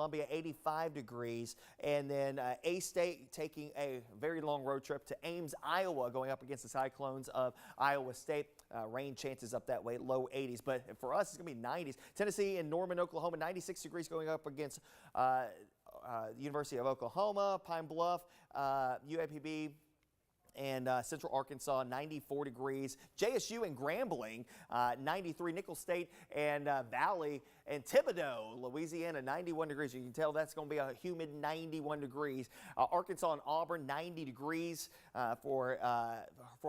Columbia, 85 degrees. And then A-State taking a very long road trip to Ames, Iowa, going up against the Cyclones of Iowa State. Rain chances up that way, low 80s. But for us, it's going to be 90s. Tennessee and Norman, Oklahoma, 96 degrees going up against University of Oklahoma, Pine Bluff, UAPB, and Central Arkansas, 94 degrees. JSU and Grambling, 93. Nicholls State and Valley and Thibodaux, Louisiana, 91 degrees. You can tell that's going to be a humid 91 degrees. Arkansas and Auburn, 90 degrees for a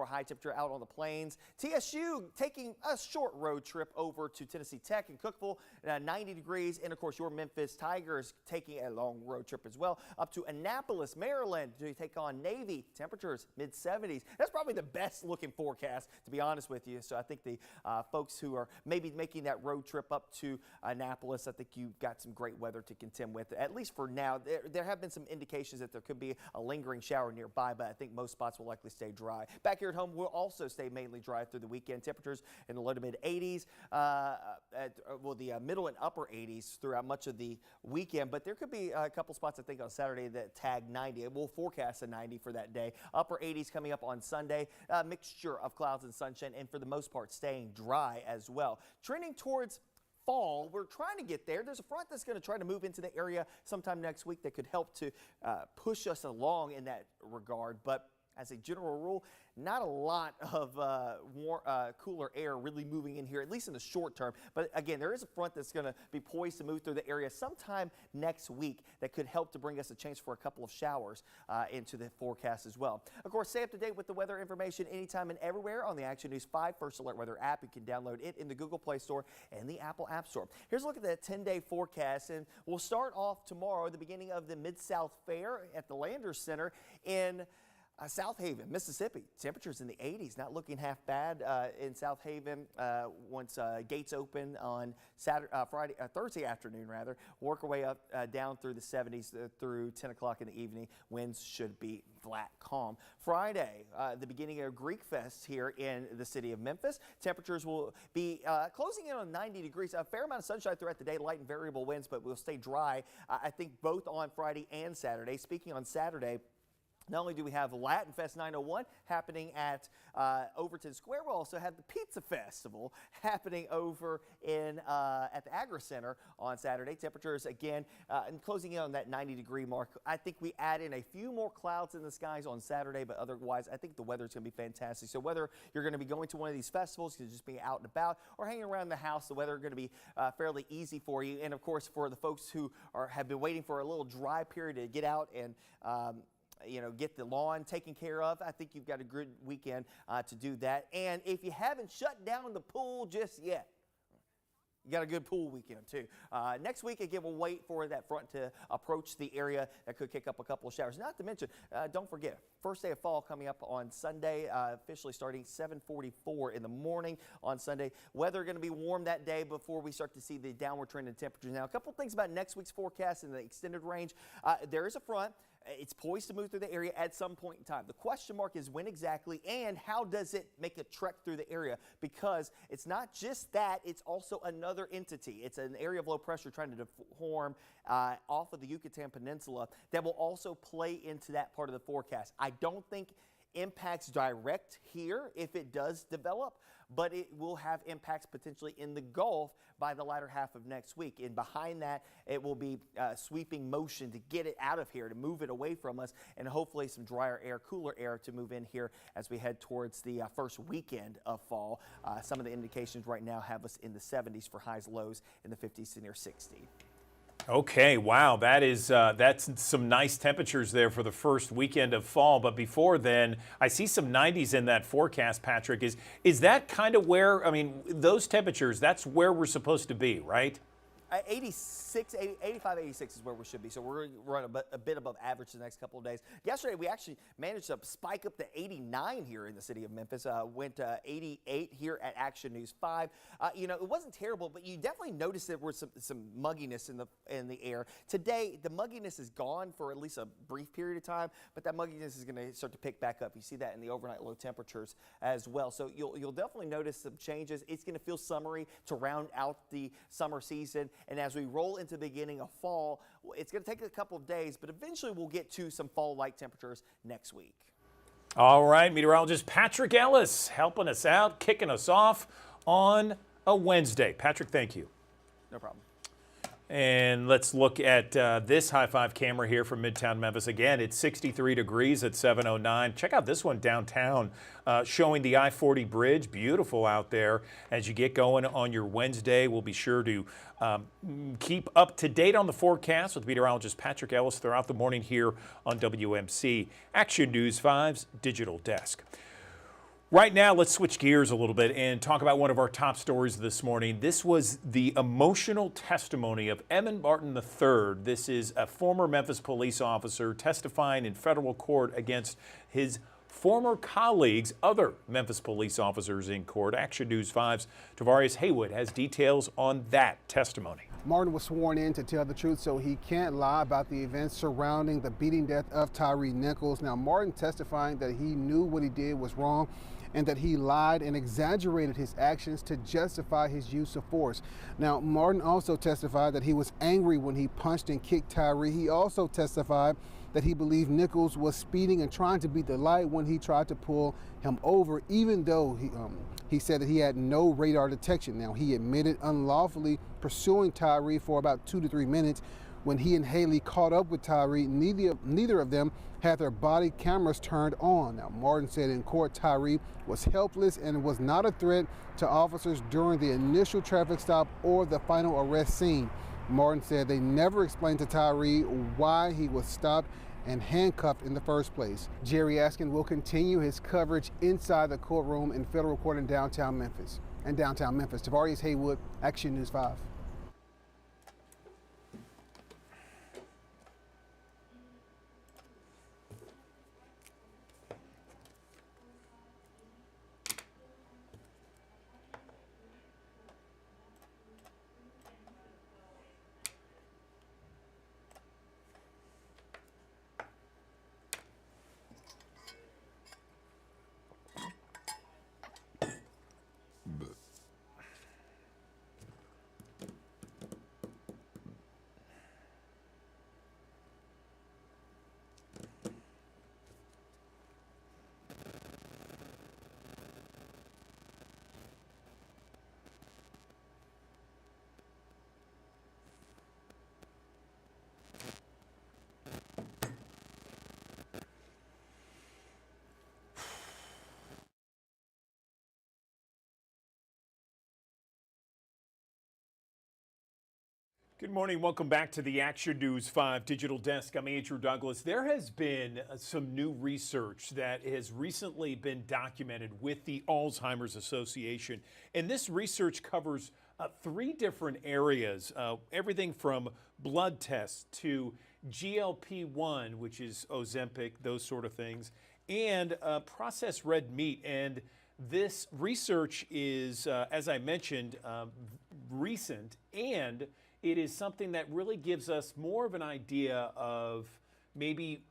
high temperature out on the plains. TSU taking a short road trip over to Tennessee Tech and Cookeville, 90 degrees. And, of course, your Memphis Tigers taking a long road trip as well up to Annapolis, Maryland to take on Navy. Temperatures mid-70s. That's probably the best looking forecast, to be honest with you. So I think the folks who are maybe making that road trip up to Annapolis, I think you've got some great weather to contend with, at least for now. There have been some indications that there could be a lingering shower nearby, but I think most spots will likely stay dry. Back here at home, we'll also stay mainly dry through the weekend. Temperatures in the low to mid 80s, the middle and upper 80s throughout much of the weekend, but there could be a couple spots, I think, on Saturday that tag 90. We'll forecast a 90 for that day. Upper 80s coming up on Sunday, a mixture of clouds and sunshine, and for the most part staying dry as well. Trending towards fall, we're trying to get there. There's a front that's going to try to move into the area sometime next week that could help to push us along in that regard, but as a general rule, not a lot of cooler air really moving in here, at least in the short term. But again, there is a front that's going to be poised to move through the area sometime next week that could help to bring us a chance for a couple of showers into the forecast as well. Of course, stay up to date with the weather information anytime and everywhere on the Action News 5 First Alert Weather app. You can download it in the Google Play Store and the Apple App Store. Here's a look at that 10-day forecast, and we'll start off tomorrow, the beginning of the Mid-South Fair at the Landers Center in South Haven, Mississippi. Temperatures in the 80s, not looking half bad in South Haven once gates open on Thursday afternoon rather. Work our way up down through the 70s through 10 o'clock in the evening. Winds should be flat, calm. Friday, the beginning of Greek Fest here in the city of Memphis. Temperatures will be closing in on 90 degrees. A fair amount of sunshine throughout the day, light and variable winds, but we'll stay dry, I think, both on Friday and Saturday. Speaking on Saturday, not only do we have Latin Fest 901 happening at Overton Square, we'll also have the Pizza Festival happening over in at the Agri Center on Saturday. Temperatures again and closing in on that 90-degree mark. I think we add in a few more clouds in the skies on Saturday, but otherwise I think the weather is going to be fantastic. So whether you're going to be going to one of these festivals, you can just be out and about, or hanging around the house, the weather is going to be fairly easy for you. And of course, for the folks who have been waiting for a little dry period to get out and get the lawn taken care of, I think you've got a good weekend to do that. And if you haven't shut down the pool just yet, you got a good pool weekend too. Next week, again, we'll wait for that front to approach the area. That could kick up a couple of showers. Not to mention, don't forget, first day of fall coming up on Sunday, officially starting 7:44 in the morning on Sunday. Weather going to be warm that day before we start to see the downward trend in temperatures. Now, a couple of things about next week's forecast in the extended range. There is a front. It's poised to move through the area at some point in time. The question mark is when exactly, and how does it make a trek through the area? Because it's not just that, it's also another entity. It's an area of low pressure trying to form off of the Yucatan Peninsula that will also play into that part of the forecast. I don't think impacts direct here if it does develop, but it will have impacts potentially in the Gulf by the latter half of next week. And behind that, it will be sweeping motion to get it out of here, to move it away from us, and hopefully some drier air, cooler air to move in here as we head towards the first weekend of fall. Some of the indications right now have us in the 70s for highs, lows in the 50s to near 60. Okay, wow, that's some nice temperatures there for the first weekend of fall. But before then, I see some 90s in that forecast, Patrick. Is that kind of where, I mean, those temperatures, that's where we're supposed to be, right? 85, 86 is where we should be. So we're running a bit above average the next couple of days. Yesterday, we actually managed to spike up to 89 here in the city of Memphis. Went to 88 here at Action News 5. It wasn't terrible, but you definitely noticed there was some mugginess in the air. Today, the mugginess is gone for at least a brief period of time, but that mugginess is going to start to pick back up. You see that in the overnight low temperatures as well. So you'll definitely notice some changes. It's going to feel summery to round out the summer season. And as we roll into the beginning of fall, it's going to take a couple of days, but eventually we'll get to some fall-like temperatures next week. All right, meteorologist Patrick Ellis helping us out, kicking us off on a Wednesday. Patrick, thank you. No problem. And let's look at this high five camera here from Midtown Memphis. Again, it's 63 degrees at 7:09. Check out this one downtown showing the I-40 bridge. Beautiful out there. As you get going on your Wednesday, we'll be sure to keep up to date on the forecast with meteorologist Patrick Ellis throughout the morning here on WMC Action News 5's Digital Desk. Right now, let's switch gears a little bit and talk about one of our top stories this morning. This was the emotional testimony of Emmett Martin III. This is a former Memphis police officer testifying in federal court against his former colleagues, other Memphis police officers in court. Action News 5's Tavarius Haywood has details on that testimony. Martin was sworn in to tell the truth, so he can't lie about the events surrounding the beating death of Tyre Nichols. Now, Martin testifying that he knew what he did was wrong and that he lied and exaggerated his actions to justify his use of force. Now, Martin also testified that he was angry when he punched and kicked Tyre. He also testified that he believed Nichols was speeding and trying to beat the light when he tried to pull him over, even though he said that he had no radar detection. Now, he admitted unlawfully pursuing Tyre for about 2 to 3 minutes. When he and Haley caught up with Tyre, neither of them had their body cameras turned on. Now, Martin said in court Tyre was helpless and was not a threat to officers during the initial traffic stop or the final arrest scene. Martin said they never explained to Tyre why he was stopped and handcuffed in the first place. Jerry Askin will continue his coverage inside the courtroom in federal court in downtown Memphis. Tavarius Haywood, Action News 5. Good morning. Welcome back to the Action News 5 Digital Desk. I'm Andrew Douglas. There has been some new research that has recently been documented with the Alzheimer's Association. And this research covers 3 different areas, everything from blood tests to GLP-1, which is Ozempic, those sort of things, and processed red meat. And this research is, as I mentioned, recent, and it is something that really gives us more of an idea of maybe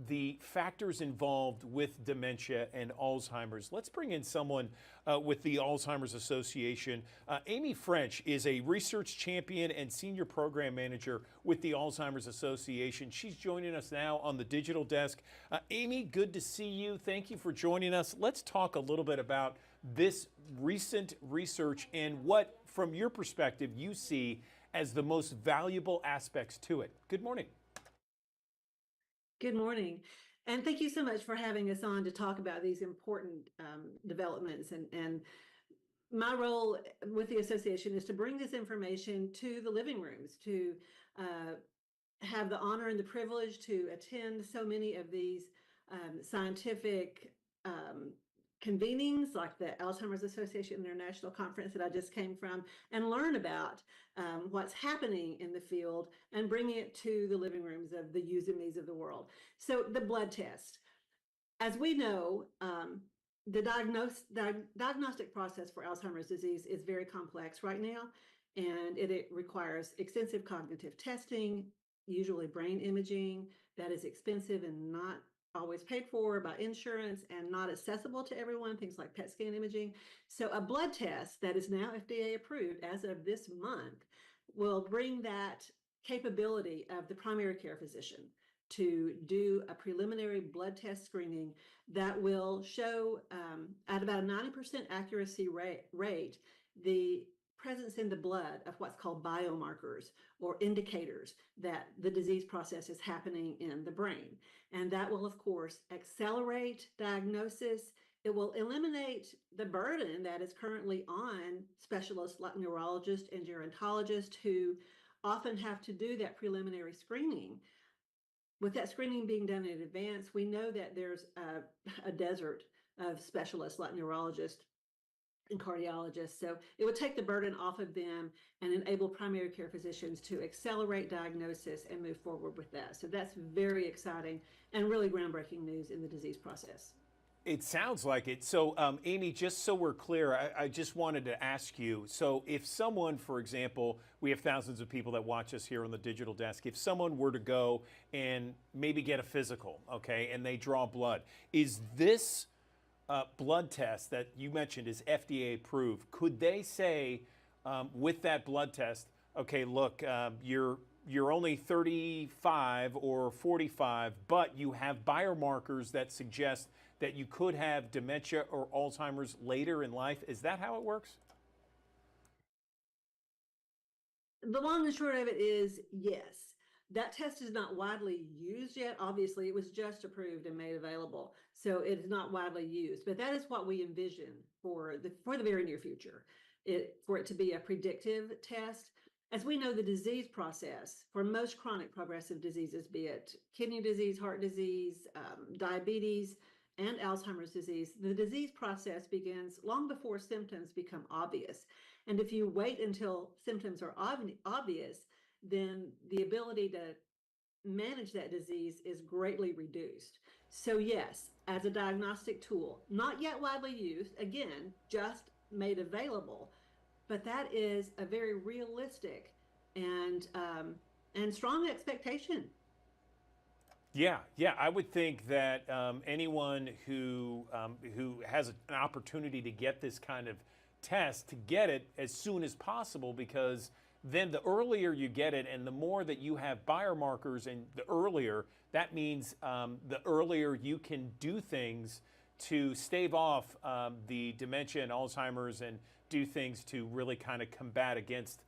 the factors involved with dementia and Alzheimer's. Let's bring in someone with the Alzheimer's Association. Amy French is a research champion and senior program manager with the Alzheimer's Association. She's joining us now on the digital desk. Amy, good to see you. Thank you for joining us. Let's talk a little bit about this recent research and what, from your perspective, you see as the most valuable aspects to it. Good morning. Good morning. And thank you so much for having us on to talk about these important developments. And my role with the association is to bring this information to the living rooms, to have the honor and the privilege to attend so many of these scientific convenings like the Alzheimer's Association International Conference that I just came from, and learn about what's happening in the field and bring it to the living rooms of the yous and me's of the world. So the blood test. As we know, the diagnostic process for Alzheimer's disease is very complex right now, and it requires extensive cognitive testing, usually brain imaging, that is expensive and not always paid for by insurance and not accessible to everyone, things like PET scan imaging. So a blood test that is now FDA approved as of this month will bring that capability of the primary care physician to do a preliminary blood test screening that will show at about a 90% accuracy rate the presence in the blood of what's called biomarkers or indicators that the disease process is happening in the brain. And that will, of course, accelerate diagnosis. It will eliminate the burden that is currently on specialists like neurologists and gerontologists who often have to do that preliminary screening. With that screening being done in advance, we know that there's a desert of specialists like neurologists and cardiologists. So it would take the burden off of them and enable primary care physicians to accelerate diagnosis and move forward with that. So that's very exciting and really groundbreaking news in the disease process. It sounds like it. So, Amy, just so we're clear, I just wanted to ask you, so if someone, for example, we have thousands of people that watch us here on the digital desk, if someone were to go and maybe get a physical, okay, and they draw blood, is this blood test that you mentioned is FDA approved, could they say with that blood test, okay, look, you're only 35 or 45, but you have biomarkers that suggest that you could have dementia or Alzheimer's later in life? Is that how it works? The long and short of it is yes. That test is not widely used yet. Obviously, it was just approved and made available, so it is not widely used. But that is what we envision for the very near future, for it to be a predictive test. As we know, the disease process for most chronic progressive diseases, be it kidney disease, heart disease, diabetes, and Alzheimer's disease, the disease process begins long before symptoms become obvious. And if you wait until symptoms are obvious, then the ability to manage that disease is greatly reduced. So yes, as a diagnostic tool, not yet widely used, again, just made available, but that is a very realistic and strong expectation. Yeah, I would think that anyone who has an opportunity to get this kind of test, to get it as soon as possible, because then the earlier you get it and the more that you have biomarkers, and the earlier, that means the earlier you can do things to stave off the dementia and Alzheimer's and do things to really kind of combat against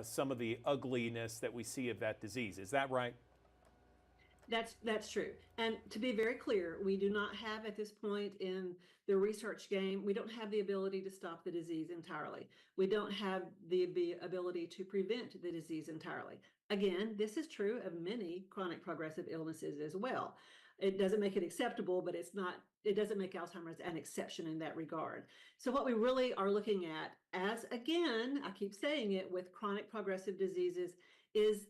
some of the ugliness that we see of that disease. Is that right? That's true. And to be very clear, we do not have at this point in the research game, we don't have the ability to stop the disease entirely. We don't have the ability to prevent the disease entirely. Again, this is true of many chronic progressive illnesses as well. It doesn't make it acceptable, but it doesn't make Alzheimer's an exception in that regard. So what we really are looking at, as again, I keep saying it with chronic progressive diseases, is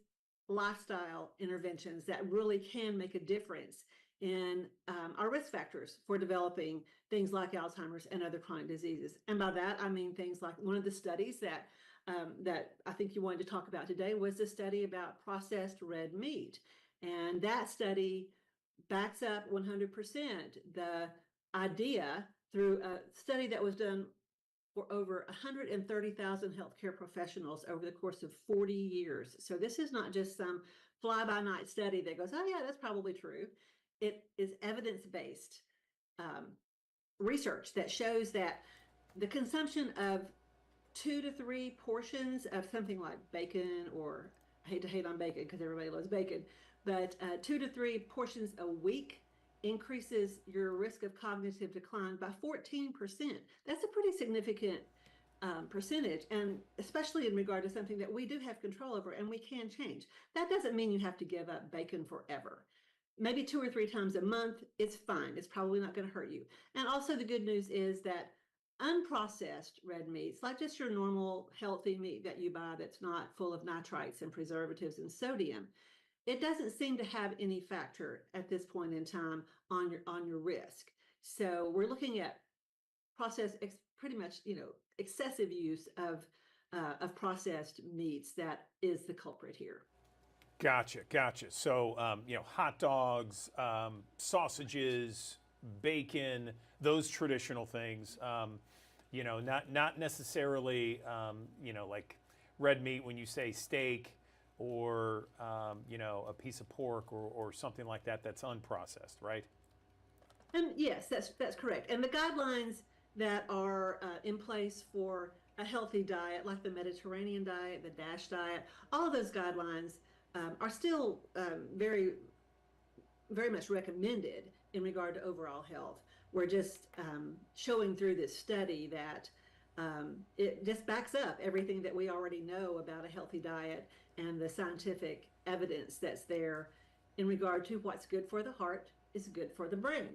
lifestyle interventions that really can make a difference in our risk factors for developing things like Alzheimer's and other chronic diseases. And by that, I mean things like one of the studies that I think you wanted to talk about today was the study about processed red meat. And that study backs up 100% the idea through a study that was done for over 130,000 healthcare professionals over the course of 40 years. So this is not just some fly-by-night study that goes, oh yeah, that's probably true. It is evidence-based research that shows that the consumption of 2 to 3 portions of something like bacon, or I hate to hate on bacon because everybody loves bacon, but 2 to 3 portions a week increases your risk of cognitive decline by 14%. That's a pretty significant percentage, and especially in regard to something that we do have control over and we can change. That doesn't mean you have to give up bacon forever. Maybe 2 or 3 times a month, it's fine. It's probably not going to hurt you. And also the good news is that unprocessed red meats, like just your normal healthy meat that you buy that's not full of nitrites and preservatives and sodium, it doesn't seem to have any factor at this point in time on your risk. So we're looking at pretty much, excessive use of processed meats that is the culprit here. Gotcha. So, hot dogs, sausages, bacon, those traditional things, not necessarily, like red meat when you say steak or a piece of pork or something like that that's unprocessed, right? And yes, that's correct. And the guidelines that are in place for a healthy diet, like the Mediterranean diet, the DASH diet, all of those guidelines are still very, very much recommended in regard to overall health. We're just showing through this study that it just backs up everything that we already know about a healthy diet and the scientific evidence that's there in regard to what's good for the heart is good for the brain.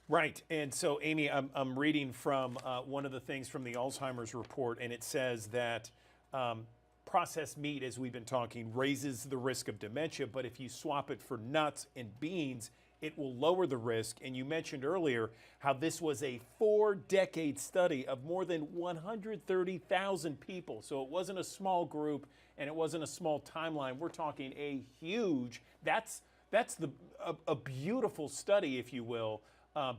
Right. And so, Amy, I'm reading from one of the things from the Alzheimer's report, and it says that processed meat, as we've been talking, raises the risk of dementia, but if you swap it for nuts and beans, it will lower the risk. And you mentioned earlier how this was a 4-decade study of more than 130,000 people. So it wasn't a small group and it wasn't a small timeline. We're talking a huge, that's a beautiful study, if you will,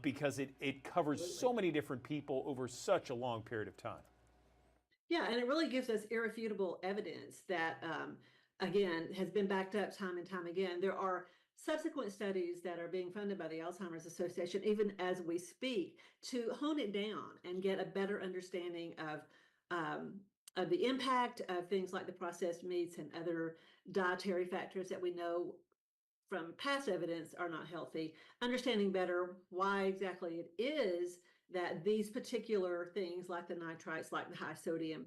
because it covers so many different people over such a long period of time. Yeah, and it really gives us irrefutable evidence that, again, has been backed up time and time again. There are subsequent studies that are being funded by the Alzheimer's Association, even as we speak, to hone it down and get a better understanding of the impact of things like the processed meats and other dietary factors that we know from past evidence are not healthy, understanding better why exactly it is that these particular things like the nitrites, like the high sodium,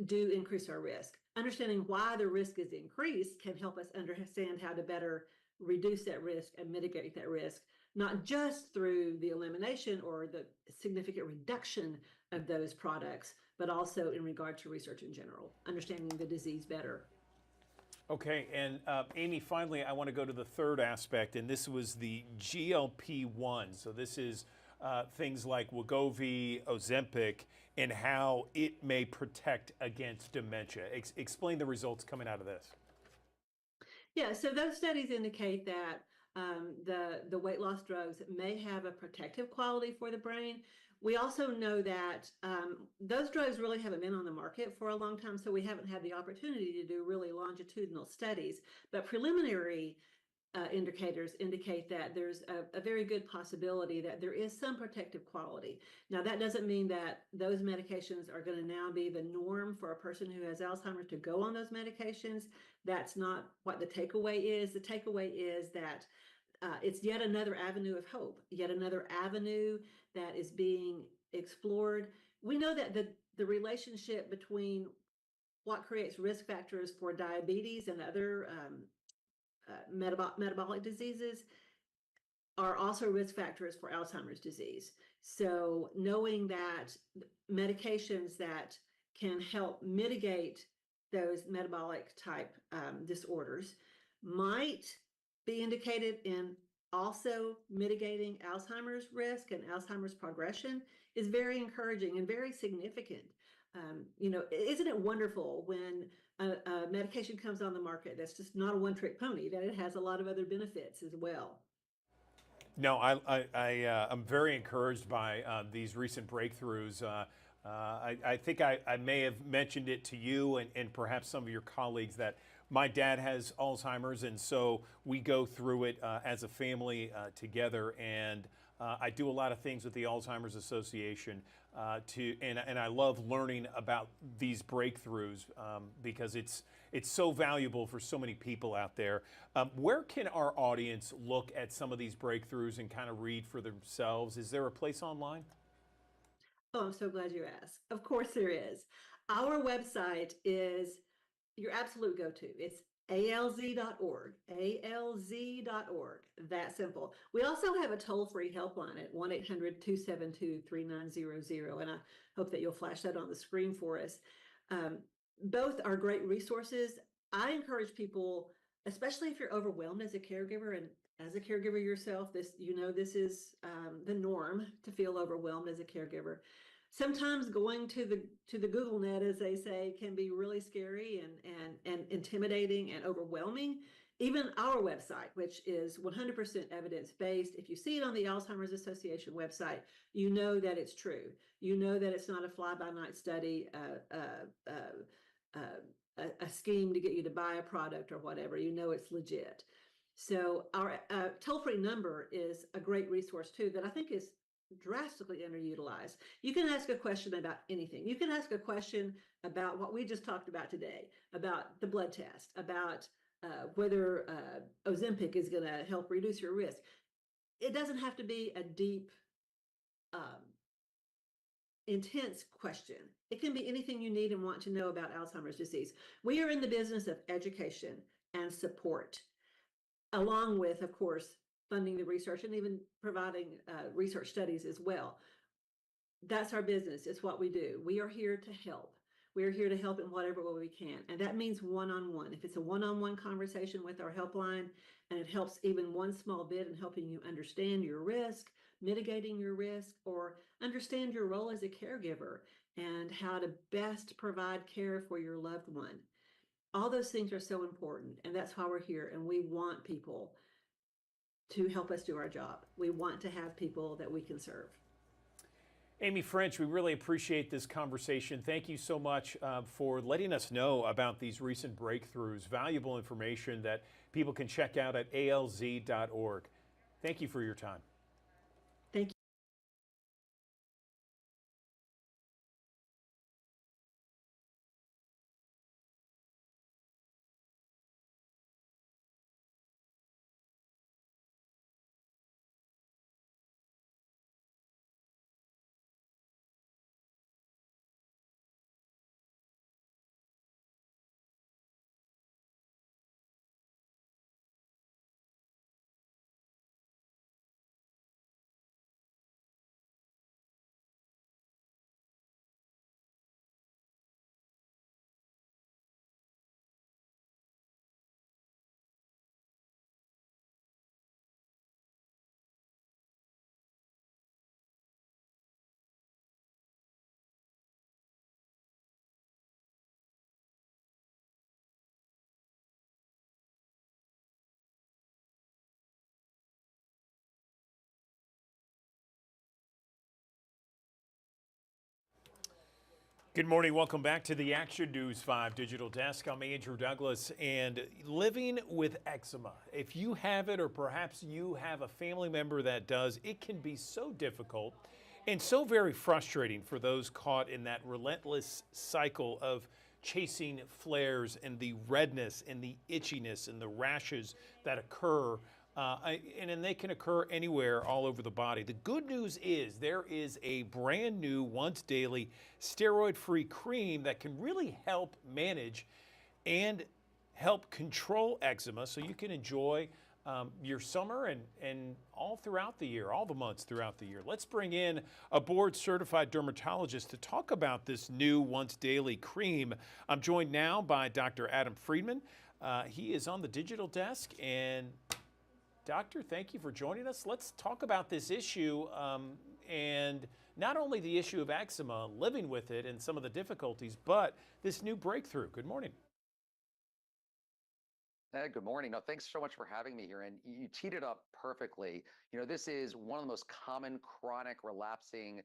do increase our risk. Understanding why the risk is increased can help us understand how to better reduce that risk and mitigate that risk, not just through the elimination or the significant reduction of those products, but also in regard to research in general, understanding the disease better. Okay, and Amy, finally, I want to go to the third aspect, and this was the GLP-1. So this is things like Wegovy, Ozempic, and how it may protect against dementia. Explain the results coming out of this. Yeah, so those studies indicate that the weight loss drugs may have a protective quality for the brain. We also know that those drugs really haven't been on the market for a long time, so we haven't had the opportunity to do really longitudinal studies. But preliminary indicators indicate that there's a very good possibility that there is some protective quality. Now, that doesn't mean that those medications are going to now be the norm for a person who has Alzheimer's to go on those medications. That's not what the takeaway is. The takeaway is that it's yet another avenue of hope, yet another avenue that is being explored. We know that the relationship between what creates risk factors for diabetes and other metabolic diseases are also risk factors for Alzheimer's disease. So knowing that medications that can help mitigate those metabolic type disorders might be indicated in also mitigating Alzheimer's risk and Alzheimer's progression is very encouraging and very significant. Isn't it wonderful when a medication comes on the market that's just not a one-trick pony, that it has a lot of other benefits as well? No, I'm very encouraged by these recent breakthroughs. I think I may have mentioned it to you and perhaps some of your colleagues that my dad has Alzheimer's, and so we go through it as a family together. And I do a lot of things with the Alzheimer's Association and I love learning about these breakthroughs because it's so valuable for so many people out there. Where can our audience look at some of these breakthroughs and kind of read for themselves? Is there a place online? Oh, I'm so glad you asked. Of course there is. Our website is your absolute go-to. It's alz.org, alz.org, that simple. We also have a toll-free helpline at 1-800-272-3900, and I hope that you'll flash that on the screen for us. Both are great resources. I encourage people, especially if you're overwhelmed as a caregiver, and as a caregiver yourself, this is the norm to feel overwhelmed as a caregiver. Sometimes going to the Google net, as they say, can be really scary and intimidating and overwhelming. Even our website, which is 100% evidence-based, if you see it on the Alzheimer's Association website, you know that it's true. You know that it's not a fly-by-night study, a scheme to get you to buy a product or whatever. You know it's legit. So our toll-free number is a great resource too that I think is drastically underutilized. You can ask a question about anything. You can ask a question about what we just talked about today, about the blood test, about whether Ozempic is going to help reduce your risk. It doesn't have to be a deep, intense question. It can be anything you need and want to know about Alzheimer's disease. We are in the business of education and support, along with, of course, funding the research and even providing research studies as well. That's our business. It's what we do. We are here to help. We're here to help in whatever way we can. And that means one-on-one. If it's a one-on-one conversation with our helpline, and it helps even one small bit in helping you understand your risk, mitigating your risk, or understand your role as a caregiver and how to best provide care for your loved one. All those things are so important. And that's why we're here. And we want people to help us do our job. We want to have people that we can serve. Amy French, we really appreciate this conversation. Thank you so much for letting us know about these recent breakthroughs, valuable information that people can check out at alz.org. Thank you for your time. Thank you. Good morning. Welcome back to the Action News 5 Digital Desk. I'm Andrew Douglas, and living with eczema. If you have it, or perhaps you have a family member that does, it can be so difficult and so very frustrating for those caught in that relentless cycle of chasing flares and the redness and the itchiness and the rashes that occur. And they can occur anywhere all over the body. The good news is there is a brand new once daily steroid-free cream that can really help manage and help control eczema so you can enjoy your summer and all throughout the year, all the months throughout the year. Let's bring in a board-certified dermatologist to talk about this new once daily cream. I'm joined now by Dr. Adam Friedman. He is on the digital desk, and Doctor, thank you for joining us. Let's talk about this issue and not only the issue of eczema, living with it and some of the difficulties, but this new breakthrough. Good morning. Good morning. No, thanks so much for having me here. And you teed it up perfectly. You know, this is one of the most common chronic relapsing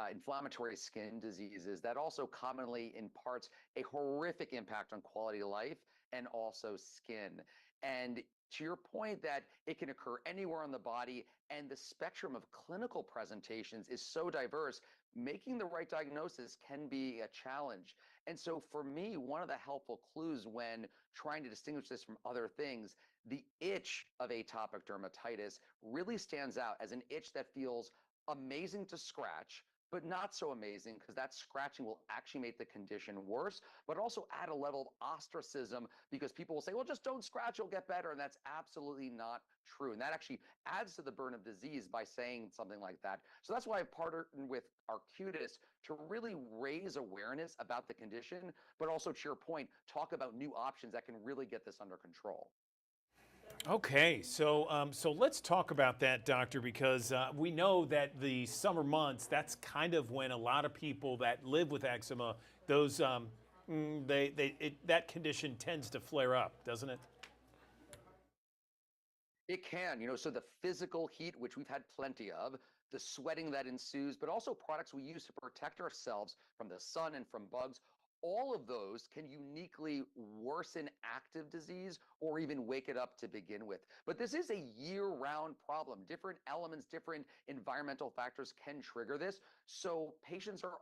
inflammatory skin diseases that also commonly imparts a horrific impact on quality of life and also skin. And to your point that it can occur anywhere on the body and the spectrum of clinical presentations is so diverse, making the right diagnosis can be a challenge. And so for me, one of the helpful clues when trying to distinguish this from other things, the itch of atopic dermatitis really stands out as an itch that feels amazing to scratch, but not so amazing because that scratching will actually make the condition worse, but also add a level of ostracism because people will say, well, just don't scratch, you'll get better. And that's absolutely not true. And that actually adds to the burden of disease by saying something like that. So that's why I've partnered with Arcutis to really raise awareness about the condition, but also to your point, talk about new options that can really get this under control. Okay, so let's talk about that, Doctor, because we know that the summer months, that's kind of when a lot of people that live with eczema, those that condition tends to flare up, doesn't it? It can, so the physical heat, which we've had plenty of, the sweating that ensues, but also products we use to protect ourselves from the sun and from bugs, all of those can uniquely worsen active disease or even wake it up to begin with. But this is a year-round problem. Different elements, different environmental factors can trigger this. So patients are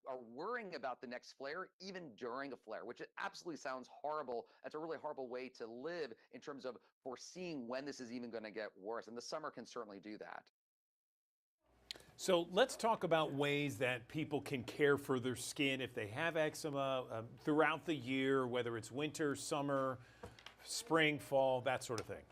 are worrying about the next flare even during a flare, which absolutely sounds horrible. That's a really horrible way to live in terms of foreseeing when this is even going to get worse. And the summer can certainly do that. So let's talk about ways that people can care for their skin if they have eczema throughout the year, whether it's winter, summer, spring, fall, that sort of thing.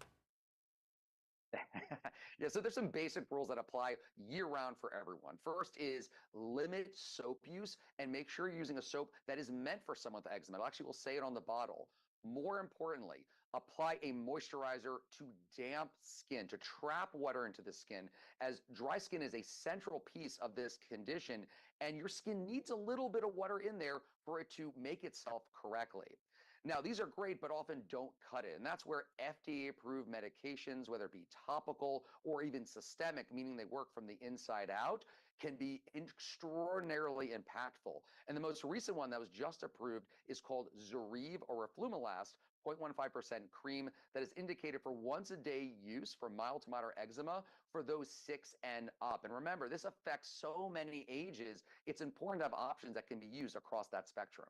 Yeah, so there's some basic rules that apply year-round for everyone. First is limit soap use and make sure you're using a soap that is meant for someone with eczema. Actually, we'll say it on the bottle. More importantly, apply a moisturizer to damp skin, to trap water into the skin, as dry skin is a central piece of this condition, and your skin needs a little bit of water in there for it to make itself correctly. Now, these are great, but often don't cut it. And that's where FDA-approved medications, whether it be topical or even systemic, meaning they work from the inside out, can be extraordinarily impactful. And the most recent one that was just approved is called Zoryve or Roflumilast, 0.15% cream that is indicated for once-a-day use for mild to moderate eczema for those 6 and up. And remember, this affects so many ages. It's important to have options that can be used across that spectrum.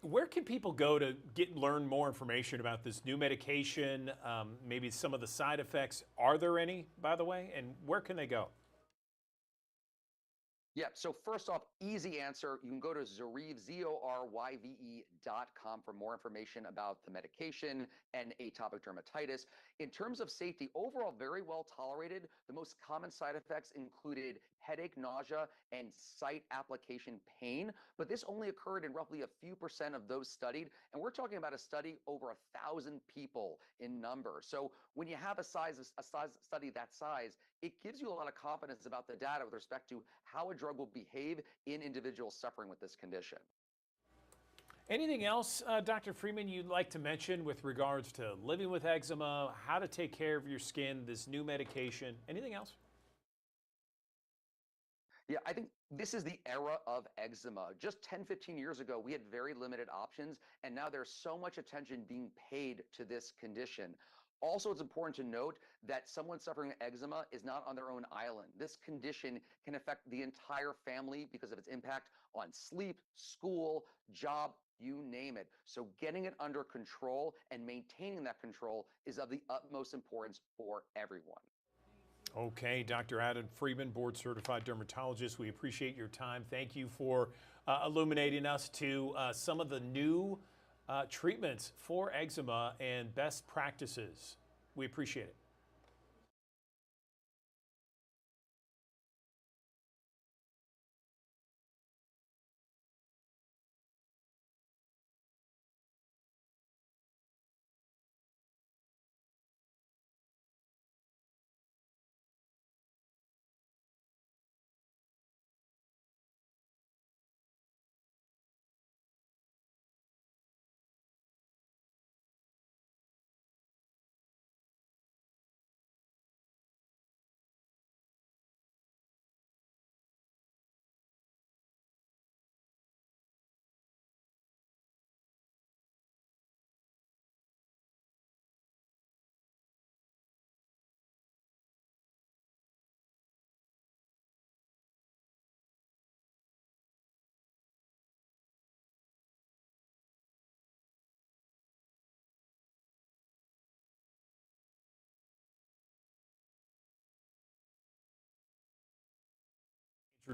Where can people go to learn more information about this new medication, maybe some of the side effects? Are there any, by the way, and where can they go? Yeah, so first off, easy answer. You can go to Zoryve, ZORYVE.com for more information about the medication and atopic dermatitis. In terms of safety, overall, very well tolerated. The most common side effects included headache, nausea, and site application pain, but this only occurred in roughly a few percent of those studied, and we're talking about a study over 1,000 people in number. So when you have a study that size, it gives you a lot of confidence about the data with respect to how a drug will behave in individuals suffering with this condition. Anything else, Dr. Freeman, you'd like to mention with regards to living with eczema, how to take care of your skin, this new medication? Anything else? Yeah, I think this is the era of eczema. Just 10, 15 years ago, we had very limited options, and now there's so much attention being paid to this condition. Also, it's important to note that someone suffering eczema is not on their own island. This condition can affect the entire family because of its impact on sleep, school, job, you name it. So getting it under control and maintaining that control is of the utmost importance for everyone. Okay, Dr. Adam Freeman, board certified dermatologist, we appreciate your time. Thank you for illuminating us to some of the new treatments for eczema and best practices. We appreciate it.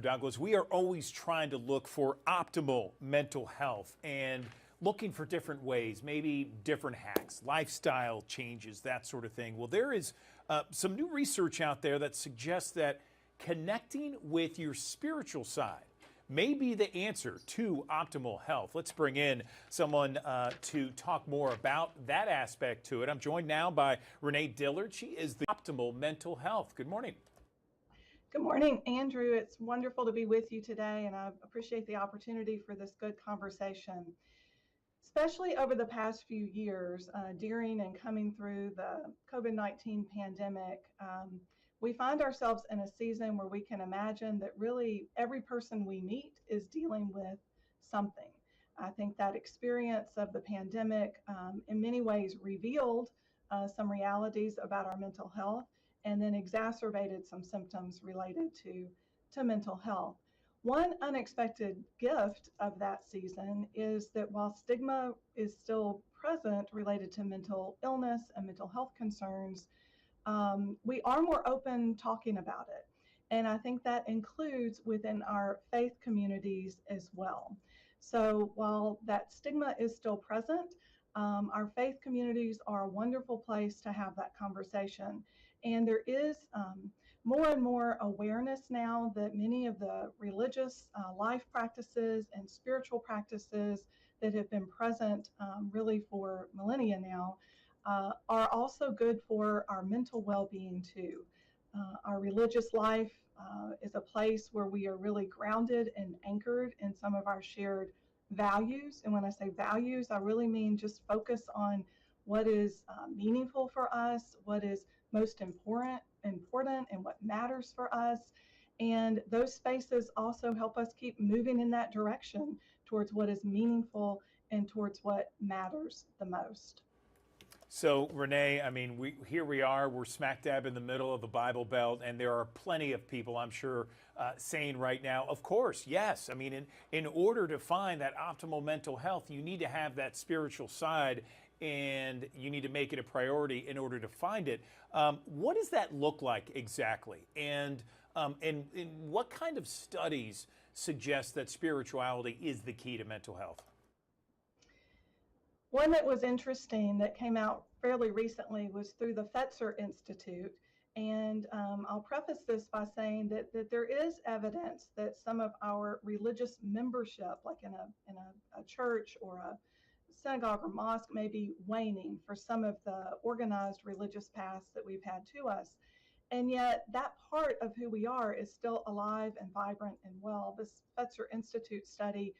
Douglas, we are always trying to look for optimal mental health and looking for different ways, maybe different hacks, lifestyle changes, that sort of thing. Well, there is some new research out there that suggests that connecting with your spiritual side may be the answer to optimal health. Let's bring in someone to talk more about that aspect to it. I'm joined now by Renee Dillard. She is the Optimal Mental Health. Good morning. Good morning, Andrew. It's wonderful to be with you today, and I appreciate the opportunity for this good conversation. especially over the past few years, during and coming through the COVID-19 pandemic, we find ourselves in a season where we can imagine that really every person we meet is dealing with something. I think that experience of the pandemic in many ways revealed some realities about our mental health and then exacerbated some symptoms related to mental health. One unexpected gift of that season is that while stigma is still present related to mental illness and mental health concerns, we are more open talking about it. And I think that includes within our faith communities as well. So while that stigma is still present, our faith communities are a wonderful place to have that conversation. And there is more and more awareness now that many of the religious life practices and spiritual practices that have been present really for millennia now are also good for our mental well-being too. Our religious life is a place where we are really grounded and anchored in some of our shared values. And when I say values, I really mean just focus on what is meaningful for us, what is most important, and what matters for us. And those spaces also help us keep moving in that direction towards what is meaningful and towards what matters the most. So, Renee, I mean, here we are, we're smack dab in the middle of the Bible Belt, and there are plenty of people, I'm sure, saying right now, of course, yes. I mean, in order to find that optimal mental health, you need to have that spiritual side, and you need to make it a priority in order to find it. What does that look like exactly? And what kind of studies suggest that spirituality is the key to mental health? One that was interesting that came out fairly recently was through the Fetzer Institute. And I'll preface this by saying that there is evidence that some of our religious membership, like in a church or a synagogue or mosque, may be waning for some of the organized religious paths that we've had to us. And yet that part of who we are is still alive and vibrant and well. This Fetzer Institute study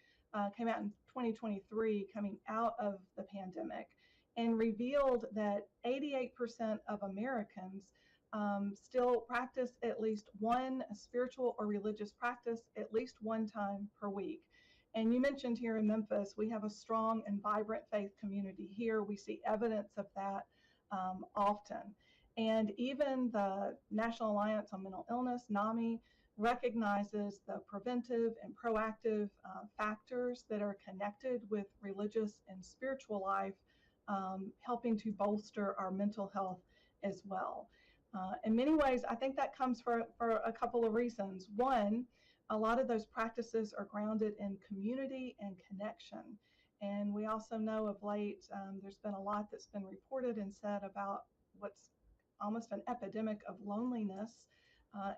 came out in 2023, coming out of the pandemic, and revealed that 88% of Americans still practice at least one spiritual or religious practice at least one time per week. And you mentioned here in Memphis, we have a strong and vibrant faith community here. We see evidence of that often. And even the National Alliance on Mental Illness, NAMI, recognizes the preventive and proactive factors that are connected with religious and spiritual life, helping to bolster our mental health as well. In many ways, I think that comes for a couple of reasons. One, a lot of those practices are grounded in community and connection. And we also know of late, there's been a lot that's been reported and said about what's almost an epidemic of loneliness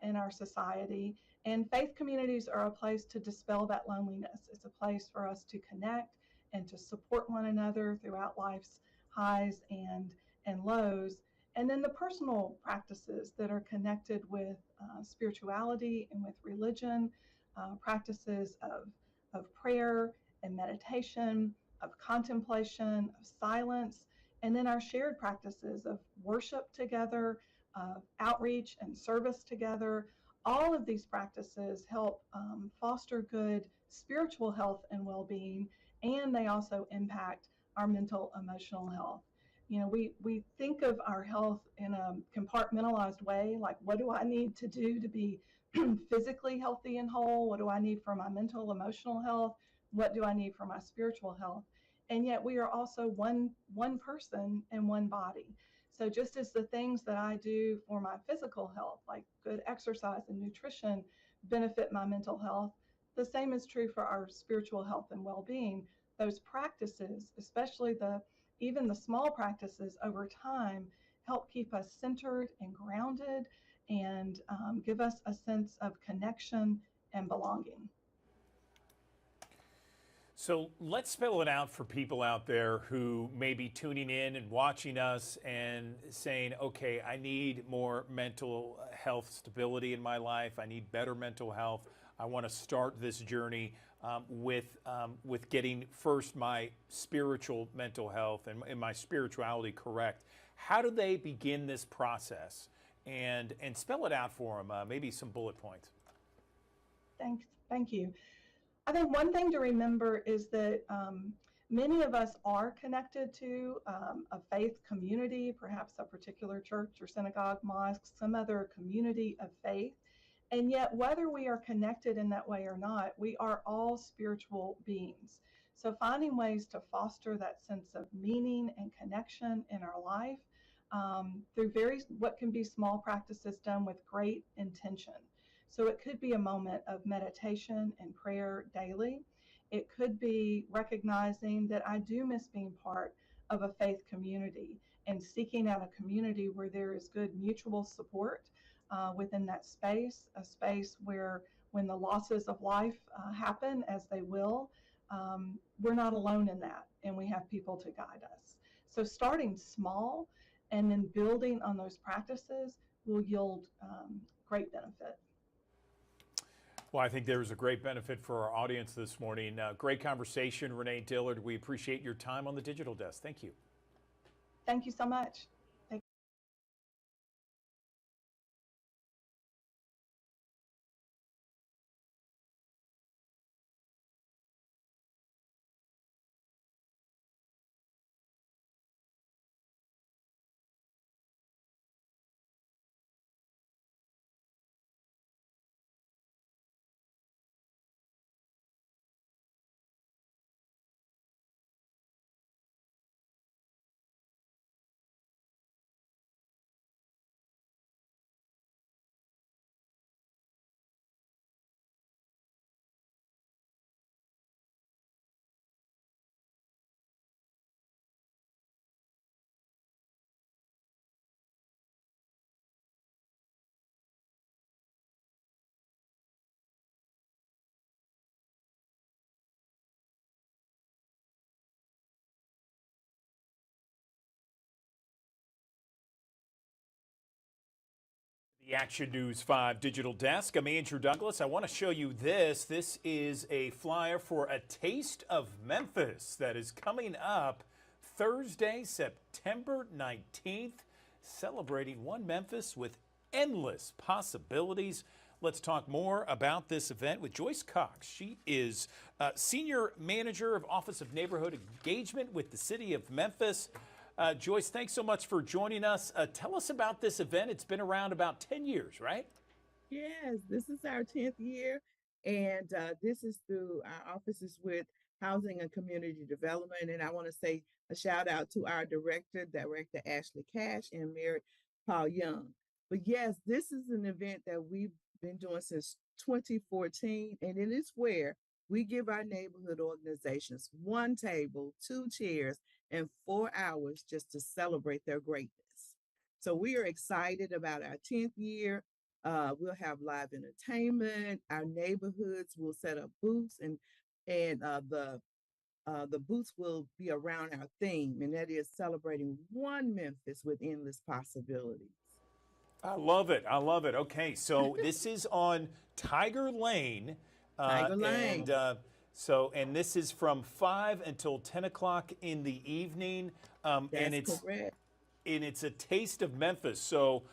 in our society. And faith communities are a place to dispel that loneliness. It's a place for us to connect and to support one another throughout life's highs and lows. And then the personal practices that are connected with spirituality and with religion, practices of prayer and meditation, of contemplation, of silence, and then our shared practices of worship together, outreach and service together. All of these practices help foster good spiritual health and well-being, and they also impact our mental emotional health. You know, we think of our health in a compartmentalized way, like what do I need to do to be physically healthy and whole? What do I need for my mental emotional health? What do I need for my spiritual health? And yet we are also one person and one body. So just as the things that I do for my physical health, like good exercise and nutrition, benefit my mental health, the same is true for our spiritual health and well-being. Those practices, especially even the small practices over time, help keep us centered and grounded and give us a sense of connection and belonging. So let's spell it out for people out there who may be tuning in and watching us and saying, okay, I need more mental health stability in my life. I need better mental health. I want to start this journey. with getting first my spiritual mental health and my spirituality correct. How do they begin this process? And spell it out for them, maybe some bullet points. Thank you. I think one thing to remember is that many of us are connected to a faith community, perhaps a particular church or synagogue, mosque, some other community of faith. And yet, whether we are connected in that way or not, we are all spiritual beings. So finding ways to foster that sense of meaning and connection in our life through what can be small practices done with great intention. So it could be a moment of meditation and prayer daily. It could be recognizing that I do miss being part of a faith community and seeking out a community where there is good mutual support within that space, a space where when the losses of life happen, as they will, we're not alone in that, and we have people to guide us. So starting small and then building on those practices will yield great benefit. Well, I think there's a great benefit for our audience this morning. Great conversation, Renee Dillard. We appreciate your time on the Digital Desk. Thank you. Thank you so much. The Action News 5 Digital Desk. I'm Andrew Douglas. I want to show you this. This is a flyer for a Taste of Memphis that is coming up Thursday, September 19th, celebrating one Memphis with endless possibilities. Let's talk more about this event with Joyce Cox. She is Senior Manager of Office of Neighborhood Engagement with the City of Memphis. Joyce, thanks so much for joining us. Tell us about this event. It's been around about 10 years, right? Yes, this is our 10th year, and this is through our offices with Housing and Community Development. And I want to say a shout out to our Director Ashley Cash, and Mayor Paul Young. But yes, this is an event that we've been doing since 2014, and it is where we give our neighborhood organizations one table, two chairs, and 4 hours just to celebrate their greatness. So we are excited about our 10th year. We'll have live entertainment. Our neighborhoods will set up booths, and the booths will be around our theme, and that is celebrating one Memphis with endless possibilities. I love it. I love it. Okay, so this is on Tiger Lane. Tiger Lane. And this is from 5 until 10 o'clock in the evening. That's correct. And it's a Taste of Memphis. So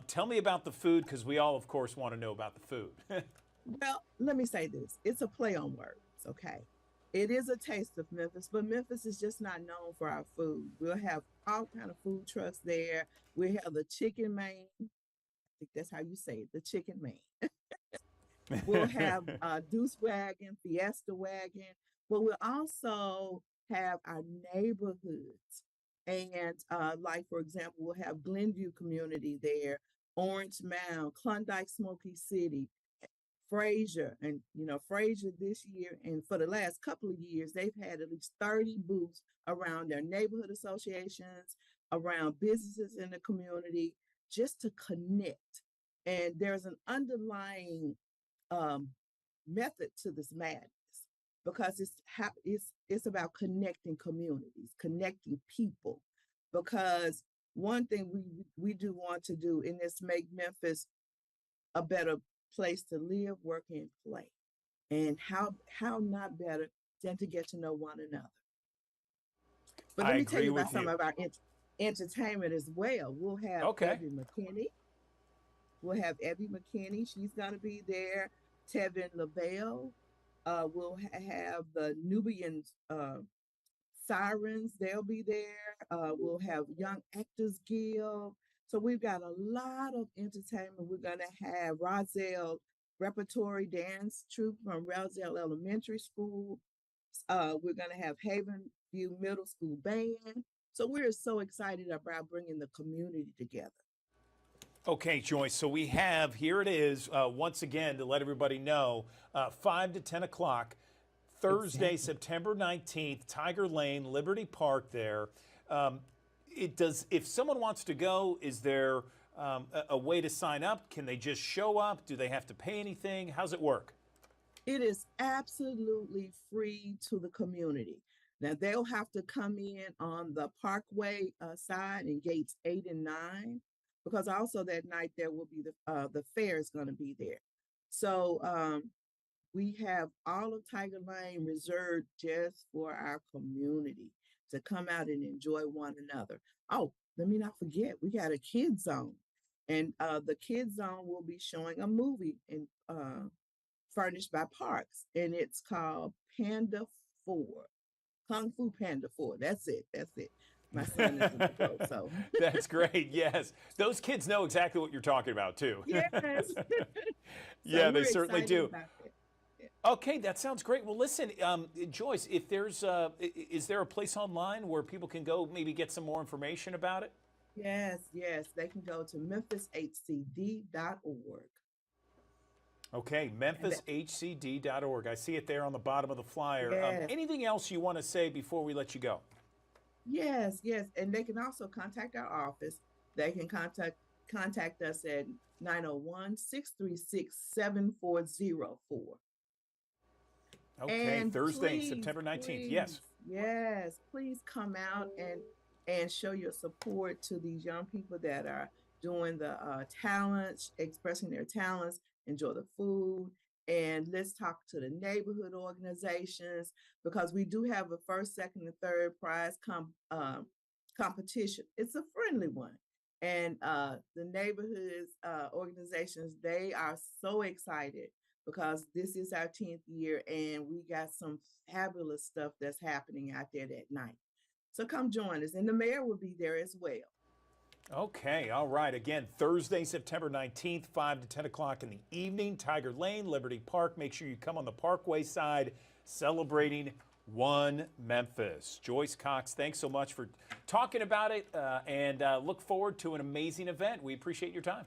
tell me about the food, because we all, of course, want to know about the food. Well, let me say this. It's a play on words, okay? It is a Taste of Memphis, but Memphis is just not known for our food. We'll have all kind of food trucks there. We have the Chicken Man. I think that's how you say it, the Chicken Man. We'll have Deuce Wagon, Fiesta Wagon, but we'll also have our neighborhoods. And like, for example, we'll have Glenview Community there, Orange Mound, Klondike Smoky City, Frazier. And, Frazier this year, and for the last couple of years, they've had at least 30 booths around their neighborhood associations, around businesses in the community, just to connect. And there's an underlying method to this madness, because it's about connecting communities, connecting people. Because one thing we do want to do in this, make Memphis a better place to live, work, and play. And how not better than to get to know one another. But I let me tell agree you about with some you. of our entertainment as well. We'll have Okay. Evie McKinney. We'll have Evie McKinney. She's going to be there. Tevin Lavelle. We'll have the Nubian Sirens. They'll be there. We'll have Young Actors Guild. So we've got a lot of entertainment. We're going to have Roselle Repertory Dance Troupe from Roselle Elementary School. We're going to have Haven View Middle School Band. So we're so excited about bringing the community together. Okay, Joyce. So we have, here it is, once again, to let everybody know, 5 to 10 o'clock, Thursday, Exactly. September 19th, Tiger Lane, Liberty Park there. If someone wants to go, is there a way to sign up? Can they just show up? Do they have to pay anything? How's it work? It is absolutely free to the community. Now they'll have to come in on the Parkway side in gates 8 and 9, because also that night there will be the fair is going to be there. So we have all of Tiger Lane reserved just for our community to come out and enjoy one another. Oh, let me not forget, we got a kids zone, and the kids zone will be showing a movie in furnished by Parks, and it's called Panda 4, Kung Fu Panda 4. That's it. That's it. My son is in the boat, so That's great. Yes. Those kids know exactly what you're talking about, too. yes. Yeah, So they we're certainly excited do. about that. Okay, that sounds great. Well, listen, Joyce, if there's, is there a place online where people can go maybe get some more information about it? Yes, yes. They can go to memphishcd.org. Okay, And that, memphishcd.org. I see it there on the bottom of the flyer. yes, Anything else you want to say before we let you go? yes, yes. And they can also contact our office. They can contact us at 901-636-7404. Okay, And Thursday, please, September 19th. Yes. please, yes, please come out and show your support to these young people that are doing the talents, expressing their talents, enjoy the food, and let's talk to the neighborhood organizations, because we do have a first, second, and third prize competition. It's a friendly one. And the neighborhood organizations, they are so excited because this is our 10th year and we got some fabulous stuff that's happening out there that night. So come join us. And the mayor will be there as well. Okay, all right. Again, Thursday, September 19th, 5 to 10 o'clock in the evening, Tiger Lane, Liberty Park. Make sure you come on the Parkway side, celebrating One Memphis. Joyce Cox, thanks so much for talking about it, and look forward to an amazing event. We appreciate your time.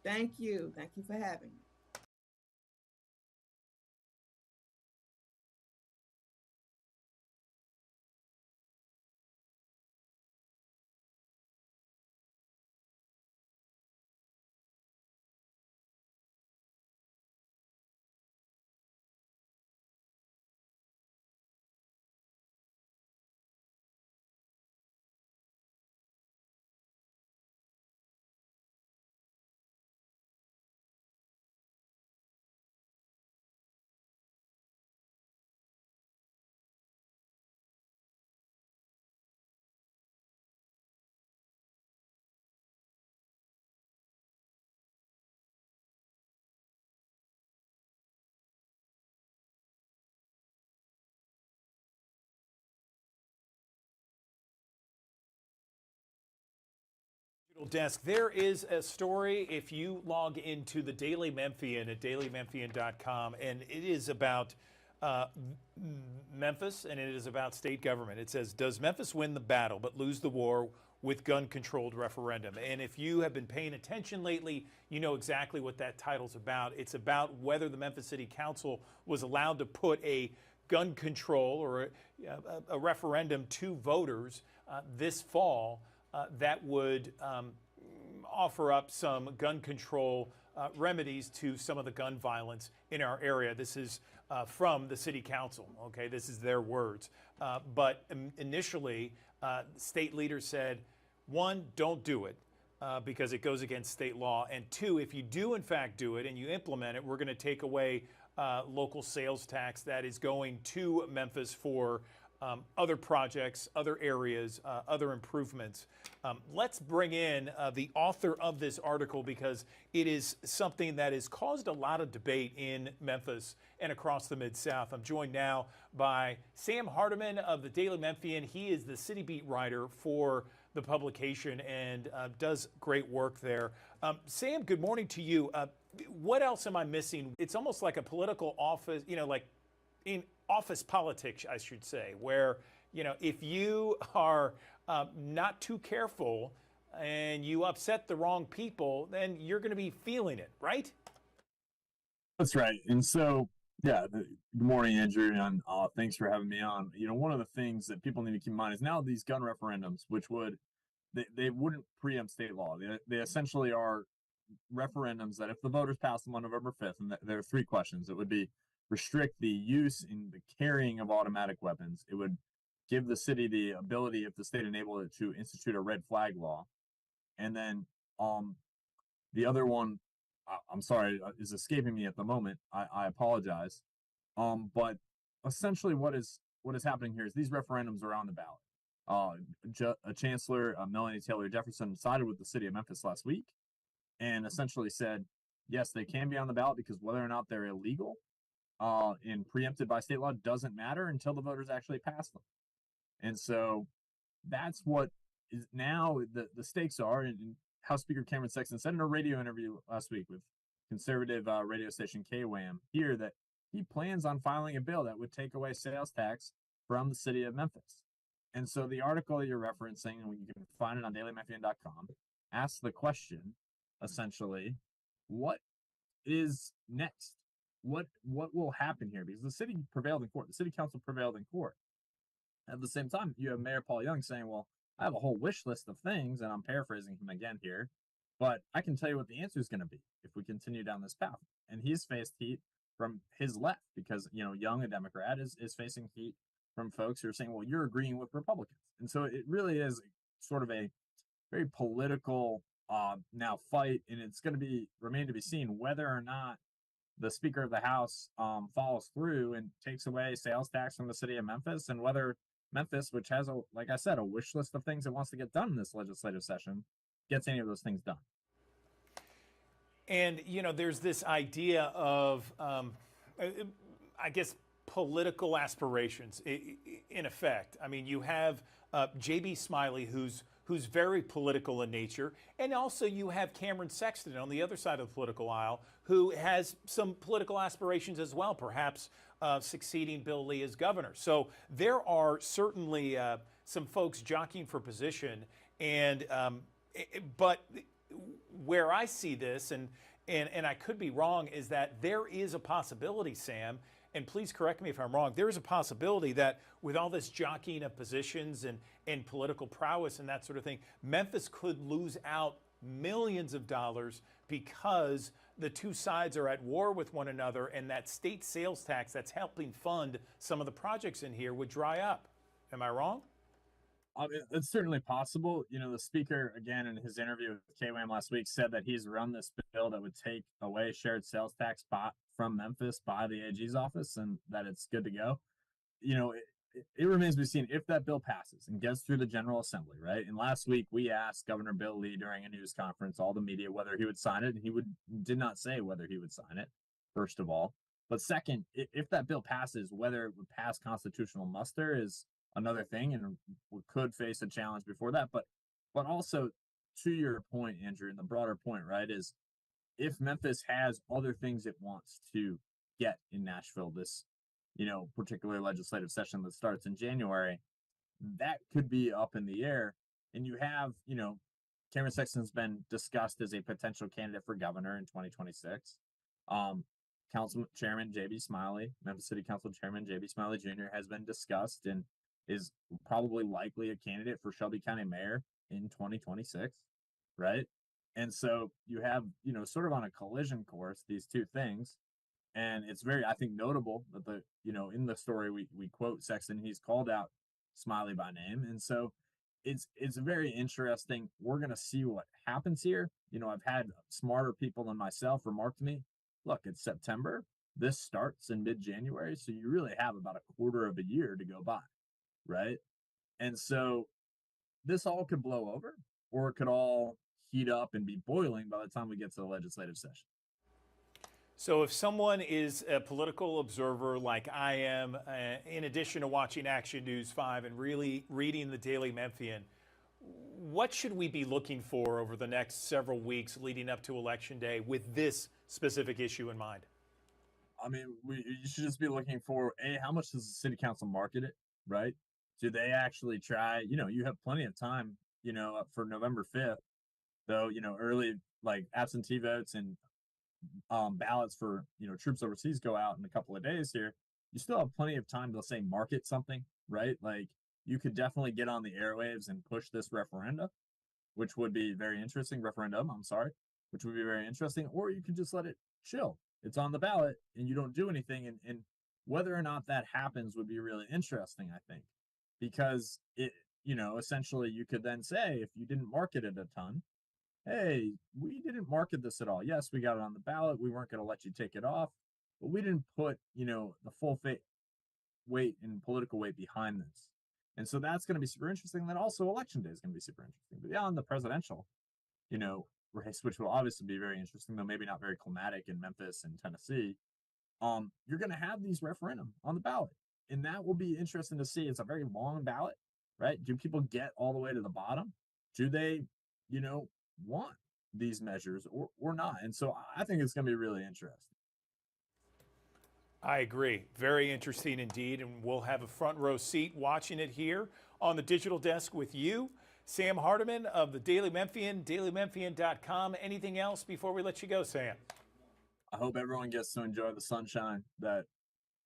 Thank you. Thank you for having me. Desk. There is a story if you log into the Daily Memphian at dailymemphian.com, and it is about Memphis, and it is about state government. It says, does Memphis win the battle but lose the war with gun-controlled referendum? And if you have been paying attention lately, you know exactly what that title's about. It's about whether the Memphis City Council was allowed to put a gun control or a referendum to voters this fall that would offer up some gun control remedies to some of the gun violence in our area. This is from the city council, okay? This is their words. But initially, state leaders said, one, don't do it because it goes against state law. And two, if you do in fact do it and you implement it, we're going to take away local sales tax that is going to Memphis for other projects, other areas, other improvements. Let's bring in the author of this article because it is something that has caused a lot of debate in Memphis and across the Mid-South. I'm joined now by Sam Hardiman of the Daily Memphian. He is the city beat writer for the publication and does great work there. Sam, good morning to you. What else am I missing? It's almost like a political office, like in office politics, I should say, where, if you are not too careful and you upset the wrong people, then you're going to be feeling it, right? That's right. And so, yeah, good morning, Andrew, and thanks for having me on. One of the things that people need to keep in mind is now these gun referendums, which they wouldn't preempt state law. They essentially are referendums that if the voters pass them on November 5th, and there are three questions, it would be restrict the use and the carrying of automatic weapons. It would give the city the ability, if the state enabled it, to institute a red flag law. And then the other one, I'm sorry, is escaping me at the moment. I apologize. But essentially what is happening here is these referendums are on the ballot. Chancellor Melanie Taylor Jefferson sided with the city of Memphis last week and essentially said, yes, they can be on the ballot because whether or not they're illegal and preempted by state law doesn't matter until the voters actually pass them. And so that's what is now the stakes are. And House Speaker Cameron Sexton said in a radio interview last week with conservative radio station KWAM here that he plans on filing a bill that would take away sales tax from the city of Memphis. And so the article you're referencing, and you can find it on dailymemphian.com, asks the question, essentially, what is next? What will happen here? Because the city prevailed in court. The city council prevailed in court. At the same time, you have Mayor Paul Young saying, well, I have a whole wish list of things, and I'm paraphrasing him again here, but I can tell you what the answer is going to be if we continue down this path. And he's faced heat from his left because, Young, a Democrat, is facing heat from folks who are saying, well, you're agreeing with Republicans. And so it really is sort of a very political now fight, and it's going to remain to be seen whether or not the Speaker of the House follows through and takes away sales tax from the city of Memphis, and whether Memphis, which has, like I said, a wish list of things it wants to get done in this legislative session, gets any of those things done. And, there's this idea of, I guess, political aspirations in effect. I mean, you have J.B. Smiley, who's very political in nature, and also you have Cameron Sexton on the other side of the political aisle, who has some political aspirations as well, perhaps succeeding Bill Lee as governor. So there are certainly some folks jockeying for position, and but where I see this, and I could be wrong, is that there is a possibility, Sam, and please correct me if I'm wrong, there is a possibility that with all this jockeying of positions and political prowess and that sort of thing, Memphis could lose out millions of dollars because the two sides are at war with one another, and that state sales tax that's helping fund some of the projects in here would dry up. Am I wrong? It's certainly possible. The speaker, again, in his interview with KWAM last week, said that he's run this bill that would take away shared sales tax from Memphis by the AG's office, and that it's good to go. It remains to be seen if that bill passes and gets through the General Assembly, right? And last week we asked Governor Bill Lee during a news conference, all the media, whether he would sign it, and he did not say whether he would sign it, first of all. But second, if that bill passes, whether it would pass constitutional muster is another thing, and we could face a challenge before that. But also, to your point, Andrew, and the broader point, right, is if Memphis has other things it wants to get in Nashville this particular legislative session that starts in January, that could be up in the air. And you have, Cameron Sexton's been discussed as a potential candidate for governor in 2026. Council Chairman J.B. Smiley, Memphis City Council Chairman J.B. Smiley Jr. has been discussed and is probably likely a candidate for Shelby County Mayor in 2026, right? And so you have, sort of on a collision course, these two things. And it's very, I think, notable that in the story we quote Sexton, he's called out Smiley by name. And so it's very interesting. We're going to see what happens here. I've had smarter people than myself remark to me, look, it's September. this starts in mid-January, so you really have about a quarter of a year to go by, right? And so this all could blow over, or it could all heat up and be boiling by the time we get to the legislative session. So, if someone is a political observer like I am, in addition to watching Action News 5 and really reading the Daily Memphian, what should we be looking for over the next several weeks leading up to Election Day with this specific issue in mind? I mean, you should just be looking for how much does the city council market it, right? Do they actually try? You have plenty of time, up for November 5th, though. Early like absentee votes and ballots for troops overseas go out in a couple of days here. You still have plenty of time to say market something, right? Like you could definitely get on the airwaves and push this referendum, which would be very interesting. Which would be very interesting. Or you could just let it chill. It's on the ballot and you don't do anything. And whether or not that happens would be really interesting, I think, because essentially you could then say, if you didn't market it a ton, hey, we didn't market this at all. Yes, we got it on the ballot. We weren't going to let you take it off, but we didn't put, the full weight and political weight behind this. And so that's going to be super interesting. And then also Election Day is going to be super interesting. But beyond the presidential, race, which will obviously be very interesting, though maybe not very climatic in Memphis and Tennessee, you're going to have these referendum on the ballot. And that will be interesting to see. It's a very long ballot, right? Do people get all the way to the bottom? Do they, want these measures or not? And so I think it's going to be really interesting. I agree. Very interesting indeed. And we'll have a front row seat watching it here on the digital desk with you. Sam Hardiman of the Daily Memphian, dailymemphian.com. Anything else before we let you go, Sam? I hope everyone gets to enjoy the sunshine that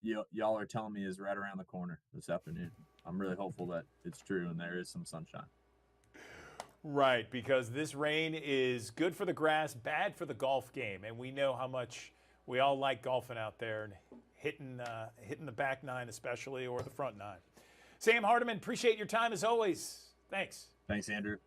y'all are telling me is right around the corner this afternoon. I'm really hopeful that it's true and there is some sunshine. Right, because this rain is good for the grass, bad for the golf game. And we know how much we all like golfing out there and hitting the back nine especially, or the front nine. Sam Hardiman, appreciate your time as always. Thanks. Thanks, Andrew.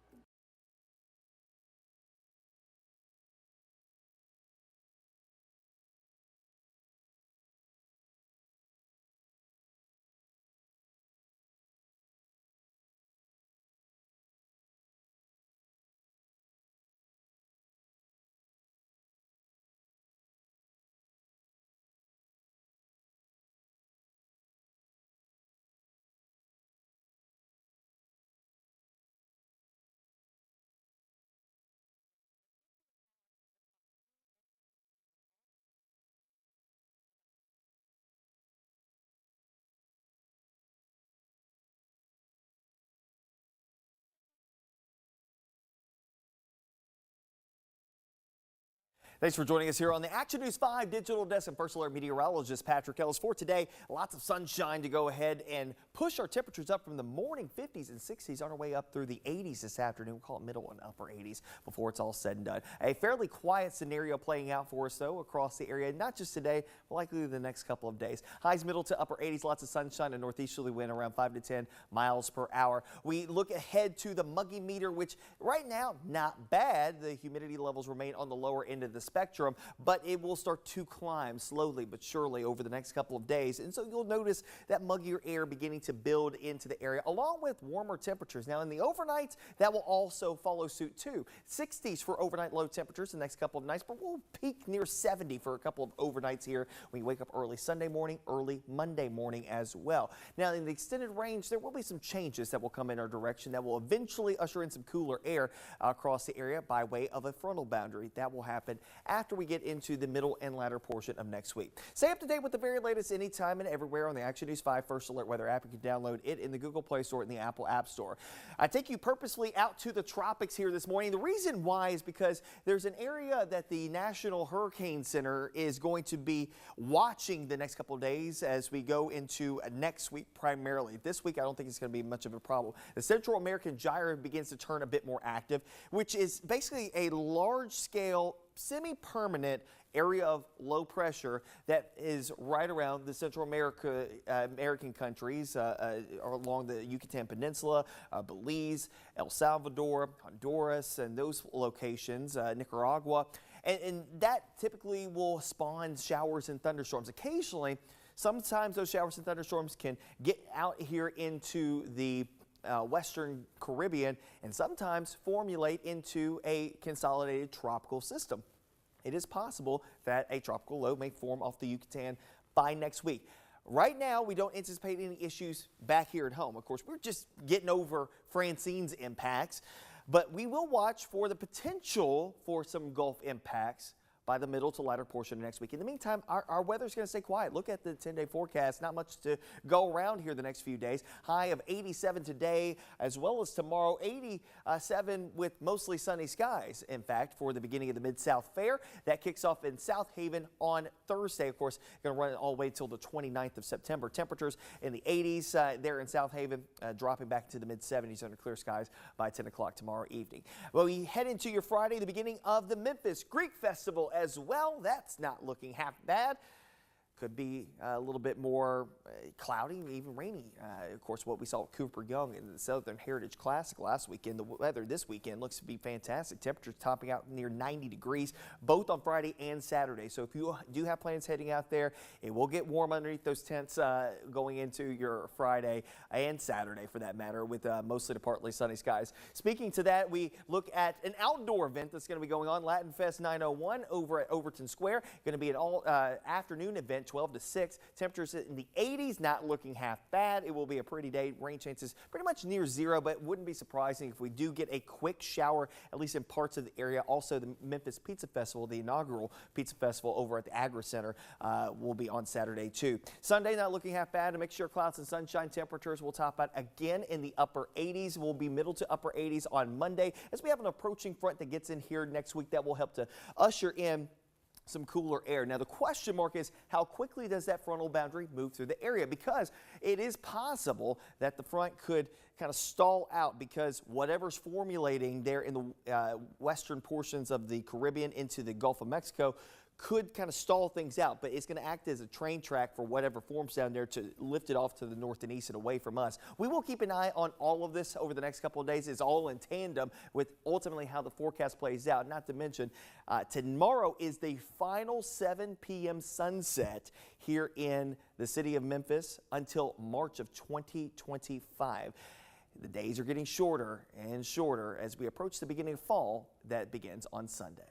Thanks for joining us here on the Action News 5 Digital Desk and First Alert meteorologist Patrick Ellis. For today, lots of sunshine to go ahead and push our temperatures up from the morning 50s and 60s on our way up through the 80s this afternoon. We'll call it middle and upper 80s before it's all said and done. A fairly quiet scenario playing out for us, though, across the area, not just today, but likely the next couple of days. Highs middle to upper 80s, lots of sunshine and northeasterly wind around 5 to 10 miles per hour. We look ahead to the muggy meter, which right now, not bad. The humidity levels remain on the lower end of the spectrum, but it will start to climb slowly but surely over the next couple of days. And so you'll notice that muggier air beginning to build into the area along with warmer temperatures. Now in the overnights, that will also follow suit too. 60s for overnight low temperatures the next couple of nights, but we'll peak near 70 for a couple of overnights here when you wake up early Sunday morning, early Monday morning as well. Now in the extended range, there will be some changes that will come in our direction that will eventually usher in some cooler air across the area by way of a frontal boundary. That will happen after we get into the middle and latter portion of next week. Stay up to date with the very latest anytime and everywhere on the Action News 5 First Alert Weather app. You can download it in the Google Play Store and the Apple App Store. I take you purposely out to the tropics here this morning. The reason why is because there's an area that the National Hurricane Center is going to be watching the next couple of days as we go into next week primarily. This week, I don't think it's going to be much of a problem. The Central American Gyre begins to turn a bit more active, which is basically a large-scale semi-permanent area of low pressure that is right around the Central American countries along the Yucatan Peninsula, Belize, El Salvador, Honduras, and those locations, Nicaragua. And that typically will spawn showers and thunderstorms. Occasionally, sometimes those showers and thunderstorms can get out here into the Western Caribbean and sometimes formulate into a consolidated tropical system. It is possible that a tropical low may form off the Yucatan by next week. Right now, we don't anticipate any issues back here at home. Of course, we're just getting over Francine's impacts, but we will watch for the potential for some Gulf impacts by the middle to latter portion of next week. In the meantime, our weather's going to stay quiet. Look at the 10-day forecast. Not much to go around here the next few days. High of 87 today as well as tomorrow. 87 with mostly sunny skies, in fact, for the beginning of the Mid-South Fair. That kicks off in South Haven on Thursday. Of course, going to run it all the way till the 29th of September. Temperatures in the 80s there in South Haven, dropping back to the mid-70s under clear skies by 10 o'clock tomorrow evening. Well, we head into your Friday, the beginning of the Memphis Greek Festival as well. That's not looking half bad. Could be a little bit more cloudy, even rainy. Of course, what we saw at Cooper Young in the Southern Heritage Classic last weekend. The weather this weekend looks to be fantastic. Temperatures topping out near 90 degrees, both on Friday and Saturday. So if you do have plans heading out there, it will get warm underneath those tents going into your Friday and Saturday, for that matter, with mostly to partly sunny skies. Speaking to that, we look at an outdoor event that's going to be going on, Latin Fest 901 over at Overton Square. Going to be an all afternoon event, 12 to 6. Temperatures in the 80s, not looking half bad. It will be a pretty day. Rain chances pretty much near zero, but it wouldn't be surprising if we do get a quick shower, at least in parts of the area. Also, the Memphis Pizza Festival, the inaugural Pizza Festival over at the Agri Center, will be on Saturday too. Sunday, not looking half bad. A mixture of clouds and sunshine. Temperatures will top out again in the upper 80s. Will be middle to upper 80s on Monday, as we have an approaching front that gets in here next week that will help to usher in some cooler air. Now, the question mark is how quickly does that frontal boundary move through the area, because it is possible that the front could kind of stall out because whatever's formulating there in the western portions of the Caribbean into the Gulf of Mexico could kind of stall things out, but it's going to act as a train track for whatever forms down there to lift it off to the north and east and away from us. We will keep an eye on all of this over the next couple of days. It's all in tandem with ultimately how the forecast plays out. Not to mention, tomorrow is the final 7 p.m. sunset here in the city of Memphis until March of 2025. The days are getting shorter and shorter as we approach the beginning of fall that begins on Sunday.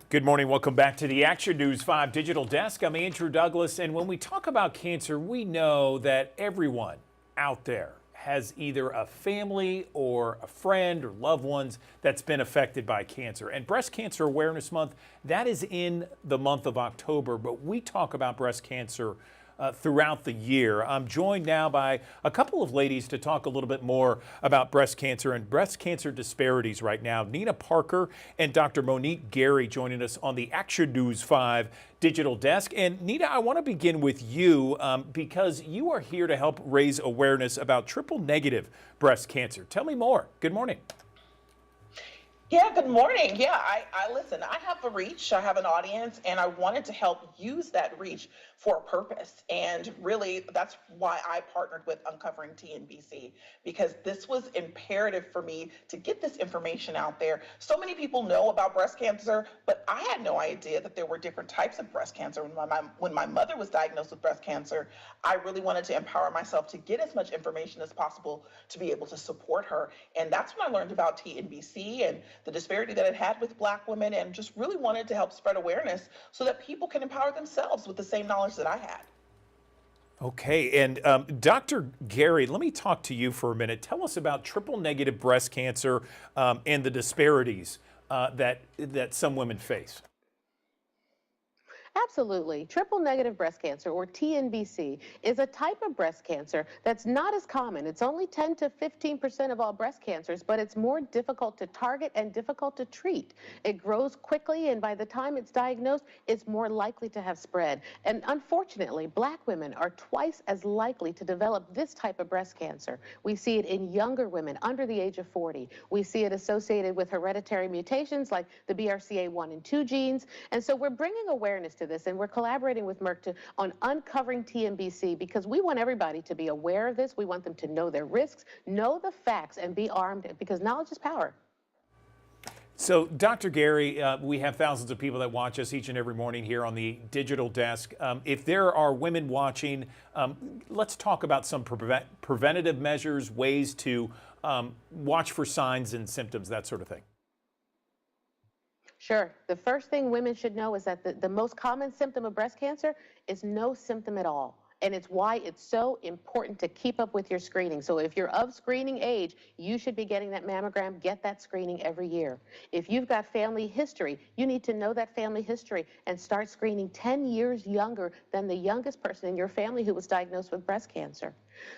Good morning. Welcome back to the Action News 5 Digital Desk. I'm Andrew Douglas, and when we talk about cancer, we know that everyone out there has either a family or a friend or loved ones that's been affected by cancer. And Breast Cancer Awareness Month, that is in the month of October, but we talk about breast cancer throughout the year. I'm joined now by a couple of ladies to talk a little bit more about breast cancer and breast cancer disparities right now. Nina Parker and Dr. Monique Gary joining us on the Action News 5 Digital Desk. And Nina, I want to begin with you because you are here to help raise awareness about triple-negative breast cancer. Tell me more. Good morning. Yeah, good morning. Yeah, I listen, I have a reach, I have an audience, and I wanted to help use that reach for a purpose. And really, that's why I partnered with Uncovering TNBC, because this was imperative for me to get this information out there. So many people know about breast cancer, but I had no idea that there were different types of breast cancer. When my mother was diagnosed with breast cancer, I really wanted to empower myself to get as much information as possible to be able to support her. And that's when I learned about TNBC, and the disparity that it had with Black women, and just really wanted to help spread awareness so that people can empower themselves with the same knowledge that I had. Okay, and Dr. Gary, let me talk to you for a minute. Tell us about triple negative breast cancer and the disparities that some women face. Absolutely. Triple negative breast cancer, or TNBC, is a type of breast cancer that's not as common. It's only 10 to 15% of all breast cancers, but it's more difficult to target and difficult to treat. It grows quickly, and by the time it's diagnosed, it's more likely to have spread. And unfortunately, Black women are twice as likely to develop this type of breast cancer. We see it in younger women under the age of 40. We see it associated with hereditary mutations like the BRCA1 and 2 genes. And so we're bringing awareness to this, and we're collaborating with Merck on uncovering TNBC, because we want everybody to be aware of this. We want them to know their risks, know the facts, and be armed, because knowledge is power. So, Dr. Gary, we have thousands of people that watch us each and every morning here on the digital desk. If there are women watching, let's talk about some preventative measures, ways to watch for signs and symptoms, that sort of thing. Sure. The first thing women should know is that the most common symptom of breast cancer is no symptom at all. And it's why it's so important to keep up with your screening. So if you're of screening age, you should be getting that mammogram. Get that screening every year. If you've got family history, you need to know that family history and start screening 10 years younger than the youngest person in your family who was diagnosed with breast cancer.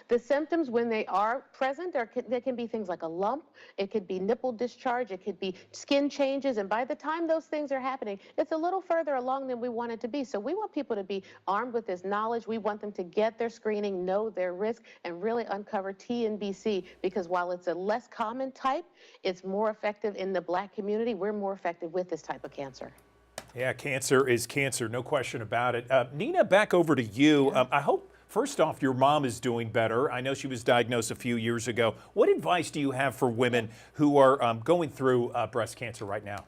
The symptoms, when they are present, they can be things like a lump, it could be nipple discharge, it could be skin changes, and by the time those things are happening, it's a little further along than we want it to be. So we want people to be armed with this knowledge. We want them to get their screening, know their risk, and really uncover TNBC, because while it's a less common type, it's more effective in the Black community. We're more effective with this type of cancer. Yeah, cancer is cancer, no question about it. Nina, back over to you. I hope, first off, your mom is doing better. I know she was diagnosed a few years ago. What advice do you have for women who are going through breast cancer right now?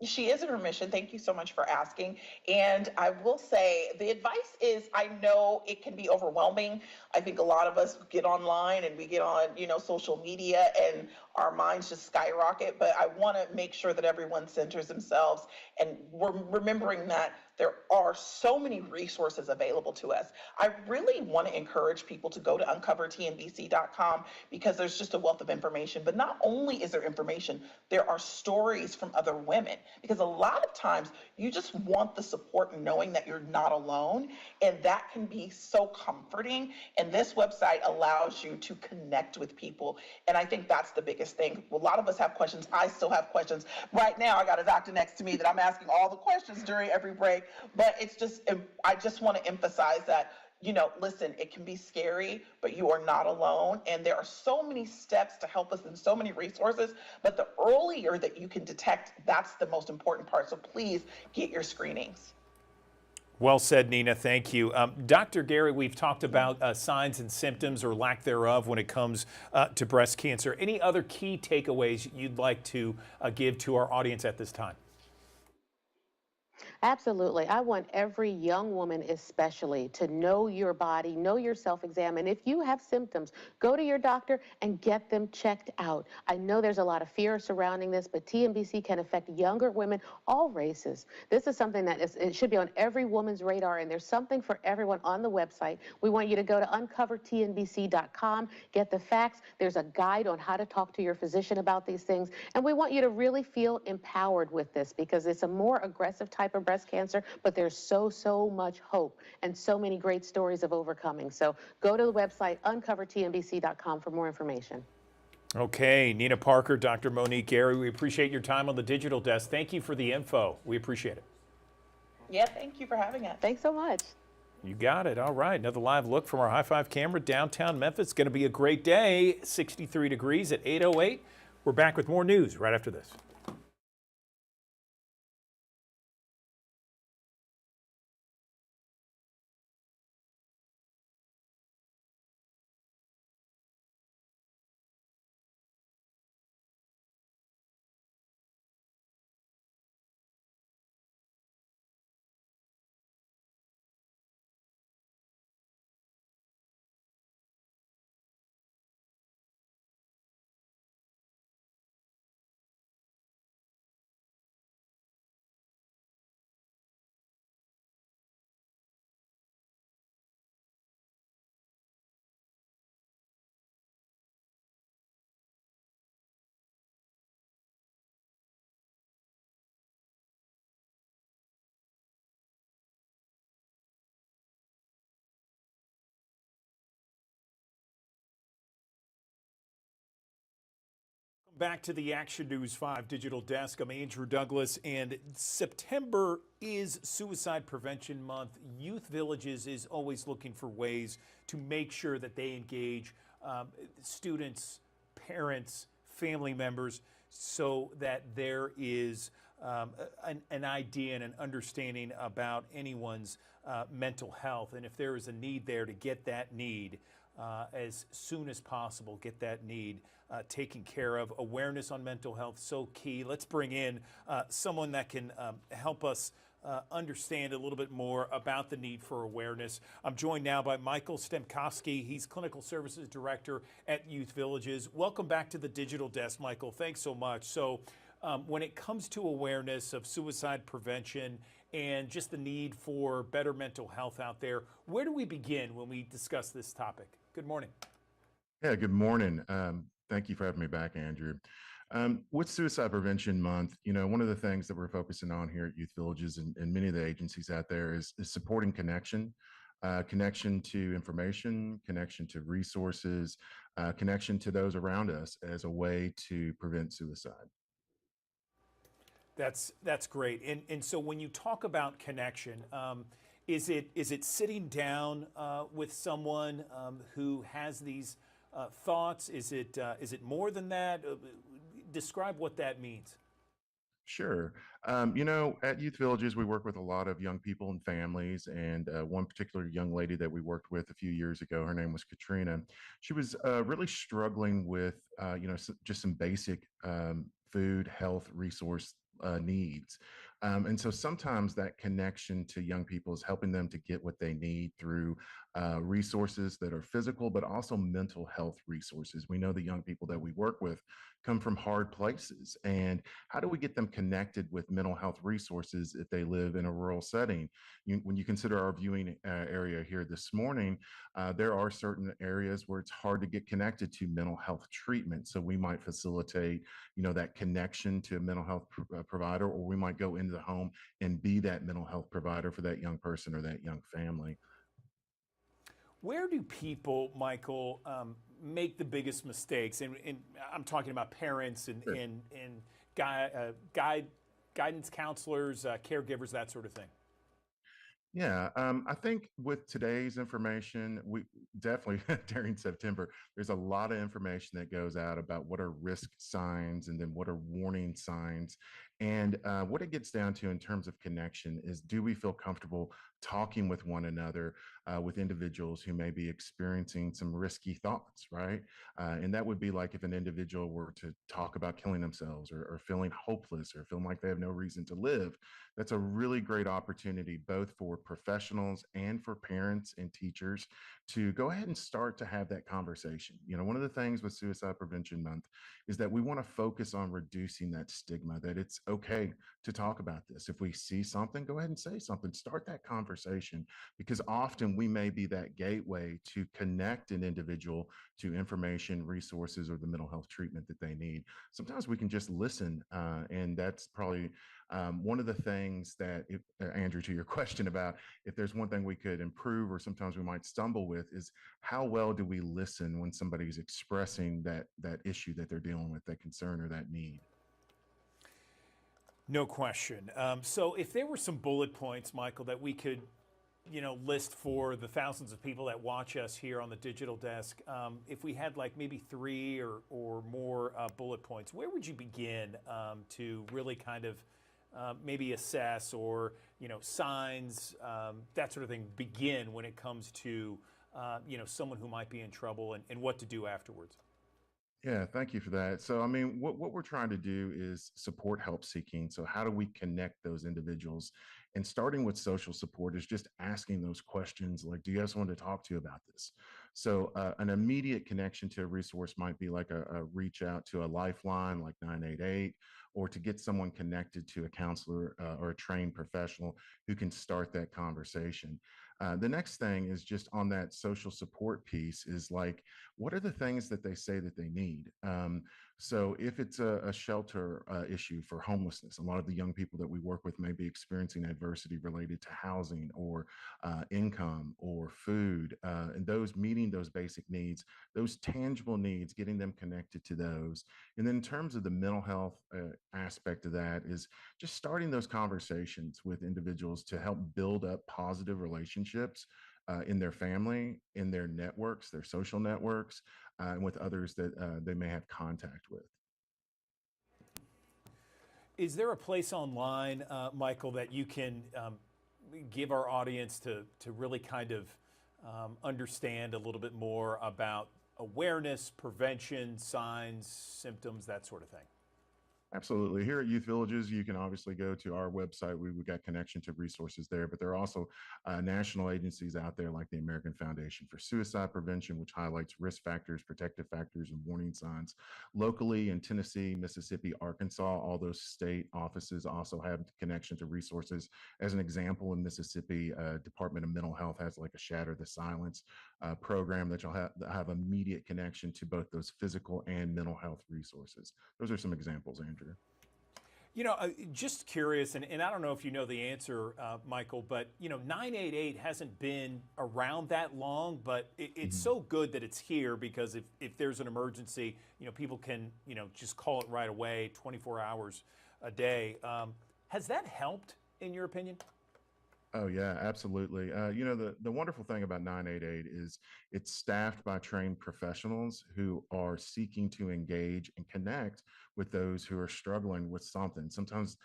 She is in remission. Thank you so much for asking. And I will say the advice is, I know it can be overwhelming. I think a lot of us get online and we get on, social media, and our minds just skyrocket. But I want to make sure that everyone centers themselves, and we're remembering that there are so many resources available to us. I really want to encourage people to go to uncovertnbc.com, because there's just a wealth of information. But not only is there information, there are stories from other women, because a lot of times you just want the support knowing that you're not alone, and that can be so comforting. And this website allows you to connect with people, and I think that's the biggest thing. A lot of us have questions. I still have questions. Right now, I got a doctor next to me that I'm asking all the questions during every break. But I just want to emphasize that, listen, it can be scary, but you are not alone. And there are so many steps to help us, and so many resources. But the earlier that you can detect, that's the most important part. So please get your screenings. Well said, Nina. Thank you. Dr. Gary, we've talked about signs and symptoms, or lack thereof, when it comes to breast cancer. Any other key takeaways you'd like to give to our audience at this time? Absolutely. I want every young woman especially to know your body, know your self-exam. And if you have symptoms, go to your doctor and get them checked out. I know there's a lot of fear surrounding this, but TNBC can affect younger women, all races. This is something that it should be on every woman's radar, and there's something for everyone on the website. We want you to go to uncovertnbc.com, get the facts. There's a guide on how to talk to your physician about these things. And we want you to really feel empowered with this, because it's a more aggressive type of breast cancer, but there's so much hope and so many great stories of overcoming. So go to the website uncovertnbc.com for more information. Okay, Nina Parker, Dr. Monique Gary, we appreciate your time on the digital desk. Thank you for the info. We appreciate it. Yeah, thank you for having us. Thanks so much. You got it. All right, another live look from our High Five camera downtown Memphis. Going to be a great day. 63 degrees at 8:08. We're back with more news right after this. Back to the Action News 5 digital desk. I'm Andrew Douglas, and September is Suicide Prevention Month. Youth Villages is always looking for ways to make sure that they engage students, parents, family members, so that there is an idea and an understanding about anyone's mental health. And if there is a need there, to get that need as soon as possible, get that need taken care of. Awareness on mental health, so key. Let's bring in someone that can help us understand a little bit more about the need for awareness. I'm joined now by Michael Stemkowski. He's Clinical Services Director at Youth Villages. Welcome back to the Digital Desk, Michael. Thanks so much. So when it comes to awareness of suicide prevention and just the need for better mental health out there, where do we begin when we discuss this topic? Good morning. Yeah, good morning. Thank you for having me back, Andrew. With Suicide Prevention Month, one of the things that we're focusing on here at Youth Villages and many of the agencies out there is supporting connection, connection to information, connection to resources, connection to those around us as a way to prevent suicide. That's great. And so when you talk about connection, is it sitting down with someone who has these thoughts? Is it more than that? Describe what that means. Sure. At Youth Villages, we work with a lot of young people and families. And one particular young lady that we worked with a few years ago, her name was Katrina. She was really struggling with, just some basic food, health, resource needs. And so sometimes that connection to young people is helping them to get what they need through resources that are physical, but also mental health resources. We know the young people that we work with come from hard places. And how do we get them connected with mental health resources if they live in a rural setting? When you consider our viewing area here this morning, there are certain areas where it's hard to get connected to mental health treatment. So we might facilitate, that connection to a mental health provider, or we might go into the home and be that mental health provider for that young person or that young family. Where do people, Michael, make the biggest mistakes? And I'm talking about parents and, Sure. and guidance counselors, caregivers, that sort of thing. Yeah, I think with today's information, we definitely during September, there's a lot of information that goes out about what are risk signs and then what are warning signs. And what it gets down to in terms of connection is, do we feel comfortable talking with one another, with individuals who may be experiencing some risky thoughts, right? And that would be like if an individual were to talk about killing themselves, or feeling hopeless, or feeling like they have no reason to live. That's a really great opportunity, both for professionals and for parents and teachers, to go ahead and start to have that conversation. One of the things with Suicide Prevention Month is that we want to focus on reducing that stigma, that it's okay to talk about this. If we see something, go ahead and say something, start that conversation, because often we may be that gateway to connect an individual to information, resources, or the mental health treatment that they need. Sometimes we can just listen, and that's probably one of the things that, Andrew, to your question about if there's one thing we could improve or sometimes we might stumble with, is how well do we listen when somebody's expressing that issue that they're dealing with, that concern or that need. No question. So if there were some bullet points, Michael, that we could, list for the thousands of people that watch us here on the digital desk, if we had like maybe 3 or more bullet points, where would you begin to really kind of maybe assess, or signs, that sort of thing, begin when it comes to someone who might be in trouble, and what to do afterwards? Yeah, thank you for that. So, I mean, what we're trying to do is support help seeking. So, how do we connect those individuals? And starting with social support is just asking those questions like, do you have someone to talk to about this? So, an immediate connection to a resource might be like a reach out to a lifeline like 988, or to get someone connected to a counselor or a trained professional who can start that conversation. The next thing is just on that social support piece is like, what are the things that they say that they need? So if it's a shelter issue for homelessness, a lot of the young people that we work with may be experiencing adversity related to housing or income or food, and those meeting those basic needs, those tangible needs, getting them connected to those. And then in terms of the mental health aspect of that is just starting those conversations with individuals to help build up positive relationships in their family, in their networks, their social networks, and with others that they may have contact with. Is there a place online, Michael, that you can give our audience to really kind of understand a little bit more about awareness, prevention, signs, symptoms, that sort of thing? Absolutely. Here at Youth Villages, you can obviously go to our website. We've got connection to resources there, but there are also national agencies out there like the American Foundation for Suicide Prevention, which highlights risk factors, protective factors, and warning signs. Locally in Tennessee, Mississippi, Arkansas, all those state offices also have connection to resources. As an example, in Mississippi, Department of Mental Health has like a Shatter the Silence program that you'll have immediate connection to both those physical and mental health resources. Those are some examples, Andrew. You know, just curious, and I don't know if you know the answer, Michael, but, 988 hasn't been around that long, but it's so good that it's here because if there's an emergency, people can, just call it right away, 24 hours a day. Has that helped, in your opinion? Oh yeah, absolutely. The wonderful thing about 988 is it's staffed by trained professionals who are seeking to engage and connect with those who are struggling with something. Sometimes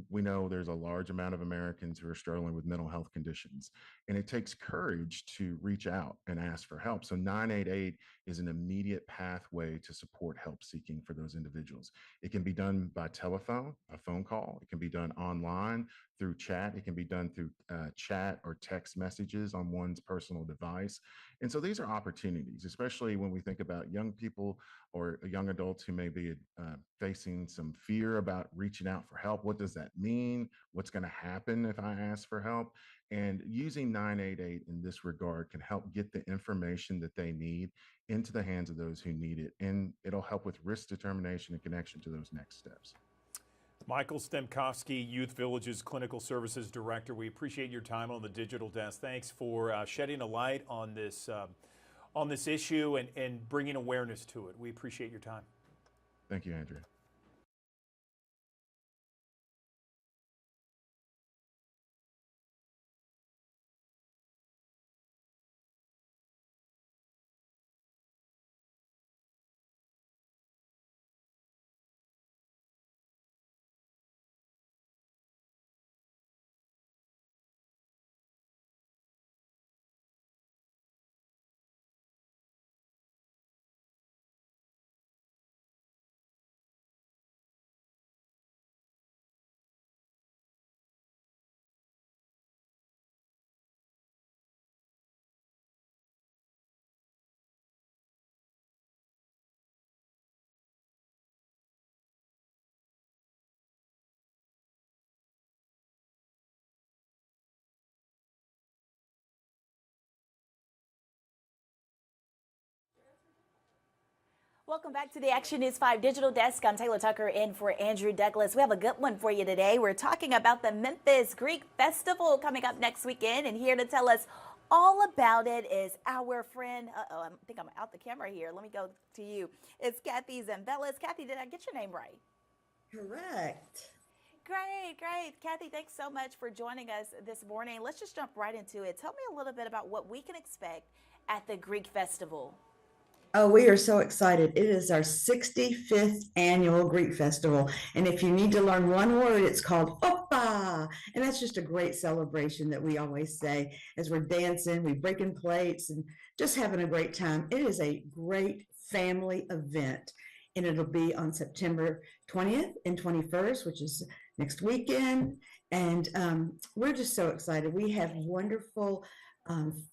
we know there's a large amount of Americans who are struggling with mental health conditions, and it takes courage to reach out and ask for help. So 988 is an immediate pathway to support help seeking for those individuals. It can be done by telephone, a phone call. It can be done online through chat. It can be done through chat or text messages on one's personal device. And so these are opportunities, especially when we think about young people or young adults who may be facing some fear about reaching out for help. What does that mean? What's going to happen if I ask for help? And using 988 in this regard can help get the information that they need into the hands of those who need it. And it'll help with risk determination and connection to those next steps. Michael Stemkowski, Youth Villages Clinical Services Director. We appreciate your time on the digital desk. Thanks for shedding a light on this issue and bringing awareness to it. We appreciate your time. Thank you, Andrea. Welcome back to the Action News 5 Digital Desk. I'm Taylor Tucker in for Andrew Douglas. We have a good one for you today. We're talking about the Memphis Greek Festival coming up next weekend, and here to tell us all about it is our friend, I think I'm out the camera here. Let me go to you. It's Kathy Zambelas. Kathy, did I get your name right? Correct. Great. Kathy, thanks so much for joining us this morning. Let's just jump right into it. Tell me a little bit about what we can expect at the Greek Festival. Oh, we are so excited. It is our 65th annual Greek Festival. And if you need to learn one word, it's called Oppa. And that's just a great celebration that we always say as we're dancing, we breaking plates and just having a great time. It is a great family event. And it'll be on September 20th and 21st, which is next weekend. And we're just so excited. We have wonderful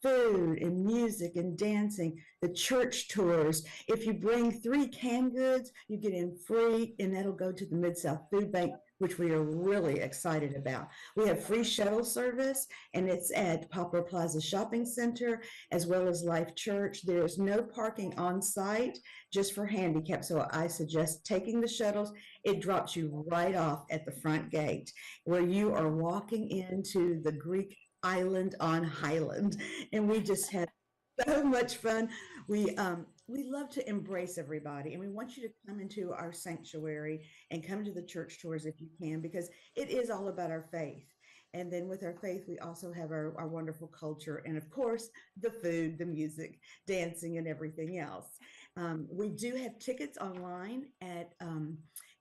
food and music and dancing, the church tours. If you bring 3 canned goods, you get in free, and that'll go to the Mid-South Food Bank which we are really excited about. We have free shuttle service, and it's at Poplar Plaza Shopping Center as well as Life Church. There's no parking on site, just for handicap. So I suggest taking the shuttles. It drops you right off at the front gate where you are walking into the Greek island on Highland. And we just had so much fun. We love to embrace everybody, and we want you to come into our sanctuary and come to the church tours if you can, because it is all about our faith. And then with our faith, we also have our wonderful culture, and of course, the food, the music, dancing, and everything else. We do have tickets online at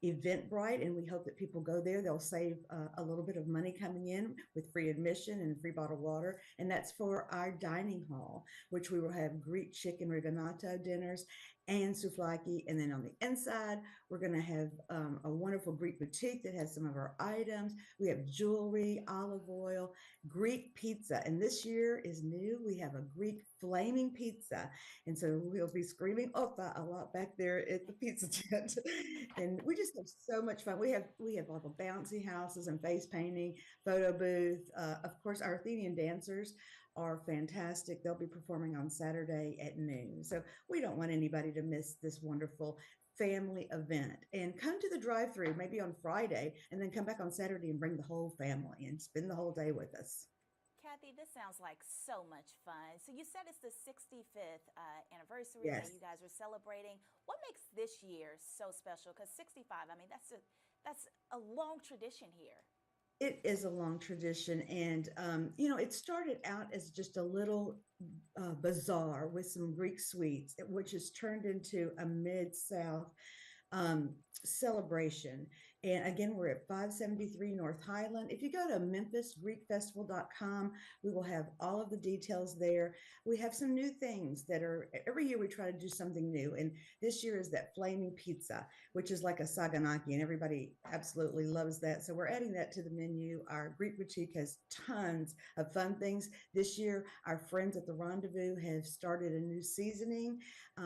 Eventbrite, and we hope that people go there. They'll save a little bit of money coming in with free admission and free bottled water. And that's for our dining hall, which we will have Greek chicken rigatoni dinners and souvlaki. And then on the inside, we're going to have a wonderful Greek boutique that has some of our items. We have jewelry, olive oil, Greek pizza. And this year is new. We have a Greek flaming pizza. And so we'll be screaming "Opa" a lot back there at the pizza tent. And we just have so much fun. We have all the bouncy houses and face painting, photo booth. Of course, our Athenian dancers are fantastic. They'll be performing on Saturday at noon. So we don't want anybody to miss this wonderful family event. And come to the drive-through maybe on Friday, and then come back on Saturday and bring the whole family and spend the whole day with us. Kathy, this sounds like so much fun. So you said it's the 65th anniversary Yes. that you guys are celebrating. What makes this year so special? Because 65, I mean, that's a long tradition here. It is a long tradition, and it started out as just a little bazaar with some Greek sweets, which has turned into a Mid-South celebration. And again, we're at 573 North Highland. If you go to memphisgreekfestival.com, we will have all of the details there. We have some new things that are, every year we try to do something new. And this year is that flaming pizza, which is like a saganaki, and everybody absolutely loves that. So we're adding that to the menu. Our Greek boutique has tons of fun things. This year, our friends at the Rendezvous have started a new seasoning.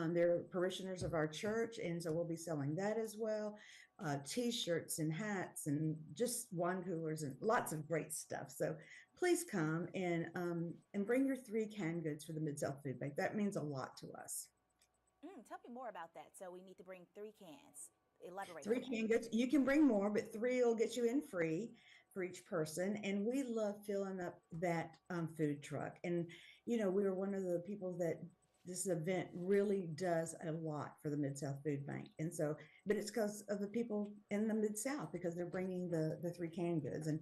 They're parishioners of our church, and so we'll be selling that as well. T-shirts and hats and just wine coolers and lots of great stuff. So please come and bring your 3 canned goods for the Mid-South Food Bank. That means a lot to us. Tell me more about that. So we need to bring 3 cans. Elaborate. 3 canned goods. You can bring more, but 3 will get you in free for each person. And we love filling up that food truck. And, we were one of the people that this event really does a lot for the Mid-South Food Bank. And so, but it's because of the people in the Mid-South, because they're bringing the 3 canned goods. And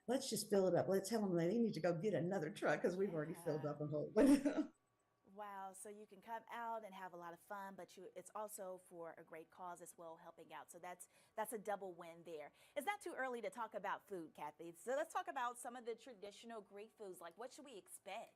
let's just fill it up. Let's tell them they need to go get another truck, because we've already filled up a whole one. Wow, so you can come out and have a lot of fun, but it's also for a great cause as well, helping out. So that's a double win there. It's not too early to talk about food, Kathy. So let's talk about some of the traditional Greek foods. Like, what should we expect?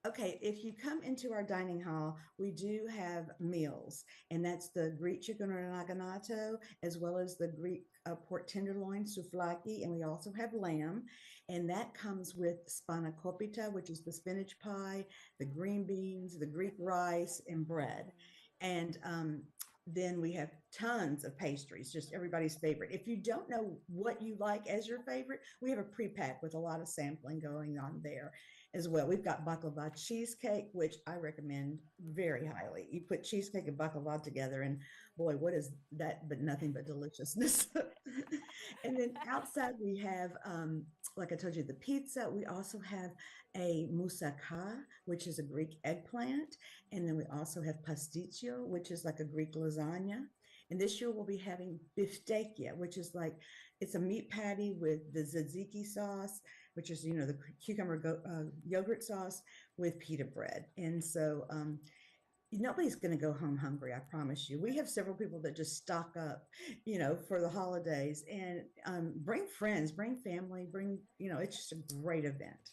Okay, if you come into our dining hall, we do have meals, and that's the Greek chicken raganato, as well as the Greek pork tenderloin, souvlaki, and we also have lamb, and that comes with spanakopita, which is the spinach pie, the green beans, the Greek rice, and bread. And then we have tons of pastries, just everybody's favorite. If you don't know what you like as your favorite, we have a pre-pack with a lot of sampling going on there as well. We've got baklava cheesecake, which I recommend very highly. You put cheesecake and baklava together, and boy, what is that but nothing but deliciousness. And then outside we have, like I told you, the pizza. We also have a moussaka, which is a Greek eggplant. And then we also have pasticcio, which is like a Greek lasagna. And this year we'll be having biftekia, which is like, it's a meat patty with the tzatziki sauce, which is, the cucumber yogurt sauce with pita bread. And so nobody's going to go home hungry, I promise you. We have several people that just stock up, for the holidays, and bring friends, bring family, it's just a great event.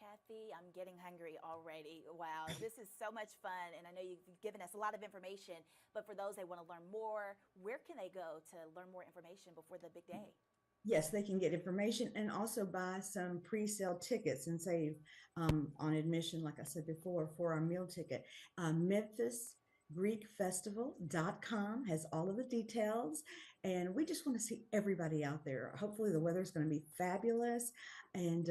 Kathy, I'm getting hungry already. Wow, this is so much fun. And I know you've given us a lot of information, but for those that want to learn more, where can they go to learn more information before the big day? Yes, they can get information and also buy some pre-sale tickets and save on admission, like I said before, for our meal ticket. GreekFestival.com has all of the details. And we just want to see everybody out there. Hopefully, the weather's going to be fabulous. And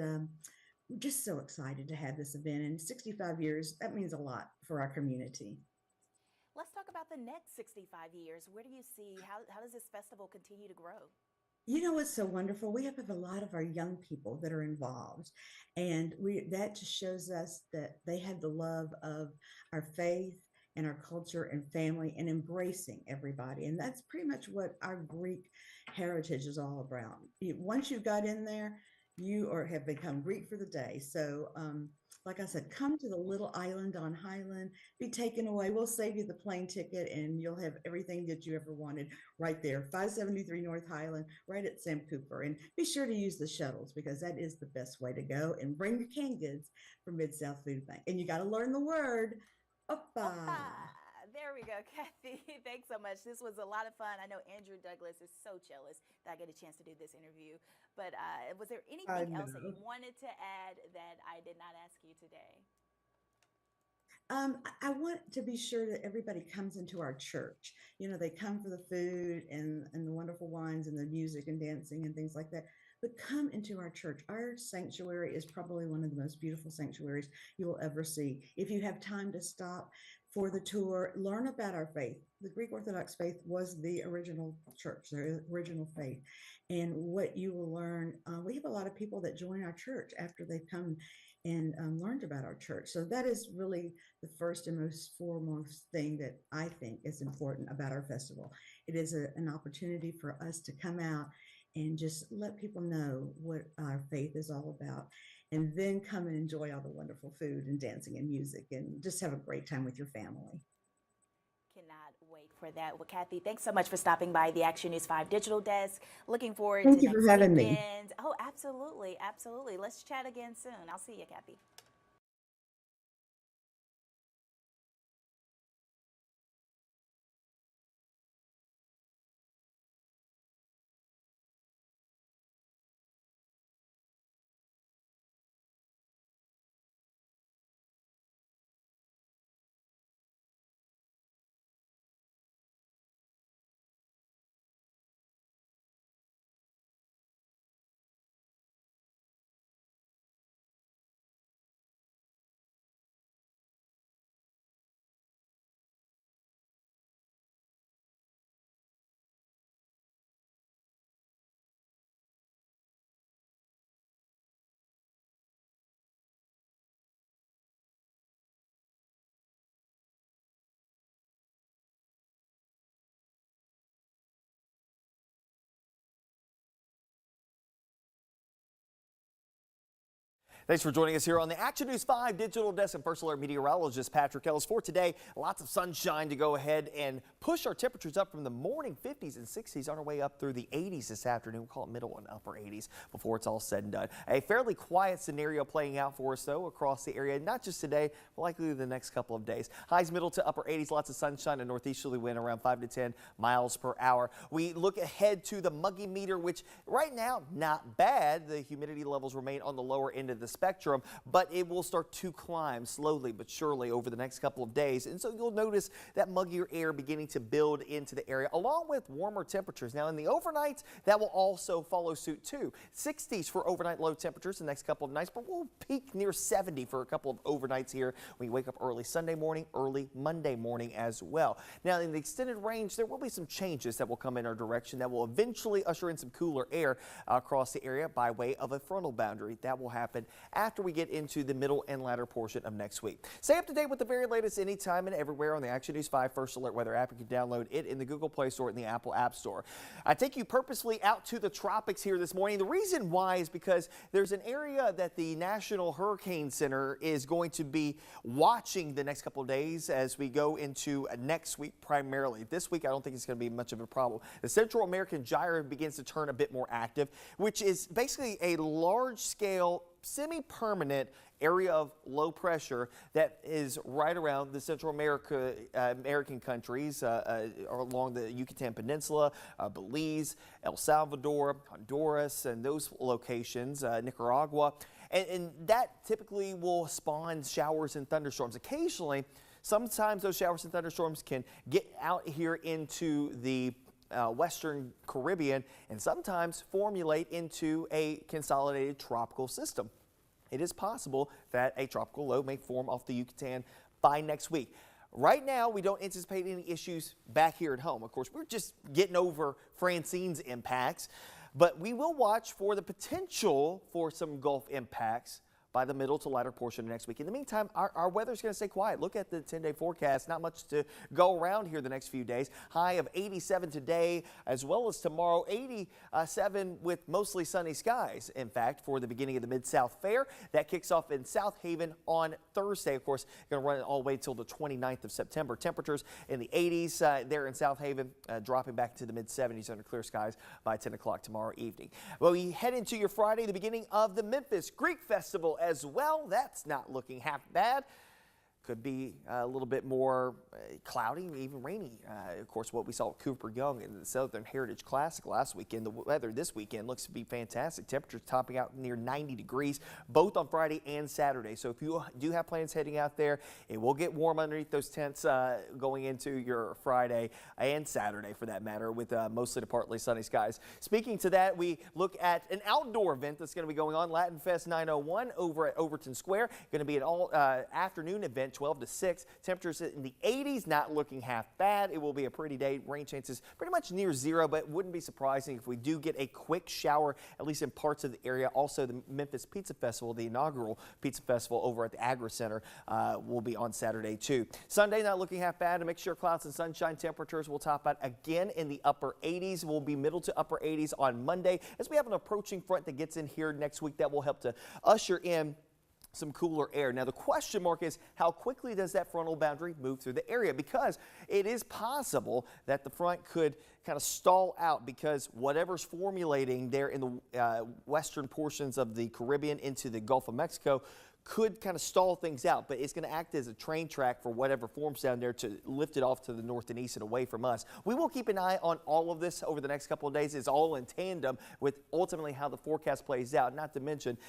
we're just so excited to have this event. In 65 years, that means a lot for our community. Let's talk about the next 65 years. Where do you see, how does this festival continue to grow? You know what's so wonderful? We have a lot of our young people that are involved, and that just shows us that they have the love of our faith and our culture and family and embracing everybody. And that's pretty much what our Greek heritage is all about. Once you got in there, you have become Greek for the day. So, like I said, come to the little island on Highland, be taken away. We'll save you the plane ticket and you'll have everything that you ever wanted right there. 573 North Highland, right at Sam Cooper. And be sure to use the shuttles because that is the best way to go. And bring your canned goods from Mid-South Food Bank. And you got to learn the word, oppa. There we go, Kathy. Thanks so much. This was a lot of fun. I know Andrew Douglas is so jealous that I get a chance to do this interview. But was there anything else that you wanted to add that I did not ask you today? I want to be sure that everybody comes into our church. You know, they come for the food and the wonderful wines and the music and dancing and things like that. But come into our church. Our sanctuary is probably one of the most beautiful sanctuaries you will ever see. If you have time to stop for the tour, learn about our faith. The Greek Orthodox faith was the original church, the original faith. And what you will learn, we have a lot of people that join our church after they've come and learned about our church. So that is really the first and most foremost thing that I think is important about our festival. It is an opportunity for us to come out and just let people know what our faith is all about, and then come and enjoy all the wonderful food and dancing and music and just have a great time with your family. Cannot wait for that. Well, Kathy, thanks so much for stopping by the Action News 5 digital desk. Looking forward Thank to you for next having me. weekend. Oh, absolutely. Absolutely. Let's chat again soon. I'll see you, Kathy. Thanks for joining us here on the Action News 5 digital desk. And First Alert meteorologist Patrick Ellis. For today, lots of sunshine to go ahead and push our temperatures up from the morning 50s and 60s on our way up through the 80s this afternoon. We'll call it middle and upper 80s before it's all said and done. A fairly quiet scenario playing out for us, though, across the area. Not just today, but likely the next couple of days. Highs middle to upper 80s, lots of sunshine and northeasterly wind around 5 to 10 miles per hour. We look ahead to the muggy meter, which right now, not bad. The humidity levels remain on the lower end of the spectrum, but it will start to climb slowly but surely over the next couple of days. And so you'll notice that muggier air beginning to build into the area, along with warmer temperatures. Now in the overnights, that will also follow suit too. 60s for overnight low temperatures the next couple of nights, but we'll peak near 70 for a couple of overnights here when you wake up early Sunday morning, early Monday morning as well. Now in the extended range, there will be some changes that will come in our direction that will eventually usher in some cooler air across the area by way of a frontal boundary. That will happen after we get into the middle and latter portion of next week. Stay up to date with the very latest anytime and everywhere on the Action News 5 First Alert Weather app. You can download it in the Google Play Store and the Apple App Store. I take you purposely out to the tropics here this morning. The reason why is because there's an area that the National Hurricane Center is going to be watching the next couple of days as we go into next week primarily. This week, I don't think it's going to be much of a problem. The Central American Gyre begins to turn a bit more active, which is basically a large-scale semi-permanent area of low pressure that is right around the Central American countries along the Yucatan Peninsula, Belize, El Salvador, Honduras, and those locations, Nicaragua. And that typically will spawn showers and thunderstorms. Occasionally, Sometimes those showers and thunderstorms can get out here into the Western Caribbean and sometimes formulate into a consolidated tropical system. It is possible that a tropical low may form off the Yucatan by next week. Right now, we don't anticipate any issues back here at home. Of course, we're just getting over Francine's impacts, but we will watch for the potential for some Gulf impacts by the middle to latter portion of next week. In the meantime, our weather's going to stay quiet. Look at the 10-day forecast. Not much to go around here the next few days. High of 87 today as well as tomorrow. 87 with mostly sunny skies. In fact, for the beginning of the Mid-South Fair, that kicks off in South Haven on Thursday. Of course, going to run it all the way till the 29th of September. Temperatures in the 80s there in South Haven, dropping back to the mid-70s under clear skies by 10 o'clock tomorrow evening. Well, we head into your Friday, the beginning of the Memphis Greek Festival as well. That's not looking half bad. Could be a little bit more cloudy, even rainy. Of course, what we saw at Cooper Young in the Southern Heritage Classic last weekend. The weather this weekend looks to be fantastic. Temperatures topping out near 90 degrees, both on Friday and Saturday. So if you do have plans heading out there, it will get warm underneath those tents going into your Friday and Saturday, for that matter, with mostly to partly sunny skies. Speaking to that, we look at an outdoor event that's going to be going on, Latin Fest 901 over at Overton Square. Going to be an all afternoon event, 12 to 6. Temperatures in the 80s, not looking half bad. It will be a pretty day. Rain chances pretty much near zero, but it wouldn't be surprising if we do get a quick shower, at least in parts of the area. Also, the Memphis Pizza Festival, the inaugural Pizza Festival over at the Agri Center, will be on Saturday too. Sunday, not looking half bad. A mixture of clouds and sunshine. Temperatures will top out again in the upper 80s. Will be middle to upper 80s on Monday, as we have an approaching front that gets in here next week that will help to usher in some cooler air. Now, the question mark is how quickly does that frontal boundary move through the area, because it is possible that the front could kind of stall out because whatever's formulating there in the western portions of the Caribbean into the Gulf of Mexico could kind of stall things out, but it's going to act as a train track for whatever forms down there to lift it off to the north and east and away from us. We will keep an eye on all of this over the next couple of days. It's all in tandem with ultimately how the forecast plays out. Not to mention,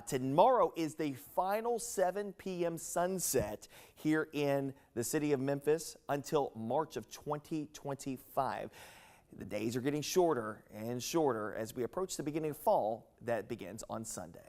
tomorrow is the final 7 p.m. sunset here in the city of Memphis until March of 2025. The days are getting shorter and shorter as we approach the beginning of fall that begins on Sunday.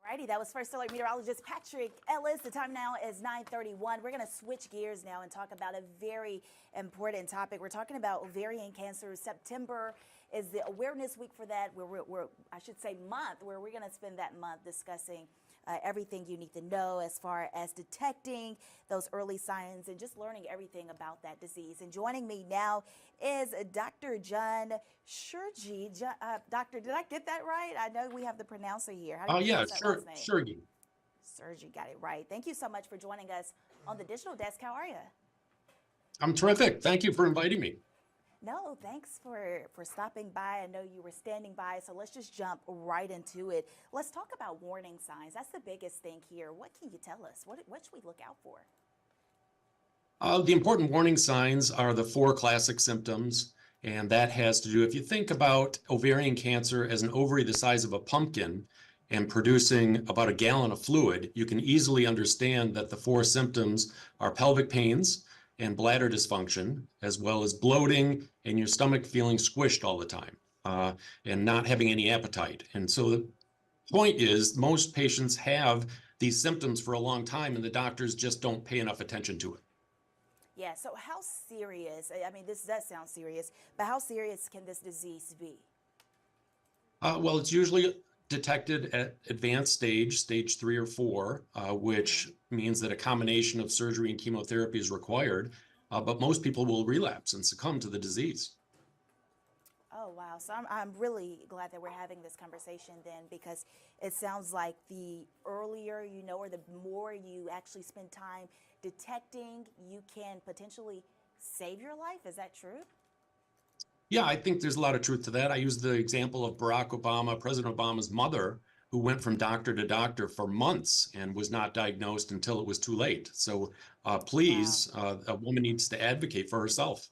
Alrighty, that was First Alert meteorologist Patrick Ellis. The time now is 9:31. We're going to switch gears now and talk about a very important topic. We're talking about ovarian cancer. September is the awareness week for that. I should say month, where we're going to spend that month discussing everything you need to know as far as detecting those early signs and just learning everything about that disease. And joining me now is Dr. John Shurgi. Doctor, did I get that right? I know we have the pronouncer here. Oh, yeah, Shurgi. Shurgi, got it right. Thank you so much for joining us on the Digital Desk. How are you? I'm terrific. Thank you for inviting me. No, thanks for stopping by. I know you were standing by, so let's just jump right into it. Let's talk about warning signs. That's the biggest thing here. What can you tell us? What should we look out for? The important warning signs are the 4 classic symptoms, and that has to do, if you think about ovarian cancer as an ovary the size of a pumpkin and producing about a gallon of fluid, you can easily understand that the 4 symptoms are pelvic pains and bladder dysfunction, as well as bloating and your stomach feeling squished all the time and not having any appetite. And so the point is most patients have these symptoms for a long time, and the doctors just don't pay enough attention to it. Yeah, so how serious, I mean, this does sound serious, but how serious can this disease be? Well, it's usually detected at advanced stage 3 or 4, which means that a combination of surgery and chemotherapy is required. But most people will relapse and succumb to the disease. Oh, wow. So I'm really glad that we're having this conversation then, because it sounds like the earlier you know, or the more you actually spend time detecting, you can potentially save your life. Is that true? Yeah, I think there's a lot of truth to that. I use the example of Barack Obama, President Obama's mother, who went from doctor to doctor for months and was not diagnosed until it was too late. So please, a woman needs to advocate for herself.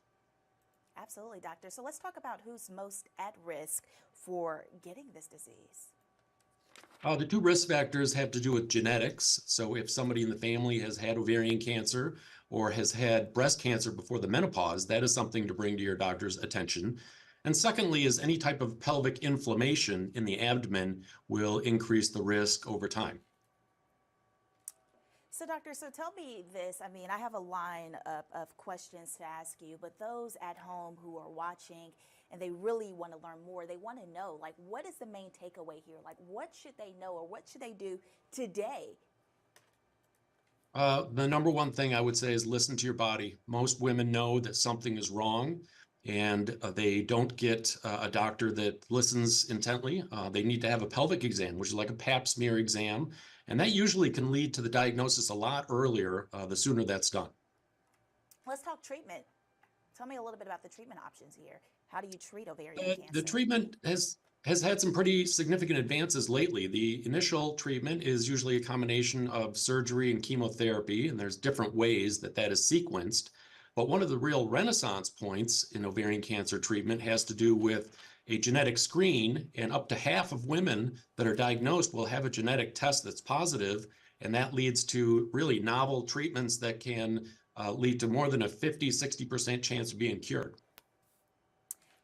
Absolutely, doctor. So let's talk about who's most at risk for getting this disease. The 2 risk factors have to do with genetics. So if somebody in the family has had ovarian cancer or has had breast cancer before the menopause, that is something to bring to your doctor's attention. And secondly is any type of pelvic inflammation in the abdomen will increase the risk over time. So doctor, so tell me this, I mean, I have a line of questions to ask you, but those at home who are watching and they really want to learn more, they want to know, like, what is the main takeaway here? Like, what should they know or what should they do today? The number one thing I would say is listen to your body. Most women know that something is wrong, and they don't get a doctor that listens intently. They need to have a pelvic exam, which is like a pap smear exam, and that usually can lead to the diagnosis a lot earlier, the sooner that's done. Let's talk treatment. Tell me a little bit about the treatment options here. How do you treat ovarian cancer? The treatment has had some pretty significant advances lately. The initial treatment is usually a combination of surgery and chemotherapy, and there's different ways that that is sequenced. But one of the real renaissance points in ovarian cancer treatment has to do with a genetic screen, and up to half of women that are diagnosed will have a genetic test that's positive, and that leads to really novel treatments that can lead to more than a 50-60% chance of being cured.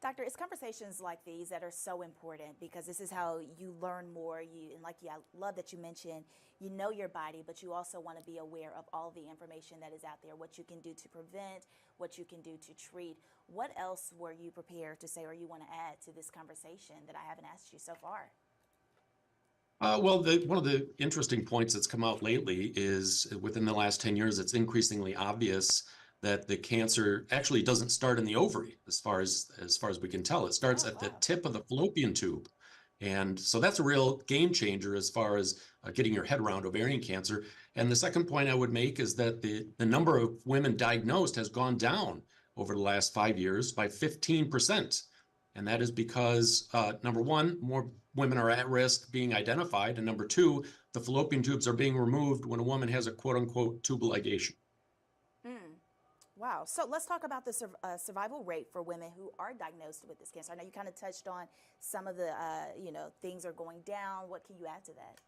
Doctor, it's conversations like these that are so important, because this is how you learn more. I love that you mentioned, you know your body, but you also want to be aware of all the information that is out there, what you can do to prevent, what you can do to treat. What else were you prepared to say or you want to add to this conversation that I haven't asked you so far? Well, one of the interesting points that's come out lately is within the last 10 years, it's increasingly obvious that the cancer actually doesn't start in the ovary, as far as we can tell. It starts at the tip of the fallopian tube. And so that's a real game changer as far as getting your head around ovarian cancer. And the second point I would make is that the number of women diagnosed has gone down over the last 5 years by 15%. And that is because, number one, more women are at risk being identified. And number two, the fallopian tubes are being removed when a woman has a quote unquote tubal ligation. Wow. So let's talk about the survival rate for women who are diagnosed with this cancer. I know you kind of touched on some of the, things are going down. What can you add to that?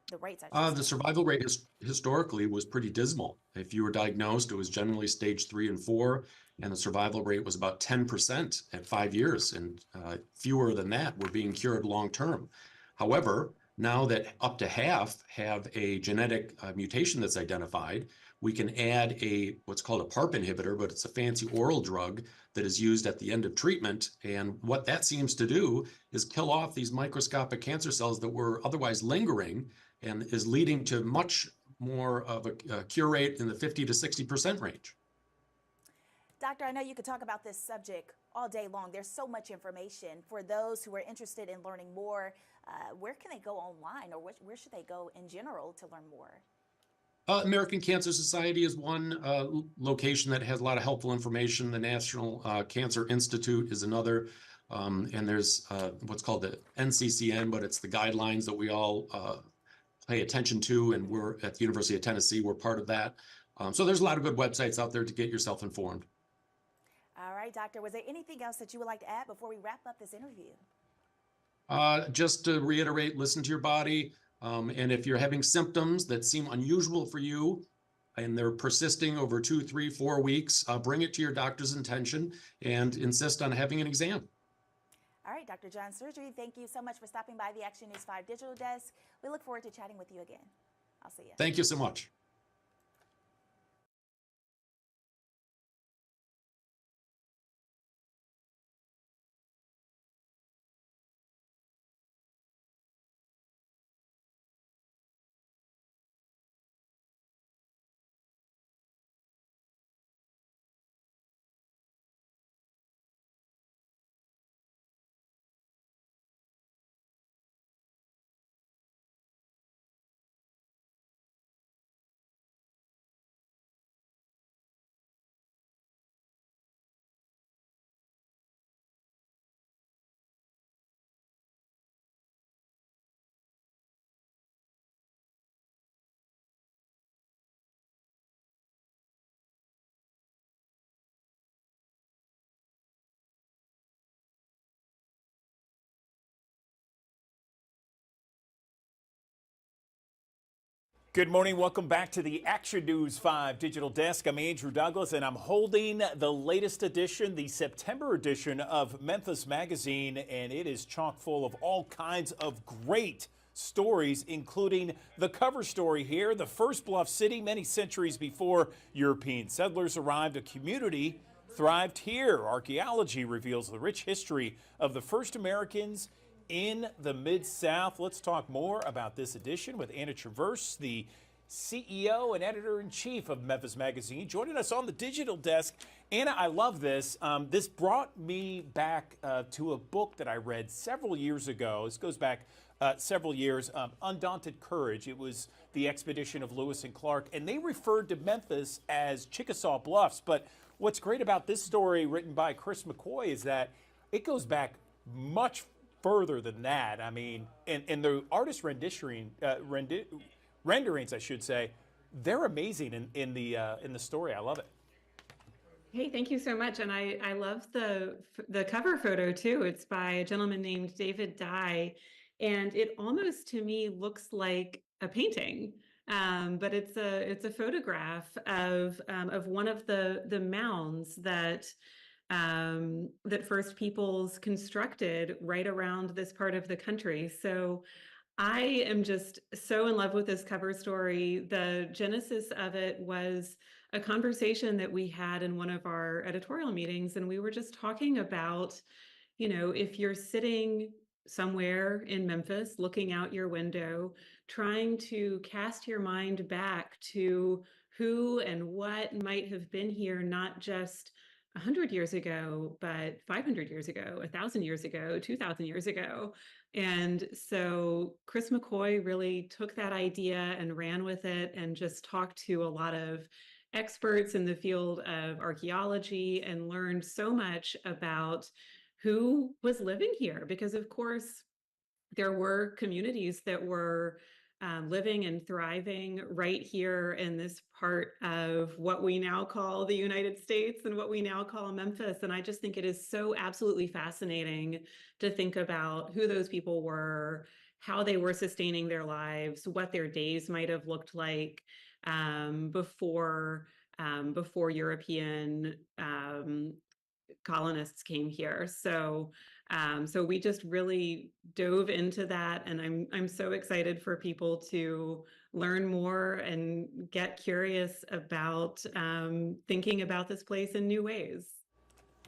The rates, The survival rate historically was pretty dismal. If you were diagnosed, it was generally stage 3 and 4, and the survival rate was about 10% at 5 years, and fewer than that were being cured long term. However, now that up to half have a genetic mutation that's identified, we can add what's called a PARP inhibitor, but it's a fancy oral drug that is used at the end of treatment. And what that seems to do is kill off these microscopic cancer cells that were otherwise lingering, and is leading to much more of a cure rate in the 50 to 60% range. Doctor, I know you could talk about this subject all day long. There's so much information. For those who are interested in learning more, where can they go online, or where should they go in general to learn more? American Cancer Society is one location that has a lot of helpful information. The National Cancer Institute is another. And there's what's called the NCCN, but it's the guidelines that we all pay attention to. And we're at the University of Tennessee, we're part of that. So there's a lot of good websites out there to get yourself informed. All right, doctor, was there anything else that you would like to add before we wrap up this interview? Just to reiterate, listen to your body. And if you're having symptoms that seem unusual for you and they're persisting over 2, 3, 4 weeks, bring it to your doctor's attention and insist on having an exam. All right, Dr. John Surgery, thank you so much for stopping by the Action News 5 Digital Desk. We look forward to chatting with you again. I'll see you. Thank you so much. Good morning. Welcome back to the Action News 5 Digital Desk. I'm Andrew Douglas, and I'm holding the latest edition, the September edition of Memphis Magazine, and it is chock full of all kinds of great stories, including the cover story here. The first bluff city many centuries before European settlers arrived, a community thrived here. Archaeology reveals the rich history of the first Americans in the Mid-South. Let's talk more about this edition with Anna Traverse, the CEO and editor-in-chief of Memphis Magazine, joining us on the digital desk. Anna, I love this. This brought me back to a book that I read several years ago. This goes back several years, Undaunted Courage. It was the expedition of Lewis and Clark, and they referred to Memphis as Chickasaw Bluffs. But what's great about this story written by Chris McCoy is that it goes back much further than that. I mean, and the artist renderings, I should say, they're amazing in the story. I love it. Hey, thank you so much. And I love the cover photo too. It's by a gentleman named David Dye, and it almost to me looks like a painting. But it's a photograph of one of the mounds that First Peoples constructed right around this part of the country. So I am just so in love with this cover story. The genesis of it was a conversation that we had in one of our editorial meetings, and we were just talking about, if you're sitting somewhere in Memphis, looking out your window, trying to cast your mind back to who and what might have been here, not just 100 years ago, but 500 years ago, 1,000 years ago, 2,000 years ago. And so Chris McCoy really took that idea and ran with it and just talked to a lot of experts in the field of archaeology and learned so much about who was living here. Because of course, there were communities that were living and thriving right here in this part of what we now call the United States and what we now call Memphis. And I just think it is so absolutely fascinating to think about who those people were, how they were sustaining their lives, what their days might have looked like before European colonists came here. So we just really dove into that, and I'm so excited for people to learn more and get curious about thinking about this place in new ways.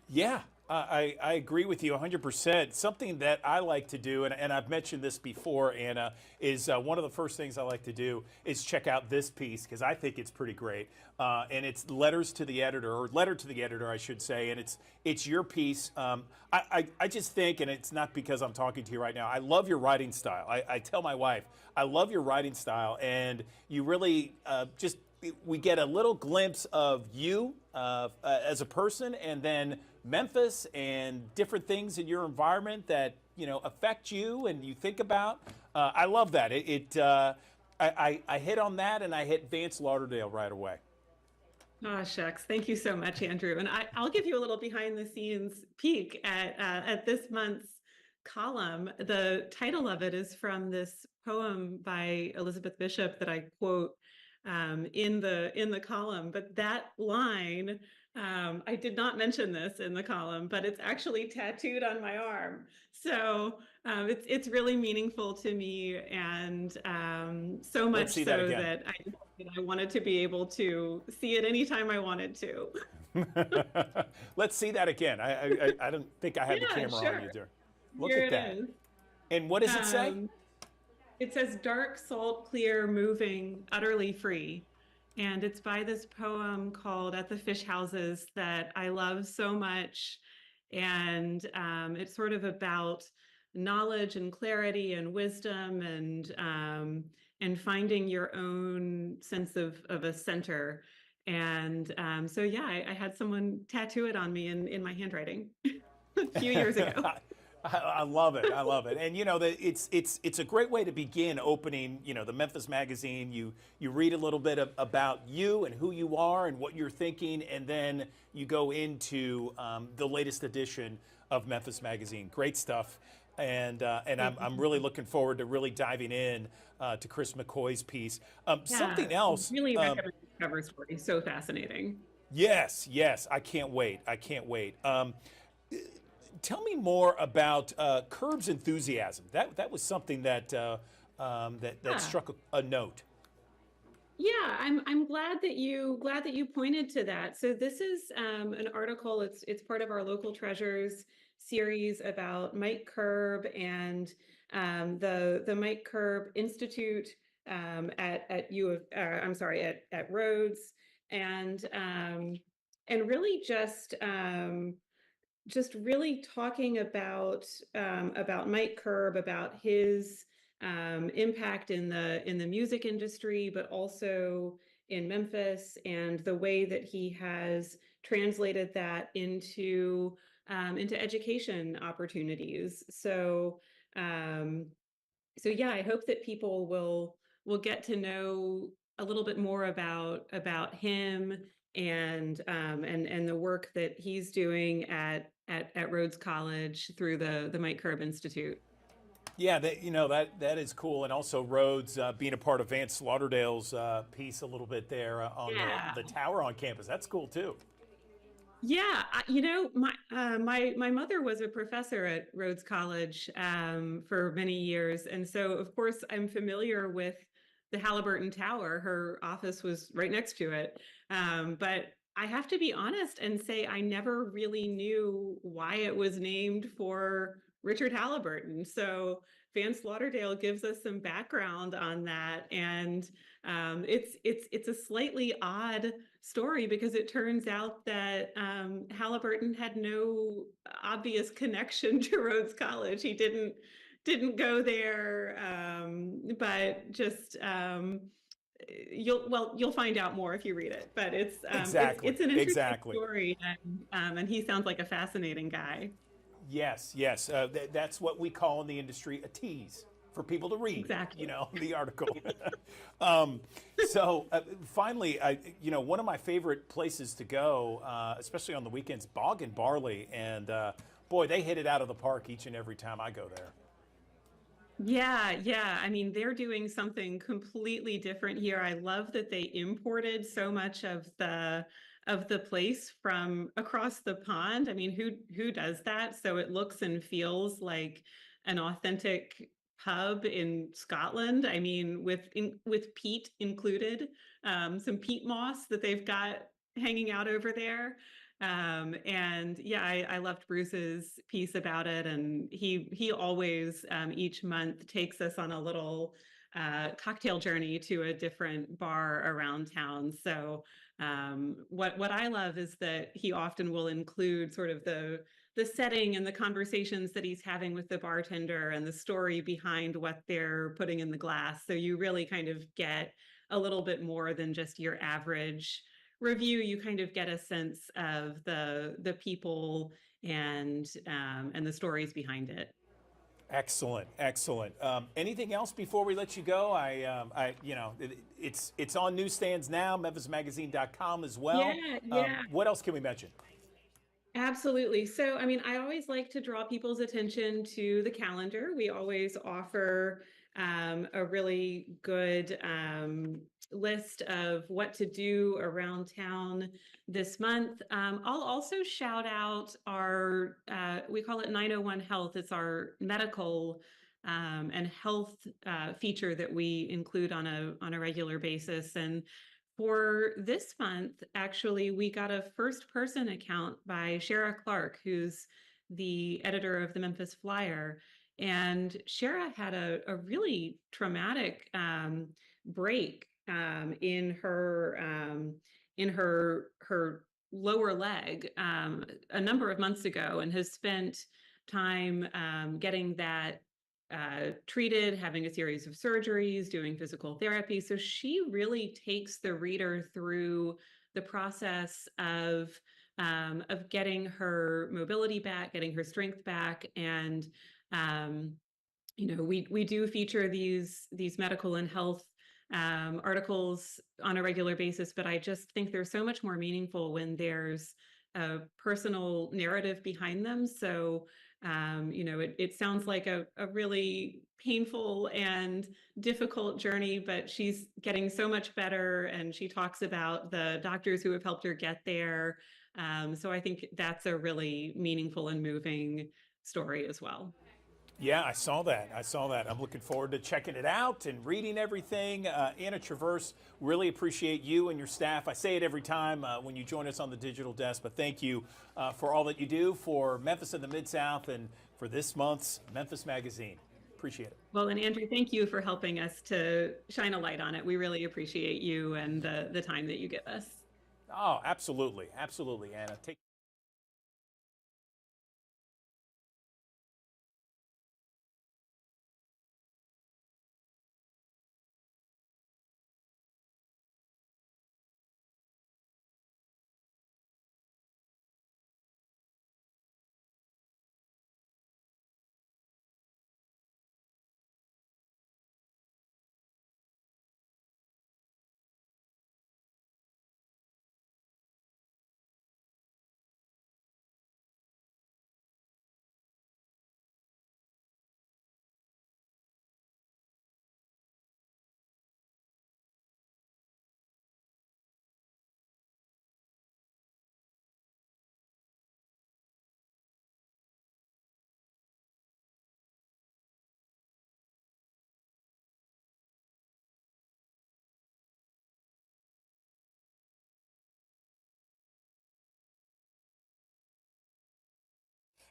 Yeah, I agree with you 100%. Something that I like to do, and I've mentioned this before, Anna, is one of the first things I like to do is check out this piece because I think it's pretty great. And it's Letter to the Editor, I should say, and it's your piece. I just think, and it's not because I'm talking to you right now, I love your writing style. I tell my wife, I love your writing style, and you really we get a little glimpse of you as a person, and then Memphis and different things in your environment that affect you and you think about. I love that. I hit on that, and I hit Vance Lauderdale right away. Oh, shucks. Thank you so much, Andrew. And I'll give you a little behind the scenes peek at this month's column. The title of it is from this poem by Elizabeth Bishop that I quote in the column. But that line, I did not mention this in the column, but it's actually tattooed on my arm. So it's really meaningful to me, and so much see that so again. that I wanted to be able to see it anytime I wanted to. Let's see that again. I don't think I have the Yeah, camera sure. on you there. Look Here at it that. is. And what does it say? It says dark, salt, clear, moving, utterly free. And it's by this poem called At the Fish Houses that I love so much. And it's sort of about knowledge and clarity and wisdom, and finding your own sense of a center. And so, yeah, I had someone tattoo it on me in my handwriting a few years ago. I love it. I love it. And it's a great way to begin opening, the Memphis Magazine. You read a little bit about you and who you are and what you're thinking, and then you go into the latest edition of Memphis Magazine. Great stuff. And I'm really looking forward to really diving in to Chris McCoy's piece. Something else. Really recommend the cover story. So fascinating. Yes. I can't wait. Tell me more about Curb's enthusiasm. That was something that struck a note. Yeah, I'm glad that you pointed to that. So this is an article. It's part of our Local Treasures series about Mike Curb and the Mike Curb Institute at Rhodes, and really just really talking about Mike Curb, about his impact in the music industry, but also in Memphis, and the way that he has translated that into education opportunities. So yeah, I hope that people will get to know a little bit more about him and the work that he's doing at Rhodes College through the Mike Curb Institute. Yeah, that is cool, and also Rhodes being a part of Vance Lauderdale's piece a little bit there on the tower on campus. That's cool too. Yeah, my mother was a professor at Rhodes College for many years, and so of course I'm familiar with the Halliburton Tower. Her office was right next to it, but I have to be honest and say I never really knew why it was named for Richard Halliburton. So Vance Lauderdale gives us some background on that, and it's a slightly odd story because it turns out that Halliburton had no obvious connection to Rhodes College. He didn't go there, but just you'll find out more if you read it. But it's an interesting story, and he sounds like a fascinating guy. Yes. That's what we call in the industry a tease for people to read. Exactly. The article. So finally, one of my favorite places to go, especially on the weekends, Bog and Barley, and boy, they hit it out of the park each and every time I go there. Yeah. I mean, they're doing something completely different here. I love that they imported so much of the place from across the pond. I mean, who does that? So it looks and feels like an authentic pub in Scotland. I mean, with peat included, some peat moss that they've got hanging out over there. And yeah, I loved Bruce's piece about it, and he always each month takes us on a little cocktail journey to a different bar around town. So what I love is that he often will include sort of the setting and the conversations that he's having with the bartender and the story behind what they're putting in the glass. So you really kind of get a little bit more than just your average review. You kind of get a sense of the people and the stories behind it. Excellent. Anything else before we let you go? It's on newsstands now, memphismagazine.com as well. Yeah. What else can we mention? Absolutely. So, I mean, I always like to draw people's attention to the calendar. We always offer a really good list of what to do around town this month. I'll also shout out our, we call it 901 Health. It's our medical and health feature that we include on a regular basis. And for this month, actually, we got a first person account by Shara Clark, who's the editor of the Memphis Flyer. And Shara had a really traumatic break in her lower leg a number of months ago, and has spent time getting that treated, having a series of surgeries, doing physical therapy. So she really takes the reader through the process of getting her mobility back, getting her strength back, and we do feature these medical and health articles on a regular basis, but I just think they're so much more meaningful when there's a personal narrative behind them. So it sounds like a really painful and difficult journey, but she's getting so much better, and she talks about the doctors who have helped her get there. So I think that's a really meaningful and moving story as well. Yeah, I saw that. I'm looking forward to checking it out and reading everything. Anna Traverse, really appreciate you and your staff. I say it every time when you join us on the digital desk, but thank you for all that you do for Memphis and the Mid-South and for this month's Memphis Magazine. Appreciate it. Well, and Andrew, thank you for helping us to shine a light on it. We really appreciate you and the time that you give us. Oh, absolutely. Absolutely, Anna.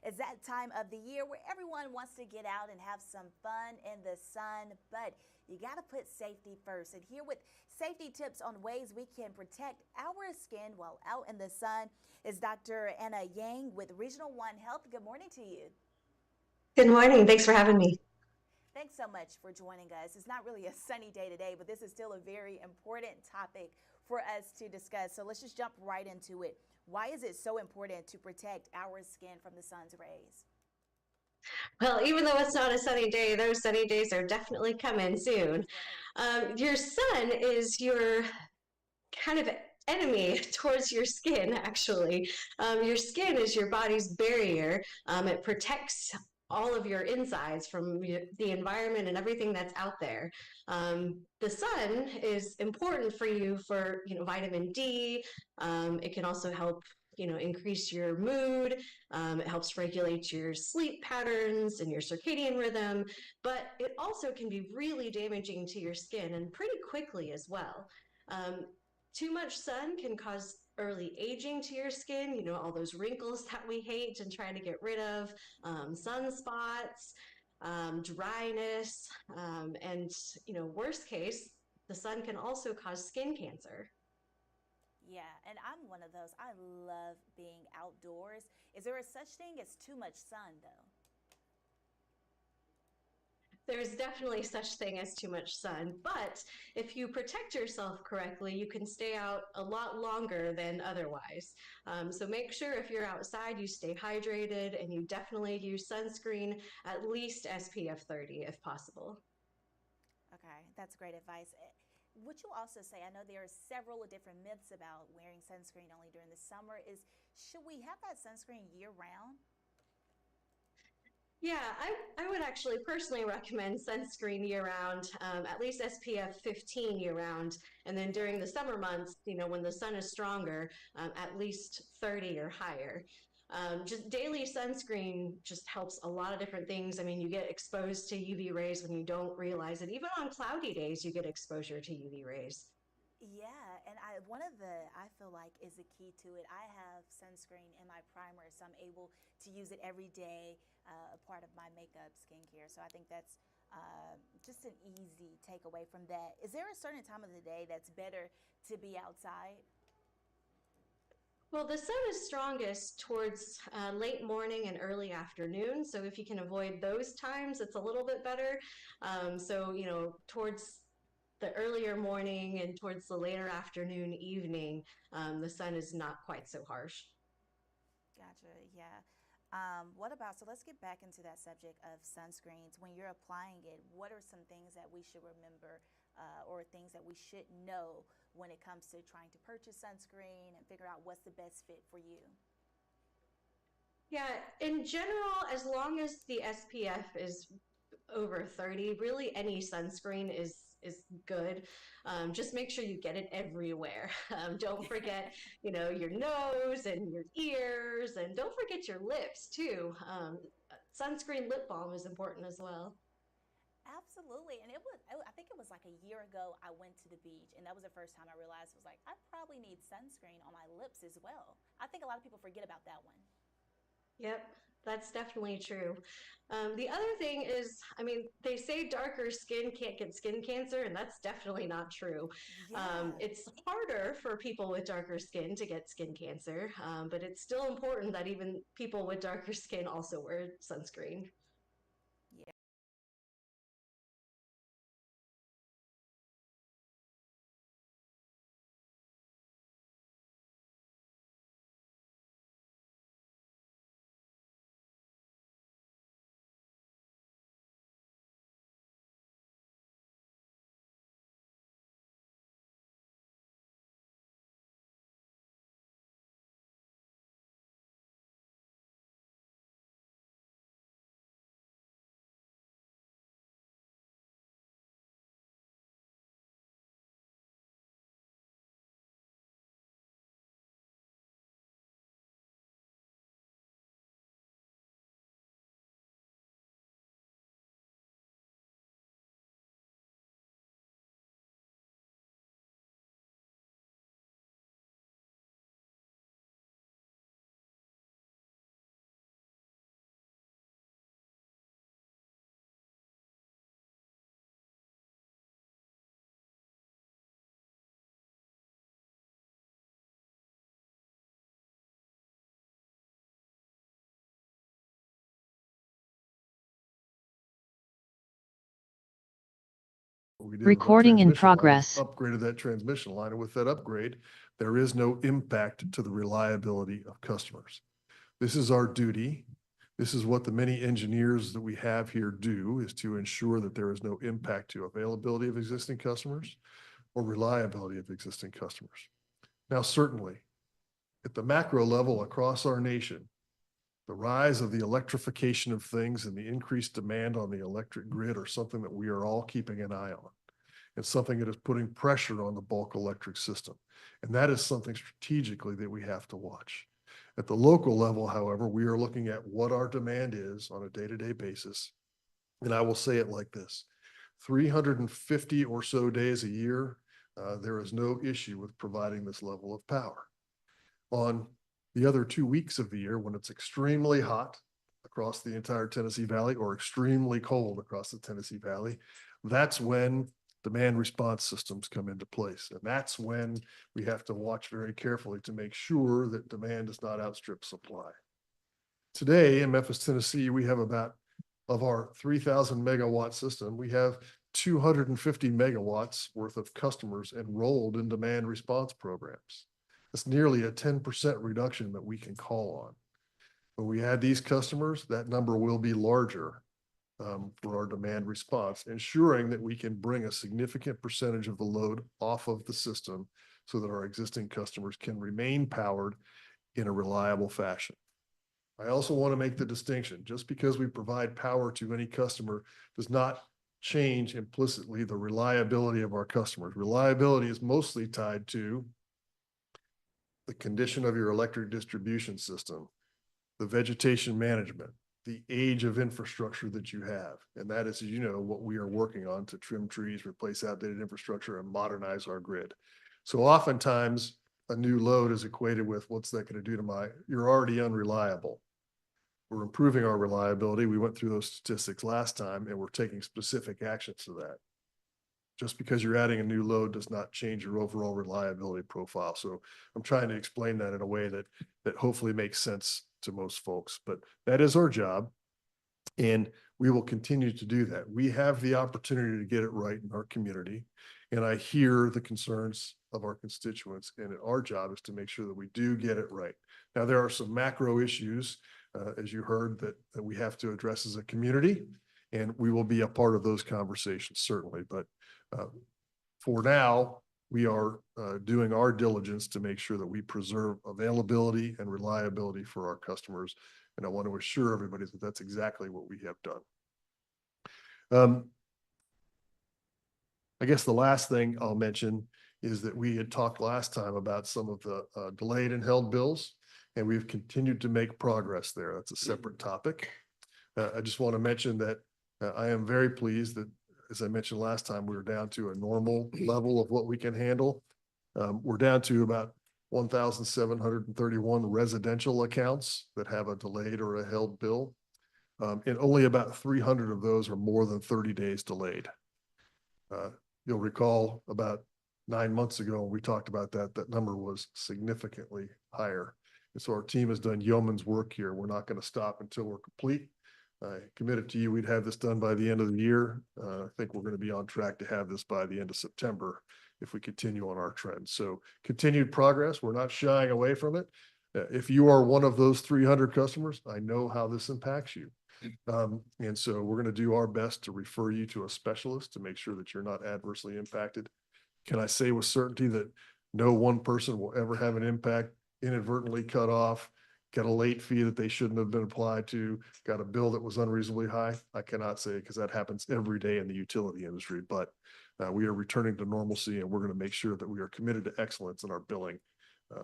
It's that time of the year where everyone wants to get out and have some fun in the sun, but you got to put safety first. And here with safety tips on ways we can protect our skin while out in the sun is Dr. Anna Yang with Regional One Health. Good morning to you. Good morning. Thanks for having me. Thanks so much for joining us. It's not really a sunny day today, but this is still a very important topic for us to discuss. So let's just jump right into it. Why is it so important to protect our skin from the sun's rays? Well, even though it's not a sunny day, those sunny days are definitely coming soon. Your sun is your kind of enemy towards your skin, actually. Your skin is your body's barrier. It protects all of your insides from the environment and everything that's out there. The sun is important for you for, vitamin D. It can also help, increase your mood. It helps regulate your sleep patterns and your circadian rhythm, but it also can be really damaging to your skin and pretty quickly as well. Too much sun can cause early aging to your skin, all those wrinkles that we hate and try to get rid of, sunspots, dryness, and, worst case, the sun can also cause skin cancer. Yeah, and I'm one of those. I love being outdoors. Is there a such thing as too much sun, though? There's definitely such thing as too much sun, but if you protect yourself correctly, you can stay out a lot longer than otherwise. So make sure if you're outside, you stay hydrated, and you definitely use sunscreen, at least SPF 30 if possible. Okay, that's great advice. Would you also say, I know there are several different myths about wearing sunscreen only during the summer, should we have that sunscreen year round? Yeah, I would actually personally recommend sunscreen year round, at least SPF 15 year round. And then during the summer months, when the sun is stronger, at least 30 or higher. Just daily sunscreen just helps a lot of different things. I mean, you get exposed to UV rays when you don't realize it. Even on cloudy days, you get exposure to UV rays. Yeah, and one of the I feel like is the key to it. I have sunscreen in my primer, so I'm able to use it every day, a part of my makeup, skincare. So I think that's just an easy takeaway from that. Is there a certain time of the day that's better to be outside? Well, the sun is strongest towards late morning and early afternoon. So if you can avoid those times, it's a little bit better. Towards the earlier morning and towards the later afternoon, evening, the sun is not quite so harsh. Gotcha. Yeah. What about, so let's get back into that subject of sunscreens. When you're applying it, what are some things that we should remember or things that we should know when it comes to trying to purchase sunscreen and figure out what's the best fit for you? Yeah, in general, as long as the SPF is over 30, really any sunscreen is good. Just make sure you get it everywhere. Don't forget, your nose and your ears, and don't forget your lips too. Sunscreen lip balm is important as well. Absolutely. And I think it was like a year ago, I went to the beach, and that was the first time I realized it was like, I probably need sunscreen on my lips as well. I think a lot of people forget about that one. Yep, that's definitely true. The other thing is, I mean, they say darker skin can't get skin cancer, and that's definitely not true. Yeah. It's harder for people with darker skin to get skin cancer, but it's still important that even people with darker skin also wear sunscreen. Yeah. We did with our Recording in transmission line is progress. upgraded that transmission line, and with that upgrade, there is no impact to the reliability of customers. This is our duty. This is what the many engineers that we have here do, is to ensure that there is no impact to availability of existing customers or reliability of existing customers. Now, certainly, at the macro level across our nation, the rise of the electrification of things and the increased demand on the electric grid are something that we are all keeping an eye on. It's something that is putting pressure on the bulk electric system. And that is something strategically that we have to watch. At the local level, however, we are looking at what our demand is on a day-to-day basis. And I will say it like this: 350 or so days a year, there is no issue with providing this level of power. On the other 2 weeks of the year, when it's extremely hot across the entire Tennessee Valley or extremely cold across the Tennessee Valley, that's when demand response systems come into place. And that's when we have to watch very carefully to make sure that demand does not outstrip supply. Today in Memphis, Tennessee, we have about, of our 3,000 megawatt system, we have 250 megawatts worth of customers enrolled in demand response programs. It's nearly a 10% reduction that we can call on. When we add these customers, that number will be larger for our demand response, ensuring that we can bring a significant percentage of the load off of the system so that our existing customers can remain powered in a reliable fashion. I also want to make the distinction, just because we provide power to any customer does not change implicitly the reliability of our customers. Reliability is mostly tied to the condition of your electric distribution system, the vegetation management, the age of infrastructure that you have. And that is, as you know, what we are working on to trim trees, replace outdated infrastructure, and modernize our grid. So oftentimes a new load is equated with what's that going to do to you're already unreliable. We're improving our reliability. We went through those statistics last time, and we're taking specific actions to that. Just because you're adding a new load does not change your overall reliability profile. So I'm trying to explain that in a way that hopefully makes sense to most folks, but that is our job. And we will continue to do that. We have the opportunity to get it right in our community. And I hear the concerns of our constituents, and our job is to make sure that we do get it right. Now, there are some macro issues, as you heard, that we have to address as a community, and we will be a part of those conversations, certainly. But for now, we are doing our diligence to make sure that we preserve availability and reliability for our customers. And I want to assure everybody that that's exactly what we have done. I guess the last thing I'll mention is that we had talked last time about some of the delayed and held bills, and we've continued to make progress there. That's a separate topic. I just want to mention that I am very pleased that, as I mentioned last time, we were down to a normal level of what we can handle. We're down to about 1,731 residential accounts that have a delayed or a held bill. And only about 300 of those are more than 30 days delayed. You'll recall about 9 months ago, when we talked about that number was significantly higher. And so our team has done yeoman's work here. We're not going to stop until we're complete. I committed to you we'd have this done by the end of the year. I think we're going to be on track to have this by the end of September if we continue on our trend. So continued progress. We're not shying away from it. If you are one of those 300 customers, I know how this impacts you. And so we're going to do our best to refer you to a specialist to make sure that you're not adversely impacted. Can I say with certainty that no one person will ever have an impact, inadvertently cut off, got a late fee that they shouldn't have been applied to, got a bill that was unreasonably high? I cannot say, because that happens every day in the utility industry, but we are returning to normalcy, and we're going to make sure that we are committed to excellence in our billing.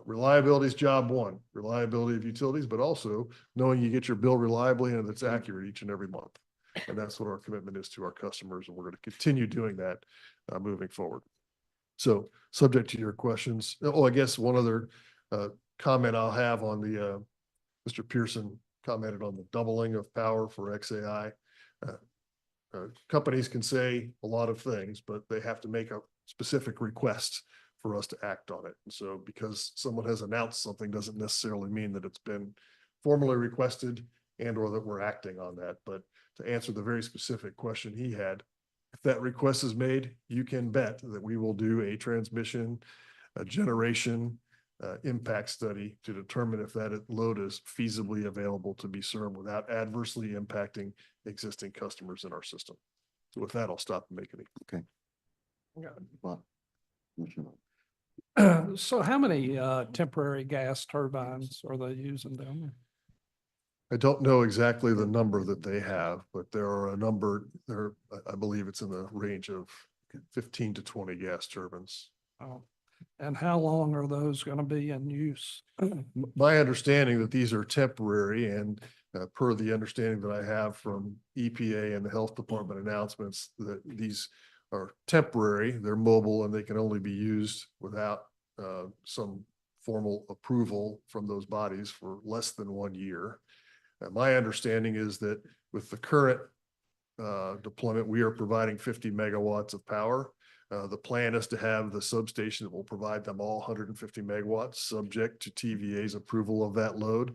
Reliability is job one, reliability of utilities, but also knowing you get your bill reliably and it's accurate each and every month. And that's what our commitment is to our customers. And we're going to continue doing that moving forward. So subject to your questions. Oh, I guess one other comment I'll have on the, Mr. Pearson commented on the doubling of power for XAI. Companies can say a lot of things, but they have to make a specific request for us to act on it. And so because someone has announced something doesn't necessarily mean that it's been formally requested and or that we're acting on that. But to answer the very specific question he had, if that request is made, you can bet that we will do a transmission, a generation impact study to determine if that load is feasibly available to be served without adversely impacting existing customers in our system. So with that, I'll stop and make any. Okay. So how many temporary gas turbines are they using down there? I don't know exactly the number that they have, but there are a number there. I believe it's in the range of 15 to 20 gas turbines. Oh. And how long are those going to be in use? My understanding that these are temporary, and per the understanding that I have from EPA and the health department announcements, that these are temporary, they're mobile, and they can only be used without some formal approval from those bodies for less than 1 year. My understanding is that with the current deployment, we are providing 50 megawatts of power. The plan is to have the substation that will provide them all 150 megawatts, subject to TVA's approval of that load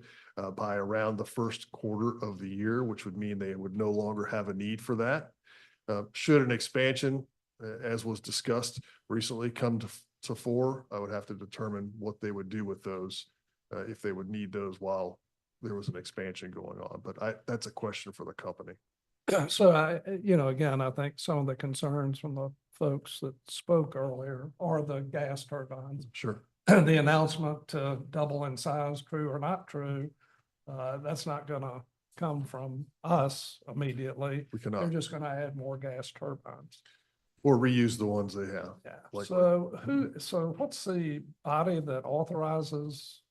by around the first quarter of the year, which would mean they would no longer have a need for that. Should an expansion, as was discussed recently, come to fore, I would have to determine what they would do with those, if they would need those while there was an expansion going on. But that's a question for the company. So again, I think some of the concerns from the folks that spoke earlier are the gas turbines. Sure. The announcement to double in size, true or not true, That's not gonna come from us immediately. We They're cannot, just gonna add more gas turbines. or reuse the ones they have. Yeah. likely. So what's the body that authorizes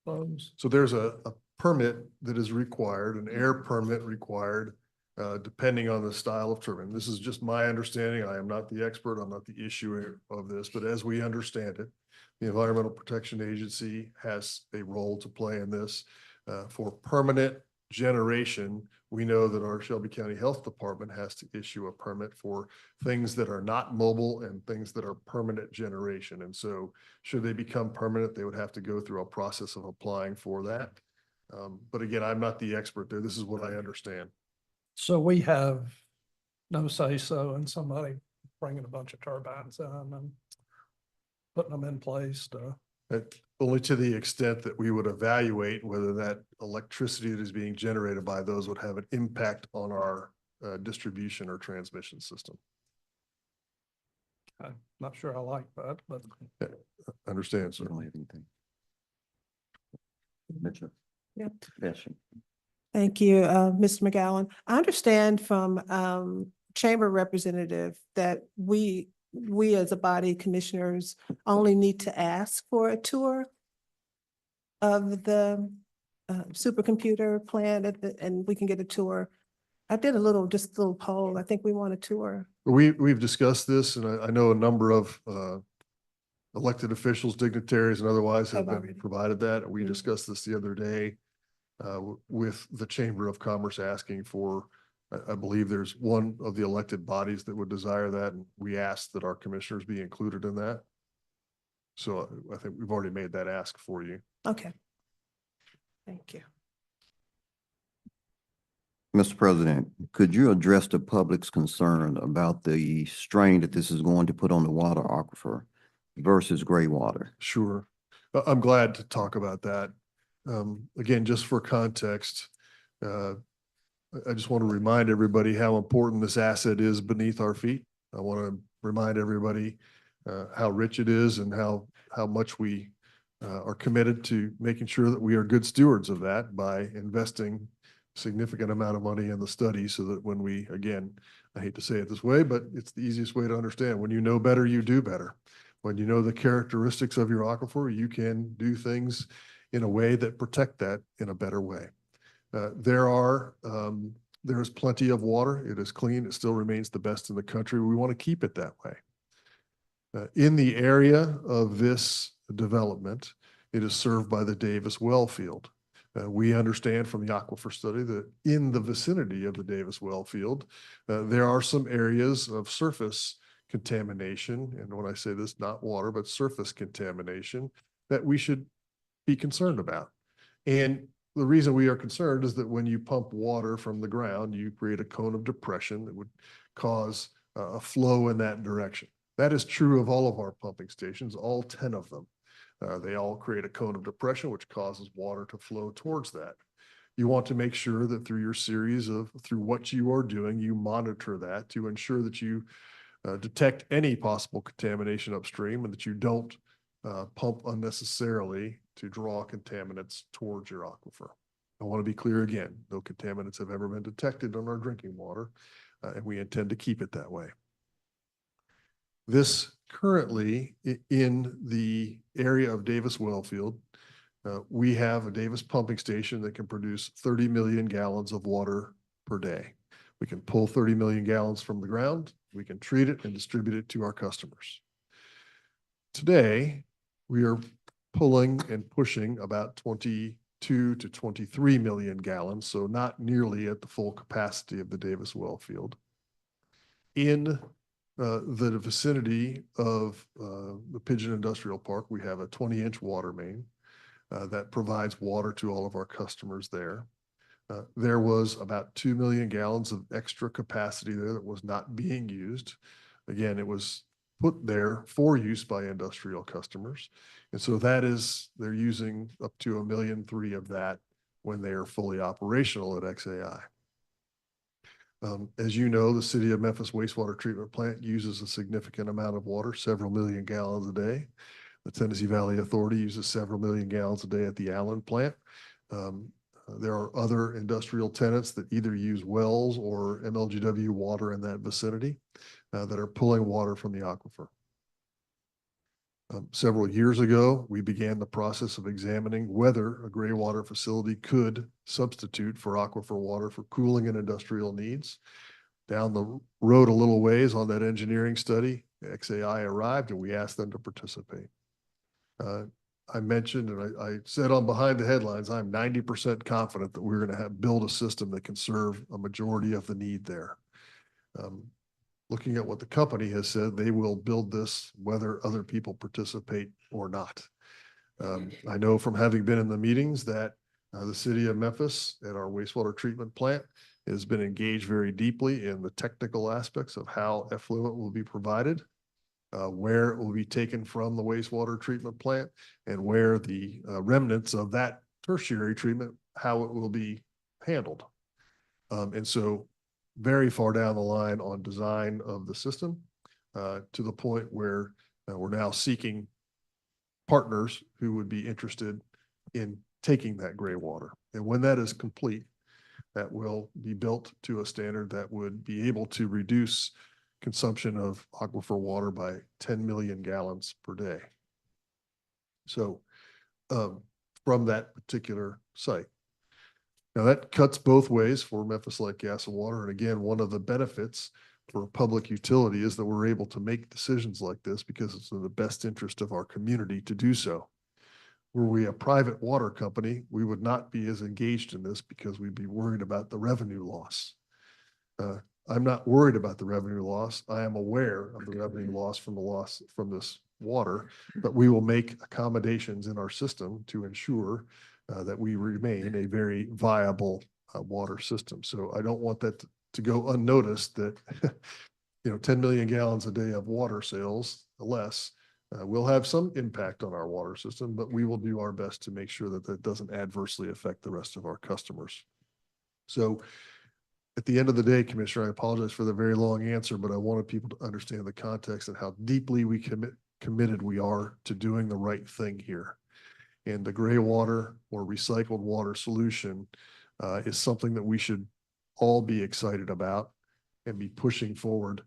those? So there's a permit that is required, an air permit required, depending on the style of turbine. This is just my understanding. I am not the expert. I'm not the issuer of this, but as we understand it, the Environmental Protection Agency has a role to play in this. For permanent generation, we know that our Shelby County Health Department has to issue a permit for things that are not mobile and things that are permanent generation. And so should they become permanent, they would have to go through a process of applying for that. But again, I'm not the expert there. This is what I understand. So we have no say-so in somebody bringing a bunch of turbines in and putting them in place to. Only to the extent that we would evaluate whether that electricity that is being generated by those would have an impact on our distribution or transmission system. I'm not sure I like that, but. Understand, sir. Yeah. Thank you, Mr. McGowan. I understand from Chamber Representative that we as a body commissioners only need to ask for a tour of the supercomputer plant and we can get a tour. I did just a little poll. I think we want a tour. We've discussed this, and I know a number of elected officials, dignitaries, and otherwise have been provided that. We discussed this the other day with the Chamber of Commerce asking for, I believe there's one of the elected bodies that would desire that, and we asked that our commissioners be included in that. So I think we've already made that ask for you. Okay. Thank you. Mr. President, could you address the public's concern about the strain that this is going to put on the water aquifer versus gray water? Sure. I'm glad to talk about that. Again, just for context, I just want to remind everybody how important this asset is beneath our feet. I want to remind everybody how rich it is and how much we are committed to making sure that we are good stewards of that by investing significant amount of money in the study so that when we, again, I hate to say it this way, but it's the easiest way to understand. When you know better, you do better. When you know the characteristics of your aquifer, you can do things in a way that protect that in a better way. There's plenty of water. It is clean. It still remains the best in the country. We want to keep it that way. In the area of this development, it is served by the Davis well field. We understand from the aquifer study that in the vicinity of the Davis well field, there are some areas of surface contamination. And when I say this, not water, but surface contamination that we should be concerned about. And the reason we are concerned is that when you pump water from the ground, you create a cone of depression that would cause a flow in that direction. That is true of all of our pumping stations, all 10 of them. They all create a cone of depression, which causes water to flow towards that. You want to make sure that through what you are doing, you monitor that to ensure that you detect any possible contamination upstream and that you don't pump unnecessarily to draw contaminants towards your aquifer. I want to be clear again, no contaminants have ever been detected on our drinking water, and we intend to keep it that way. This currently in the area of Davis Wellfield, we have a Davis pumping station that can produce 30 million gallons of water per day. We can pull 30 million gallons from the ground, we can treat it and distribute it to our customers. Today, we are pulling and pushing about 22 to 23 million gallons, so not nearly at the full capacity of the Davis Wellfield. In the vicinity of the Pigeon Industrial Park, we have a 20-inch water main that provides water to all of our customers there. There was about 2 million gallons of extra capacity there that was not being used. Again, it was put there for use by industrial customers. And so they're using up to 1.3 million of that when they are fully operational at XAI. As you know, the City of Memphis wastewater treatment plant uses a significant amount of water, several million gallons a day. The Tennessee Valley Authority uses several million gallons a day at the Allen plant. There are other industrial tenants that either use wells or MLGW water in that vicinity that are pulling water from the aquifer. Several years ago, we began the process of examining whether a gray water facility could substitute for aquifer water for cooling and industrial needs. Down the road a little ways on that engineering study, XAI arrived and we asked them to participate. I mentioned, and I said on Behind the Headlines, I'm 90% confident that we're going to build a system that can serve a majority of the need there. Looking at what the company has said, they will build this whether other people participate or not. I know from having been in the meetings that the city of Memphis at our wastewater treatment plant has been engaged very deeply in the technical aspects of how effluent will be provided, where it will be taken from the wastewater treatment plant, and where the remnants of that tertiary treatment, how it will be handled. And so very far down the line on design of the system, to the point where we're now seeking partners who would be interested in taking that gray water. And when that is complete, that will be built to a standard that would be able to reduce consumption of aquifer water by 10 million gallons per day. So from that particular site. Now that cuts both ways for Memphis Light Gas and Water. And again, one of the benefits for a public utility is that we're able to make decisions like this because it's in the best interest of our community to do so. Were we a private water company, we would not be as engaged in this because we'd be worried about the revenue loss. I'm not worried about the revenue loss. I am aware of the revenue loss from this water, but we will make accommodations in our system to ensure that we remain a very viable water system. So I don't want that to go unnoticed that 10 million gallons a day of water sales less will have some impact on our water system, but we will do our best to make sure that that doesn't adversely affect the rest of our customers. So at the end of the day, Commissioner, I apologize for the very long answer, but I wanted people to understand the context and how deeply we committed we are to doing the right thing here. And the gray water or recycled water solution is something that we should all be excited about and be pushing forward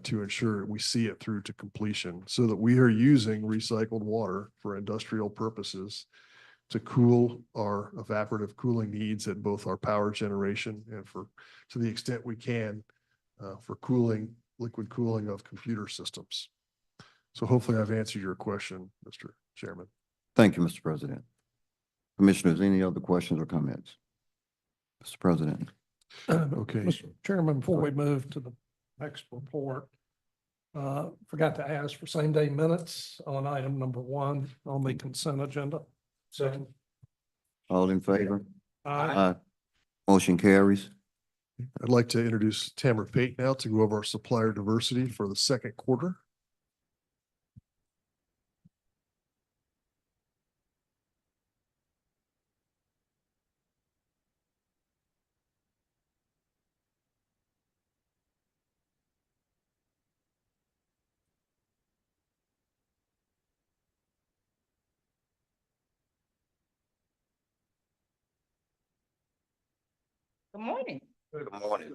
to ensure we see it through to completion so that we are using recycled water for industrial purposes to cool our evaporative cooling needs at both our power generation and to the extent we can for liquid cooling of computer systems. So hopefully I've answered your question, Mr. Chairman. Thank you, Mr. President. Commissioners, any other questions or comments? Mr. President. Okay. Mr. Chairman, before we move to the next report, forgot to ask for same day minutes on item number 1 on the consent agenda. Second. All in favor? Aye. Motion carries. I'd like to introduce Tamara Pate now to go over our supplier diversity for the second quarter. Good morning. Good morning.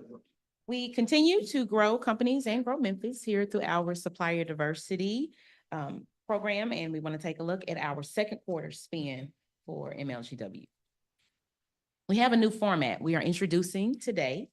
We continue to grow companies and grow Memphis here through our supplier diversity program, and we want to take a look at our second quarter spend for MLGW. We have a new format. We are introducing today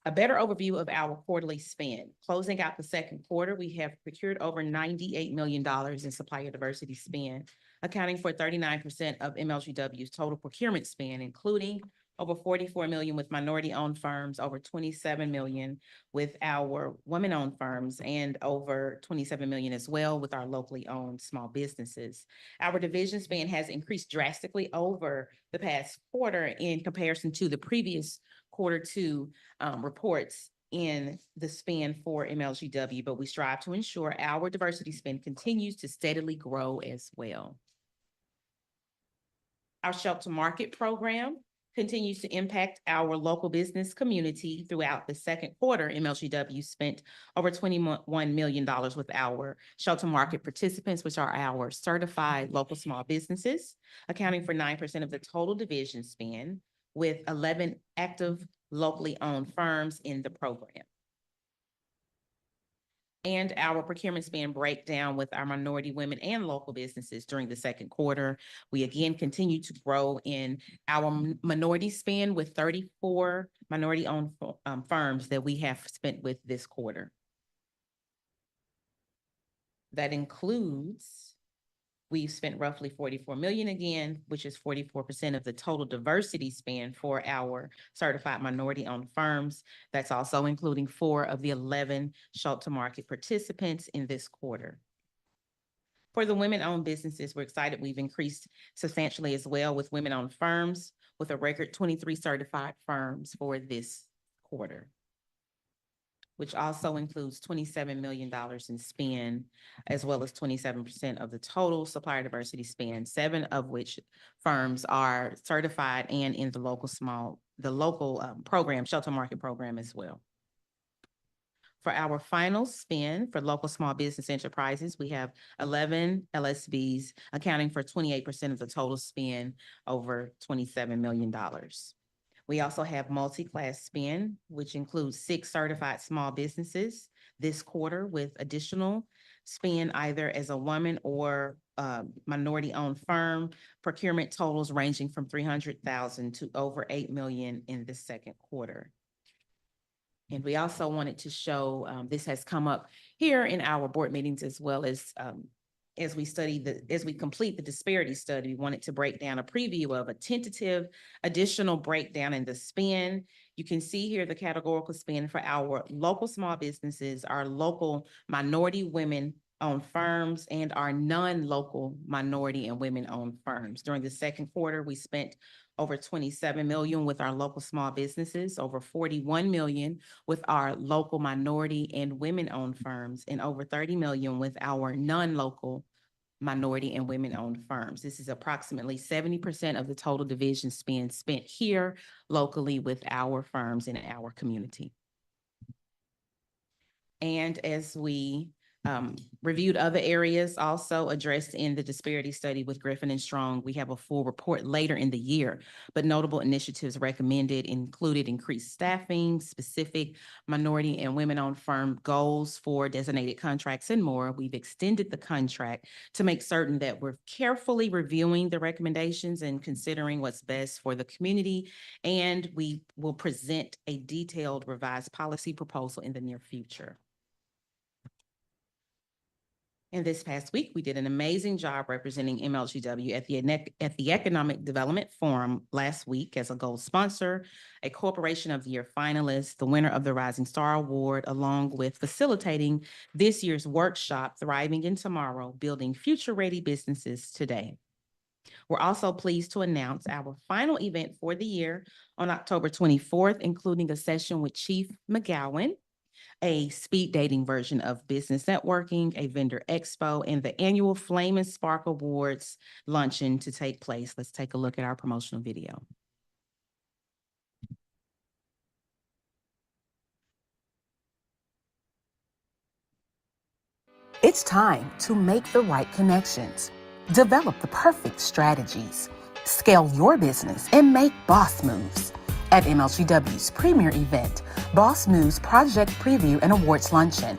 a better overview of our quarterly spend. Closing out the second quarter, we have procured over $98 million in supplier diversity spend, accounting for 39% of MLGW's total procurement spend, including over 44 million with minority-owned firms, over 27 million with our women-owned firms, and over 27 million as well with our locally owned small businesses. Our division spend has increased drastically over the past quarter in comparison to the previous quarter two reports in the spend for MLGW, but we strive to ensure our diversity spend continues to steadily grow as well. Our Shelf to Market program continues to impact our local business community. Throughout the second quarter, MLGW spent over $21 million with our Shelf to Market participants, which are our certified local small businesses, accounting for 9% of the total division spend. with 11 active locally owned firms in the program. And our procurement spend breakdown with our minority women and local businesses during the second quarter. We again continue to grow in our minority spend with 34 minority-owned firms that we have spent with this quarter. That includes, we've spent roughly 44 million again, which is 44% of the total diversity spend for our certified minority-owned firms. That's also including 4 of the 11 Schultz-to-Market participants in this quarter. For the women-owned businesses, we're excited we've increased substantially as well with women-owned firms, with a record 23 certified firms for this quarter, which also includes $27 million in spend, as well as 27% of the total supplier diversity spend, 7 of which firms are certified and in the local program, Schultz-to-Market program as well. For our final spend for local small business enterprises, we have 11 LSBs accounting for 28% of the total spend, over $27 million. We also have multi-class spend, which includes 6 certified small businesses this quarter, with additional spend either as a woman or minority-owned firm. Procurement totals ranging from $300,000 to over $8 million in the second quarter. And we also wanted to show, this has come up here in our board meetings as well as we complete the disparity study. We wanted to break down a preview of a tentative additional breakdown in the spend. You can see here the categorical spend for our local small businesses, our local minority women-owned firms, and our non-local minority and women-owned firms. During the second quarter, we spent over $27 million with our local small businesses, over $41 million with our local minority and women-owned firms, and over $30 million with our non-local minority and women-owned firms. This is approximately 70% of the total division spend spent here locally with our firms in our community. And as we reviewed other areas also addressed in the disparity study with Griffin and Strong, we have a full report later in the year, but notable initiatives recommended included increased staffing, specific minority and women-owned firm goals for designated contracts, and more. We've extended the contract to make certain that we're carefully reviewing the recommendations and considering what's best for the community, and we will present a detailed revised policy proposal in the near future. And this past week, we did an amazing job representing MLGW at the Economic Development Forum last week as a gold sponsor, a Corporation of the Year finalist, the winner of the Rising Star Award, along with facilitating this year's workshop, Thriving in Tomorrow, Building Future-Ready Businesses Today. We're also pleased to announce our final event for the year on October 24th, including a session with Chief McGowan, a speed dating version of business networking, a vendor expo, and the annual Flame and Spark Awards luncheon to take place. Let's take a look at our promotional video. It's time to make the right connections, develop the perfect strategies, scale your business, and make boss moves. At MLGW's premier event, Boss Moves Project Preview and Awards Luncheon.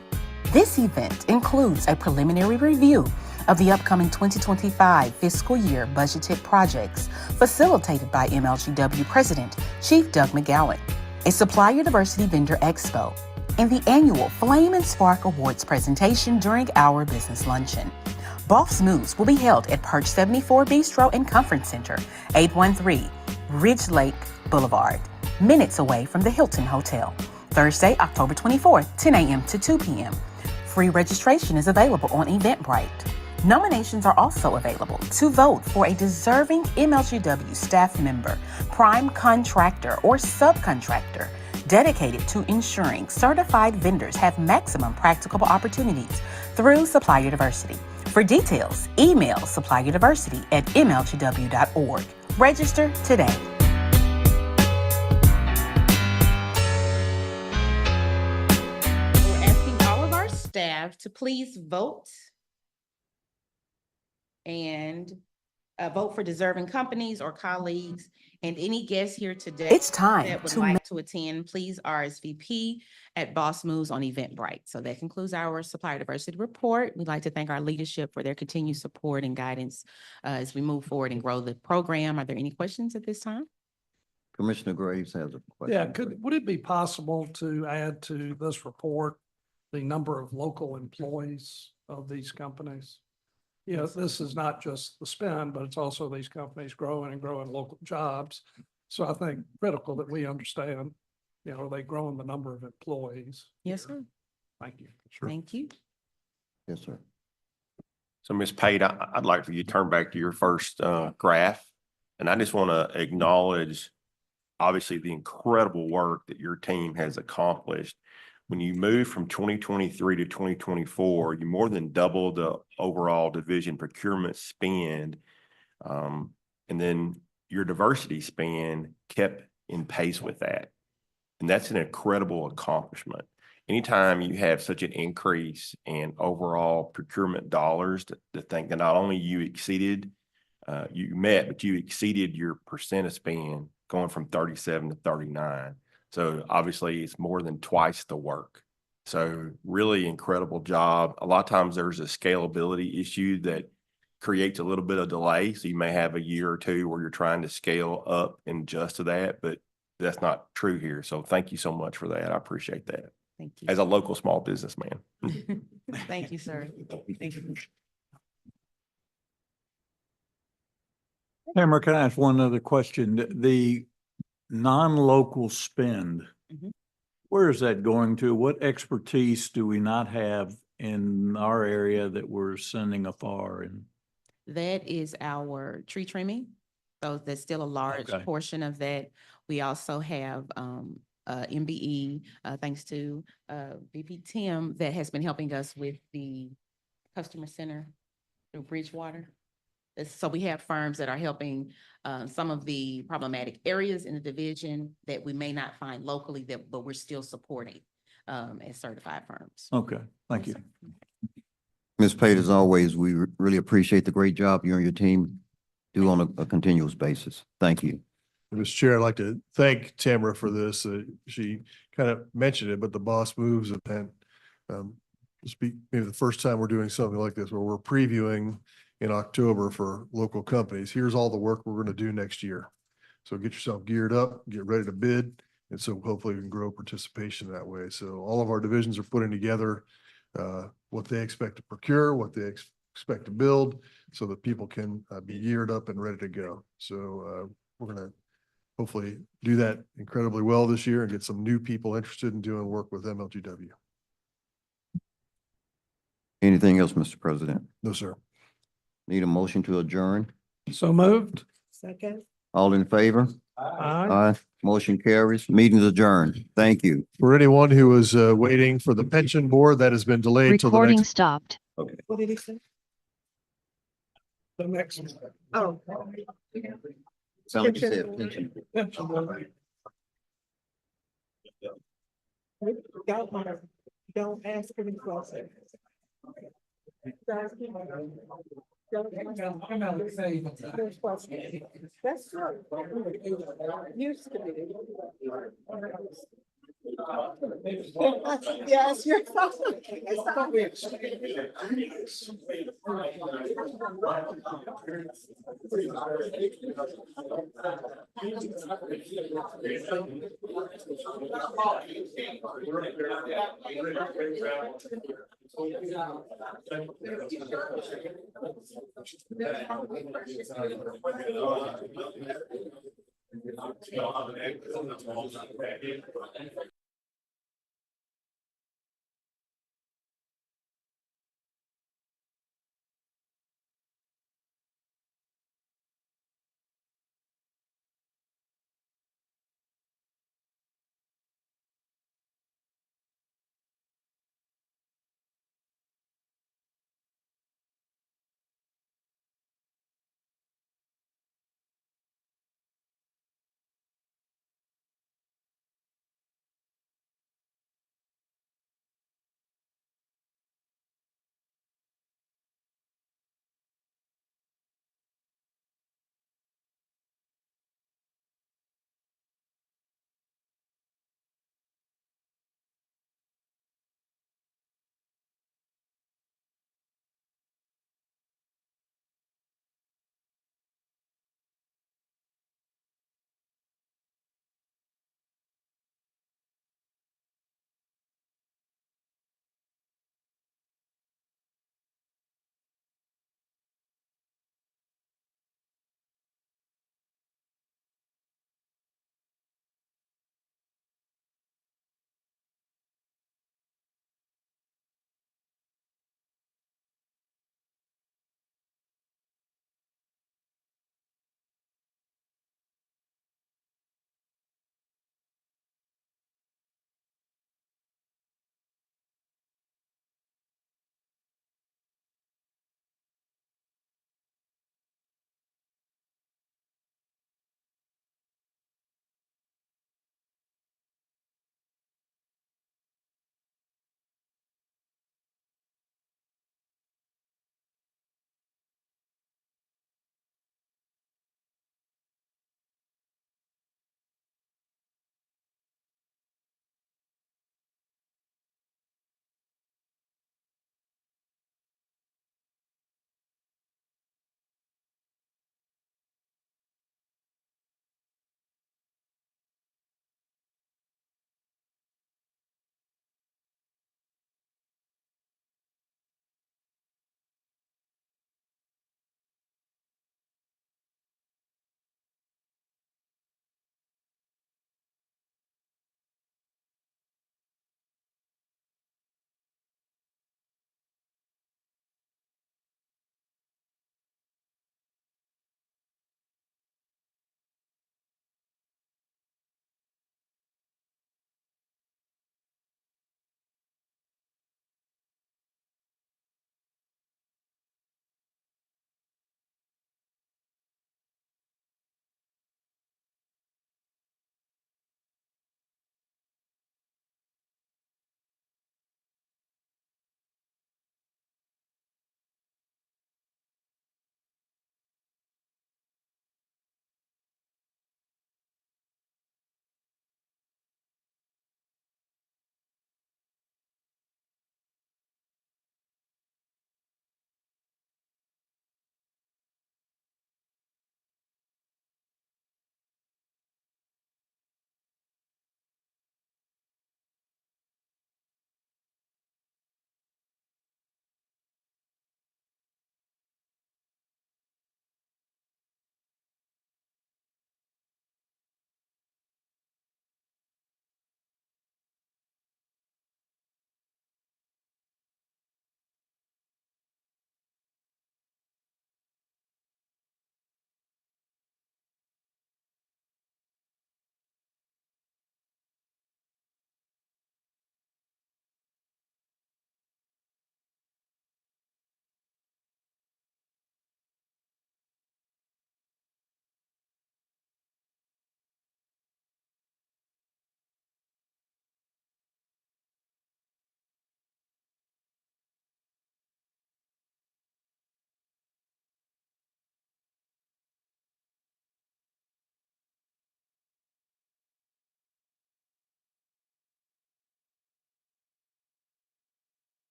This event includes a preliminary review of the upcoming 2025 fiscal year budgeted projects, facilitated by MLGW President Chief Doug McGowan, a Supplier Diversity Vendor Expo, and the annual Flame and Spark Awards presentation during our business luncheon. Boss Moves will be held at Perch 74 Bistro and Conference Center, 813 Ridge Lake Boulevard, minutes away from the Hilton Hotel. Thursday, October 24th, 10 a.m. to 2 p.m. Free registration is available on Eventbrite. Nominations are also available to vote for a deserving MLGW staff member, prime contractor, or subcontractor dedicated to ensuring certified vendors have maximum practicable opportunities through supplier diversity. For details, email supplierdiversity@mlgw.org. Register today. Staff to please vote and vote for deserving companies or colleagues, and any guests here today It's time that would to like to attend, please RSVP at Boss Moves on Eventbrite. So that concludes our supplier diversity report. We'd like to thank our leadership for their continued support and guidance as we move forward and grow the program. Are there any questions at this time? Commissioner Graves has a question. Yeah, would it be possible to add to this report the number of local employees of these companies? You know, this is not just the spend, but it's also these companies growing and growing local jobs. So I think critical that we understand, you know, are they growing the number of employees? Yes, sir. Thank you. Thank you. Yes, sir. So Ms. Pate, I'd like for you to turn back to your first graph. And I just want to acknowledge, obviously, the incredible work that your team has accomplished. When you move from 2023 to 2024, you more than doubled the overall division procurement spend. And then your diversity spend kept in pace with that. And that's an incredible accomplishment. Anytime you have such an increase in overall procurement dollars, to think that not only you exceeded, you met, but you exceeded your percent of spend going from 37 to 39. So obviously it's more than twice the work. So really incredible job. A lot of times there's a scalability issue that creates a little bit of delay. So you may have a year or two where you're trying to scale up and adjust to that, but that's not true here. So thank you so much for that. I appreciate that. Thank you. As a local small businessman. Thank you, sir. Thank you. Tamara, can I ask one other question? The non-local spend, Mhm. where is that going to? What expertise do we not have in our area that we're sending afar? And That is our tree trimming. So that's still a large Okay. portion of that. We also have MBE, thanks to VP Tim, that has been helping us with the customer center through Bridgewater. So we have firms that are helping some of the problematic areas in the division that we may not find locally, but we're still supporting as certified firms. okay, thank you. Ms. Pate, as always, we really appreciate the great job you and your team do on a continuous basis. Thank you. Mr. Chair, I'd like to thank Tamara for this. She kind of mentioned it, but the Boss Moves event, speak maybe the first time we're doing something like this, where we're previewing in October for local companies. Here's all the work we're going to do next year. So get yourself geared up, get ready to bid. And so hopefully we can grow participation that way. So all of our divisions are putting together what they expect to procure, what they expect to build, so that people can be geared up and ready to go. So we're going to hopefully do that incredibly well this year and get some new people interested in doing work with MLGW. Anything else, Mr. President? No, sir. Need a motion to adjourn? So moved. Second. All in favor? Aye. Aye. Motion carries. Meeting is adjourned. Thank you. For anyone who was waiting for the pension board, that has been delayed till the Recording next. stopped. Okay. What did he say? The next. Oh. Sound like you said pension. Don't ask any questions. That's true. Used to be. Yes, you're.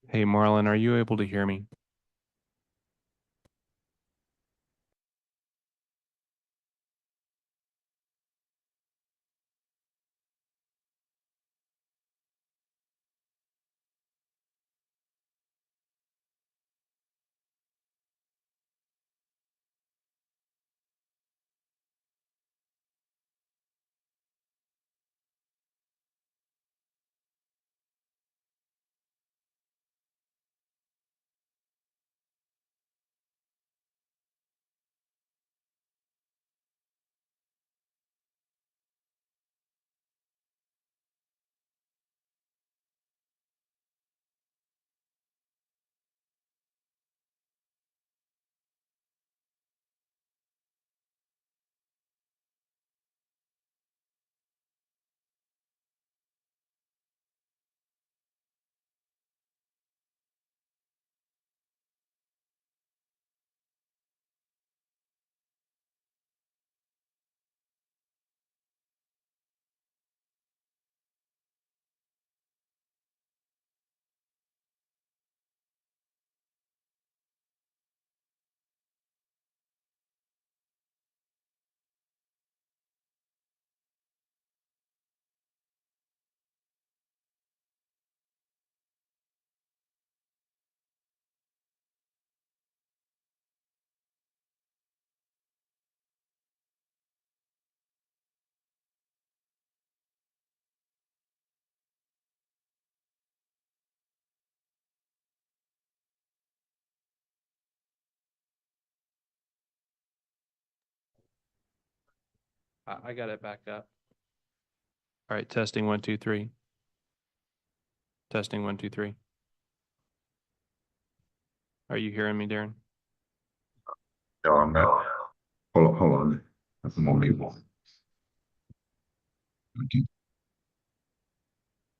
Hey, Marlon, are you able to hear me? I got it back up. All right, testing 1, 2, 3. Testing 1, 2, 3. Are you hearing me, Darren? No, I'm not. Hold on. That's the more people.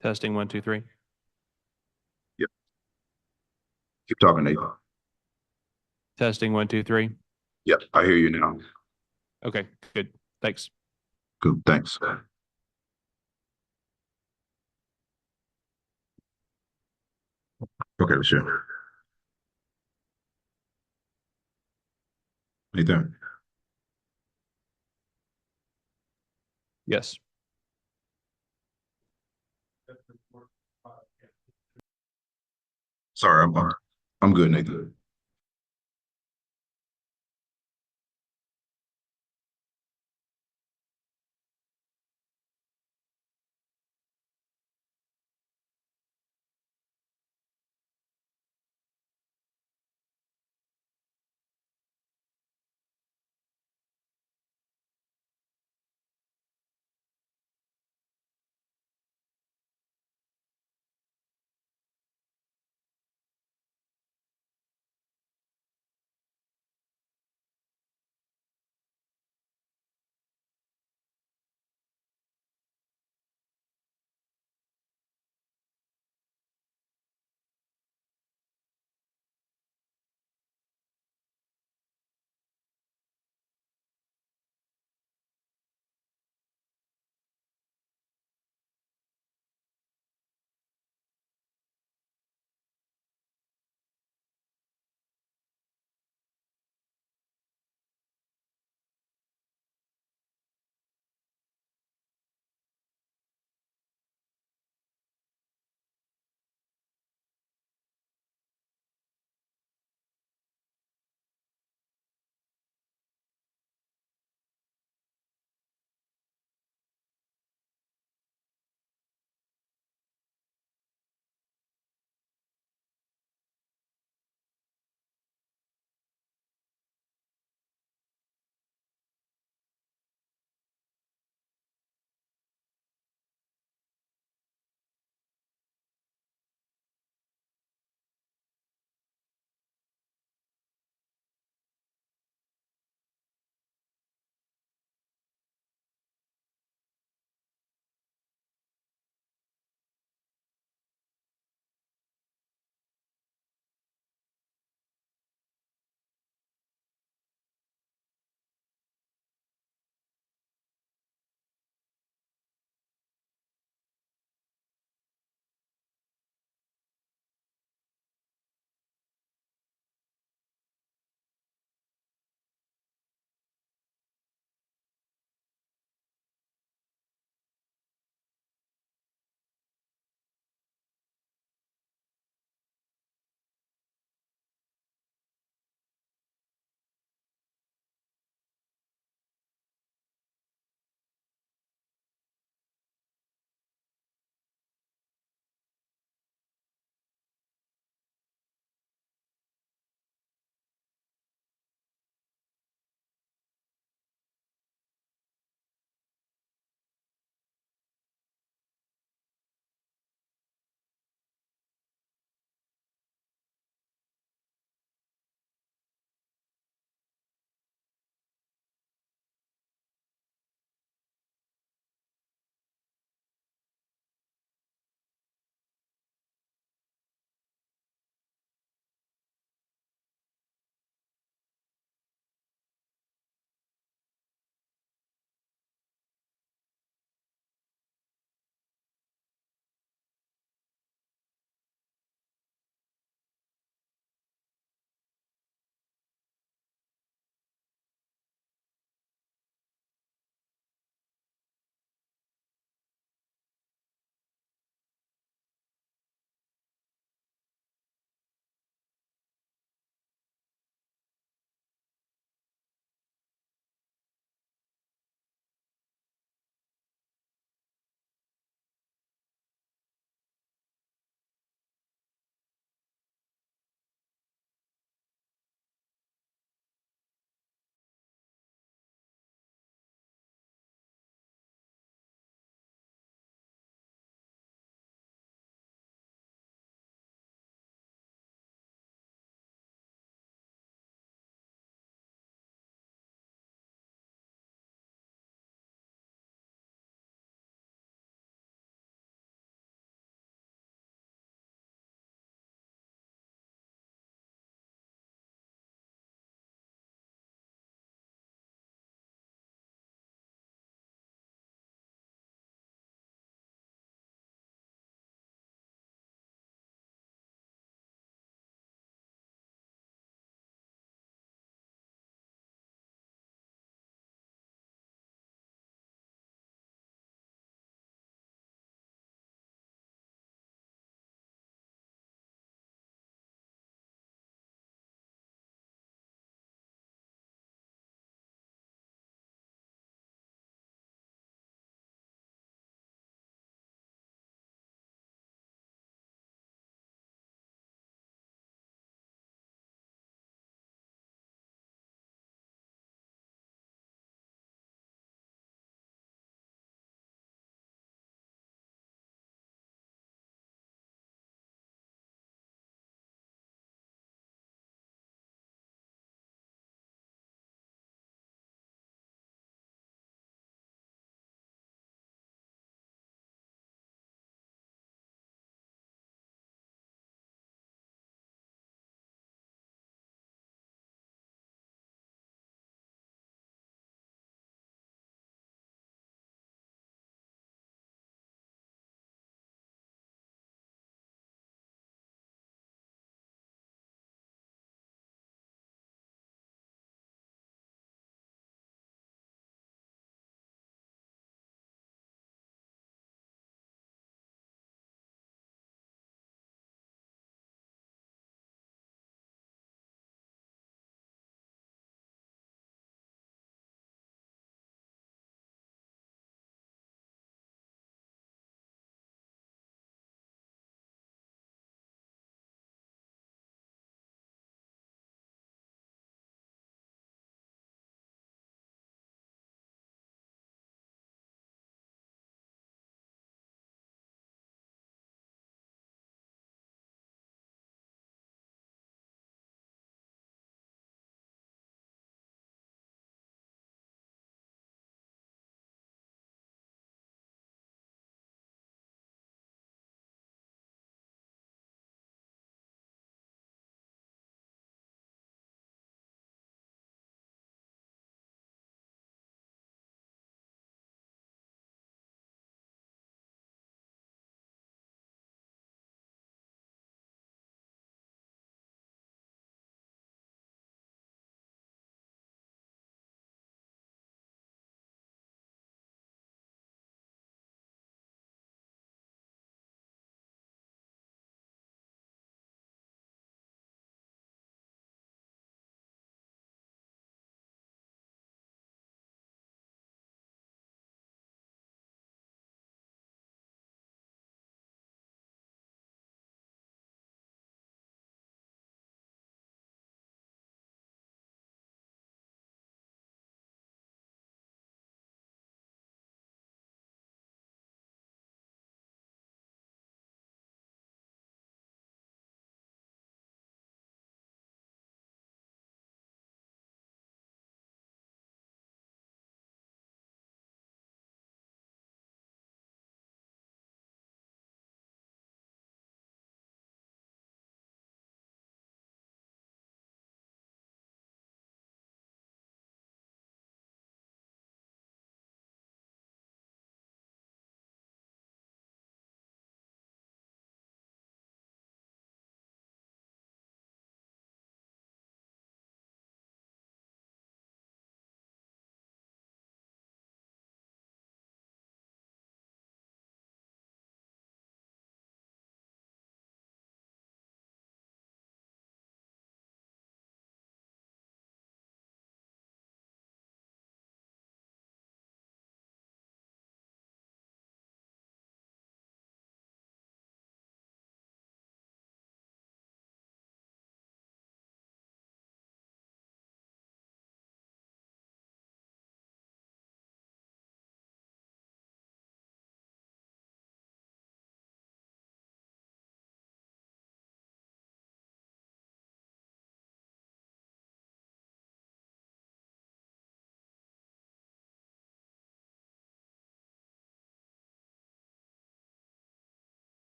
Testing 1, 2, 3. Yep. Keep talking, Nathan. Testing 1, 2, 3. Yep, I hear you now. Okay, good. Thanks. Good, thanks. Okay, sure. Nathan. Yes. Sorry, I'm good, Nathan.